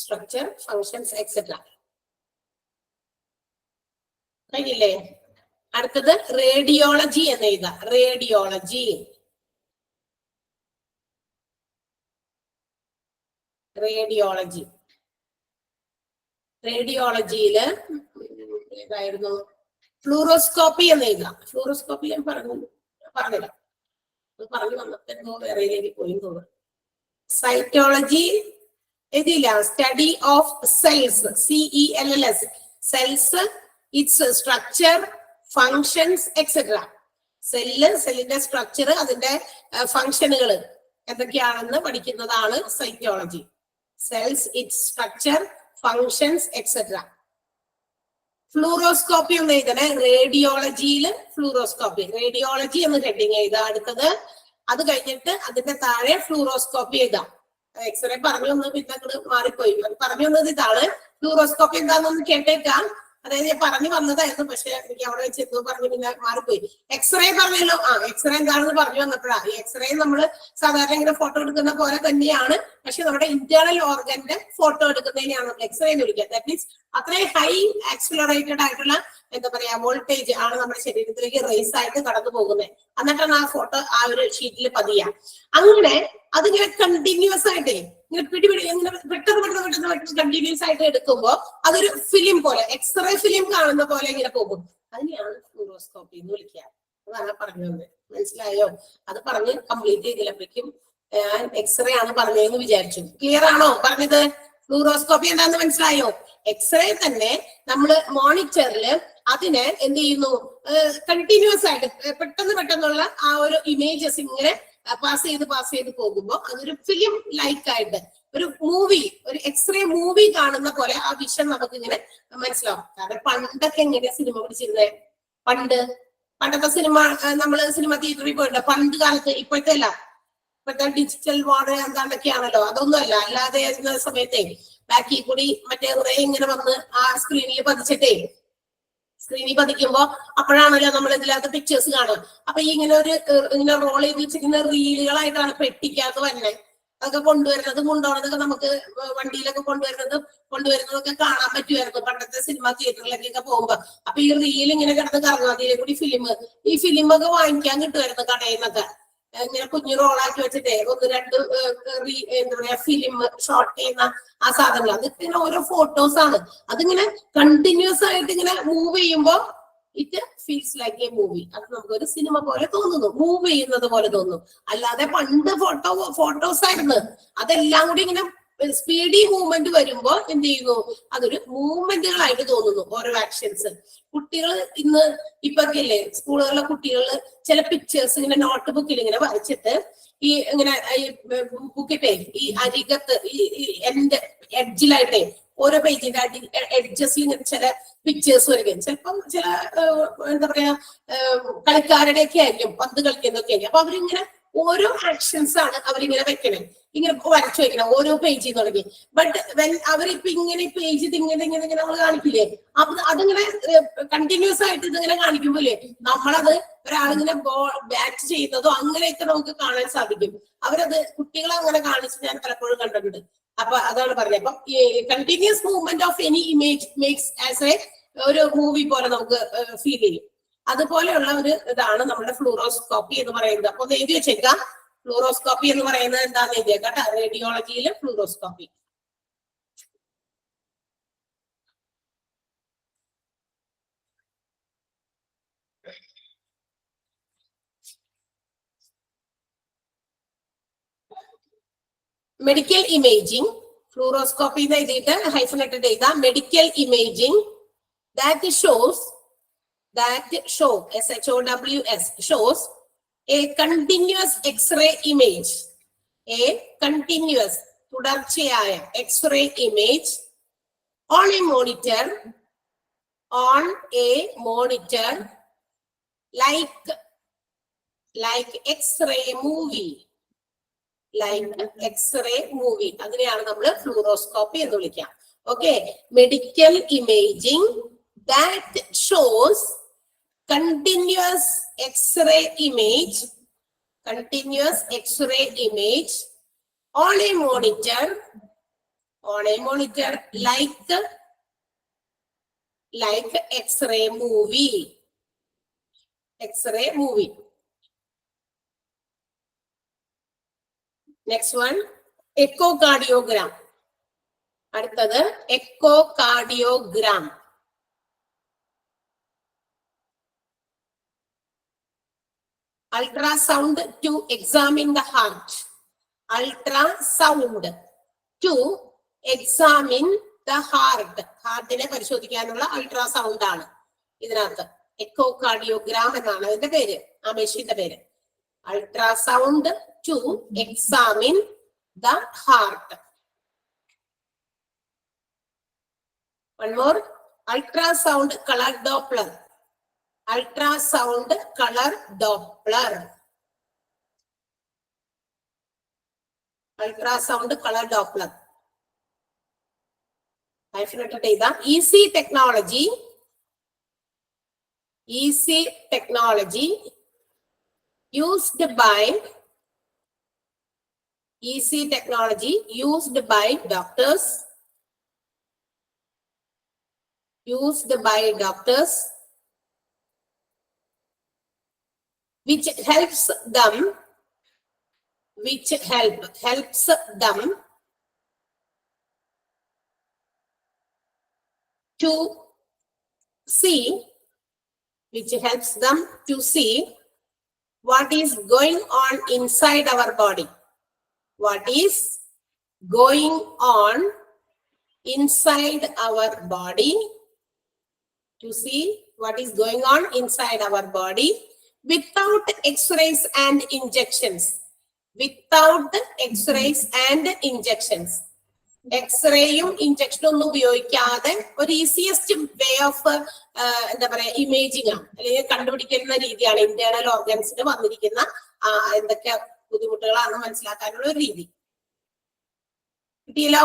Structure, functions, etc. കഴിഞ്ഞില്ലേ? അടുത്തത് radiology എന്ന് എഴുതാം. റേഡിയോളജിയില് ഏതായിരുന്നു? Fluoroscopy എന്ന് എഴുതാം. ഫ്ലൂറോസ്കോപ്പി ഞാൻ പറഞ്ഞില്ല, പറഞ്ഞു വന്നപ്പോ വേറെ പോയി തോന്നുന്നു. സൈറ്റോളജി എഴുതിയില്ല. Study of cells, CELLS, cells, its structure, functions, etcetera. സെല്ലിന്റെ സ്ട്രക്ചർ, അതിന്റെ ഫങ്ഷനുകൾ എന്തൊക്കെയാണെന്ന് പഠിക്കുന്നതാണ് cytology. Cells, its structure, functions, etcetera. Fluoroscopy ഒന്ന് എഴുതണേ. റേഡിയോളജിയിൽ ഫ്ലൂറോസ്കോപ്പി, റേഡിയോളജി എന്ന് ഹെഡിങ് എഴുതാം. അടുത്തത് അത് കഴിഞ്ഞിട്ട് അതിന്റെ താഴെ ഫ്ലൂറോസ്കോപ്പി എഴുതാം. എക്സ്റേ പറഞ്ഞു വന്നത് പിന്നെ അങ്ങോട്ട് മാറിപ്പോയി. പറഞ്ഞു വന്നത് ഇതാണ്. ഫ്ലൂറോസ്കോപ്പി എന്താണെന്ന് കേട്ടേക്കാം. അതായത് ഞാൻ പറഞ്ഞു വന്നതായിരുന്നു, പക്ഷെ എനിക്ക് അവിടെ വെച്ച് എന്തോ പറഞ്ഞു പിന്നെ മാറിപ്പോയി. എക്സ്റേ പറഞ്ഞല്ലോ. എക്സ്റേ എന്താണെന്ന് പറഞ്ഞു വന്നപ്പോഴാ. ഈ എക്സ്റേ നമ്മള് സാധാരണ ഇങ്ങനെ ഫോട്ടോ എടുക്കുന്ന പോലെ തന്നെയാണ്, പക്ഷെ നമ്മുടെ ഇന്റേണൽ ഓർഗന്റെ ഫോട്ടോ എടുക്കുന്നതിനെയാണ് നമ്മൾ എക്സ്റേ എന്ന് വിളിക്കുക. ദാറ്റ് മീൻസ് അത്രയും ഹൈ ആക്സിലറേറ്റഡ് ആയിട്ടുള്ള എന്താ പറയാ വോൾട്ടേജ് ആണ് നമ്മുടെ ശരീരത്തിലേക്ക് റേസ് ആയിട്ട് കടന്നു പോകുന്നത്. എന്നിട്ടാണ് ആ ഫോട്ടോ ആ ഒരു ഷീറ്റിൽ പതിയാ. അങ്ങനെ അതിങ്ങനെ കണ്ടിന്യൂസ് ആയിട്ടേ ഇങ്ങനെ ഇങ്ങനെ പെട്ടെന്ന് കണ്ടിന്യൂസ് ആയിട്ട് എടുക്കുമ്പോ അതൊരു ഫിലിം പോലെ, എക്സ്റേ ഫിലിം കാണുന്ന പോലെ ഇങ്ങനെ പോകും. അതിനെയാണ് ഫ്ലൂറോസ്കോപ്പി എന്ന് വിളിക്കുക. അതാണ് പറഞ്ഞത്. മനസ്സിലായോ? അത് പറഞ്ഞ് കംപ്ലീറ്റ് ചെയ്തില്ലപ്പോഴേക്കും എക്സ്റേ ആണ് പറഞ്ഞതെന്ന് വിചാരിച്ചു. ക്ലിയർ ആണോ പറഞ്ഞത്? ഫ്ലൂറോസ്കോപ്പി എന്താന്ന് മനസ്സിലായോ? എക്സ്റേ തന്നെ നമ്മള് മോണിറ്ററിൽ അതിനെ എന്ത് ചെയ്യുന്നു, കണ്ടിന്യൂസ് ആയിട്ട് പെട്ടെന്നുള്ള ആ ഒരു ഇമേജസ് ഇങ്ങനെ പാസ് ചെയ്ത് പോകുമ്പോൾ അതൊരു ഫിലിം ലൈക്ക് ആയിട്ട് ഒരു മൂവി, ഒരു എക്സ്റേ മൂവി കാണുന്ന പോലെ ആ വിഷൻ നമുക്ക് ഇങ്ങനെ മനസ്സിലാവും. കാരണം പണ്ടൊക്കെ എങ്ങനെയാ സിനിമ പിടിച്ചിരുന്നത്? പണ്ടത്തെ സിനിമ നമ്മള് സിനിമ തിയേറ്ററിൽ പോയിട്ടുണ്ട് പണ്ട് കാലത്ത്. ഇപ്പോഴത്തെ അല്ല, ഇപ്പോഴത്തെ ഡിജിറ്റൽ മോഡ് എന്താണ്ടൊക്കെയാണല്ലോ. അതൊന്നും അല്ല. അല്ലാതെ സമയത്തെ ബാക്കി കൂടി മറ്റേ ഇങ്ങനെ വന്ന് ആ സ്ക്രീനിൽ പതിക്കുമ്പോ അപ്പോഴാണല്ലോ നമ്മൾ ഇതിനകത്ത് പിക്ചേഴ്സ് കാണുക. അപ്പൊ ഇങ്ങനെ റോൾ ചെയ്ത് വെച്ചിരിക്കുന്ന റീലുകളായിട്ടാണ് പെട്ടിക്കകത്ത് വരുന്നത്. അതൊക്കെ കൊണ്ടുവരുന്നതൊക്കെ നമുക്ക് വണ്ടിയിലൊക്കെ കൊണ്ടുവരുന്നതൊക്കെ കാണാൻ പറ്റുമായിരുന്നു പണ്ടത്തെ സിനിമ തിയേറ്ററിലേക്കൊക്കെ പോകുമ്പോ. അപ്പൊ ഈ റീൽ ഇങ്ങനെ കിടന്ന് കറങ്ങും. അതിലെ കൂടി ഈ ഫിലിമൊക്കെ വാങ്ങിക്കാൻ കിട്ടുമായിരുന്നു കടയിൽ നിന്നൊക്കെ. ഇങ്ങനെ കുഞ്ഞു റോളാക്കി വെച്ചിട്ടേ 1-2 എന്താ പറയാ ഫിലിം ഷോട്ട് ചെയ്യുന്ന ആ സാധനങ്ങൾ. അതൊക്കെ ഇങ്ങനെ ഓരോ ഫോട്ടോസ് ആണ്. അതിങ്ങനെ കണ്ടിന്യൂസ് ആയിട്ട് ഇങ്ങനെ മൂവ് ചെയ്യുമ്പോ it feels like A movie. അത് നമുക്കൊരു സിനിമ പോലെ തോന്നുന്നു, മൂവ് ചെയ്യുന്നത് പോലെ തോന്നുന്നു. അല്ലാതെ പണ്ട് ഫോട്ടോസ് ആയിരുന്നു. അതെല്ലാം കൂടി ഇങ്ങനെ സ്പീഡി മൂവ്മെന്റ് വരുമ്പോ എന്ത് ചെയ്യുന്നു, അതൊരു മൂവ്മെന്റുകളായിട്ട് തോന്നുന്നു ഓരോ ആക്ഷൻസ്. കുട്ടികൾ ഇപ്പൊക്കെ ഇല്ലേ സ്കൂളുകളിലെ കുട്ടികൾ ചില പിക്ചേഴ്സ് ഇങ്ങനെ നോട്ട് ബുക്കിൽ ഇങ്ങനെ വരച്ചിട്ട് ഈ ഇങ്ങനെ ബുക്കിട്ടെ ഈ അരികത്ത് ഈ എഡ്ജിലായിട്ടെ ഓരോ പേജിന്റെ എഡ്ജസിൽ ഇങ്ങനെ ചില പിക്ചേഴ്സ് വരികയും ചിലപ്പം ചില എന്താ പറയാ കളിക്കാരുടെ ഒക്കെ ആയിരിക്കും, പന്ത് കളിക്കുന്നതൊക്കെ ആയിരിക്കും. അപ്പൊ അവരിങ്ങനെ ഓരോ ആക്ഷൻസ് ആണ് അവരിങ്ങനെ വെക്കണേ, ഇങ്ങനെ വരച്ചു വെക്കണം ഓരോ പേജിൽ തുടങ്ങി. ബട്ട് അവരിപ്പൊ ഇങ്ങനെ പേജ് ഇങ്ങനെ നമ്മൾ കാണിക്കില്ലേ, അപ്പൊ അതിങ്ങനെ കണ്ടിന്യൂസ് ആയിട്ട് ഇതിങ്ങനെ കാണിക്കുമ്പോഴേ നമ്മളത് ഒരാളിങ്ങനെ ബാറ്റ് ചെയ്യുന്നതോ അങ്ങനെയൊക്കെ നമുക്ക് കാണാൻ സാധിക്കും. കുട്ടികളെ അങ്ങനെ കാണിച്ച് ഞാൻ പലപ്പോഴും കണ്ടിട്ടുണ്ട്. അപ്പൊ അതാണ് പറഞ്ഞത്. അപ്പൊ continuous movement of any image makes as A ഒരു മൂവി പോലെ നമുക്ക് ഫീൽ ചെയ്യും. അതുപോലെയുള്ള ഒരു ഇതാണ് നമ്മുടെ ഫ്ലൂറോസ്കോപ്പി എന്ന് പറയുന്നത്. അപ്പൊ ഒന്ന് എഴുതി വെച്ചേക്കാം, ഫ്ലൂറോസ്കോപ്പി എന്ന് പറയുന്നത് എന്താന്ന് എഴുതിയേക്കാം കേട്ടോ. റേഡിയോളജിയിലെ ഫ്ലൂറോസ്കോപ്പി. മെഡിക്കൽ ഇമേജിംഗ്, ഫ്ലൂറോസ്കോപ്പി എന്ന് എഴുതിയിട്ട് ഹൈഫനേറ്റഡ് എഴുതാം. Medical imaging that shows shows a continuous X-ray image, a continuous തുടർച്ചയായ X-ray image on a monitor like X-ray movie, അതിനെയാണ് നമ്മൾ ഫ്ലൂറോസ്കോപ്പി എന്ന് വിളിക്കുക. Okay, medical imaging that shows continuous X-ray image on a monitor like X-ray movie. Next one, echocardiogram. അടുത്തത് echocardiogram. Ultrasound to examine the heart. ഹാർട്ടിനെ പരിശോധിക്കാനുള്ള ultrasound ആണ് ഇതിനകത്ത്. Echocardiogram എന്നാണ് അതിന്റെ പേര്, ആ മെഷീന്റെ പേര്. Ultrasound to examine the heart. One more, ultrasound color Doppler. Ultrasound color Doppler. Ultrasound color Doppler. EC technology. EC technology used by doctors. Which helps them to see what is going on inside our body. What is going on inside our body? To see what is going on inside our body without X-rays and injections. Without X-rays and injections. എക്സ്റേയും ഇഞ്ചക്ഷനും ഒന്നും ഉപയോഗിക്കാതെ ഒരു easiest way of എന്താ പറയാ imaging ആണ്, അല്ലെങ്കിൽ കണ്ടുപിടിക്കുന്ന രീതിയാണ് internal ഓർഗൻസിന് വന്നിരിക്കുന്ന എന്തൊക്കെ ബുദ്ധിമുട്ടുകളാണെന്ന് മനസ്സിലാക്കാനുള്ള ഒരു രീതി. കിട്ടിയല്ലോ?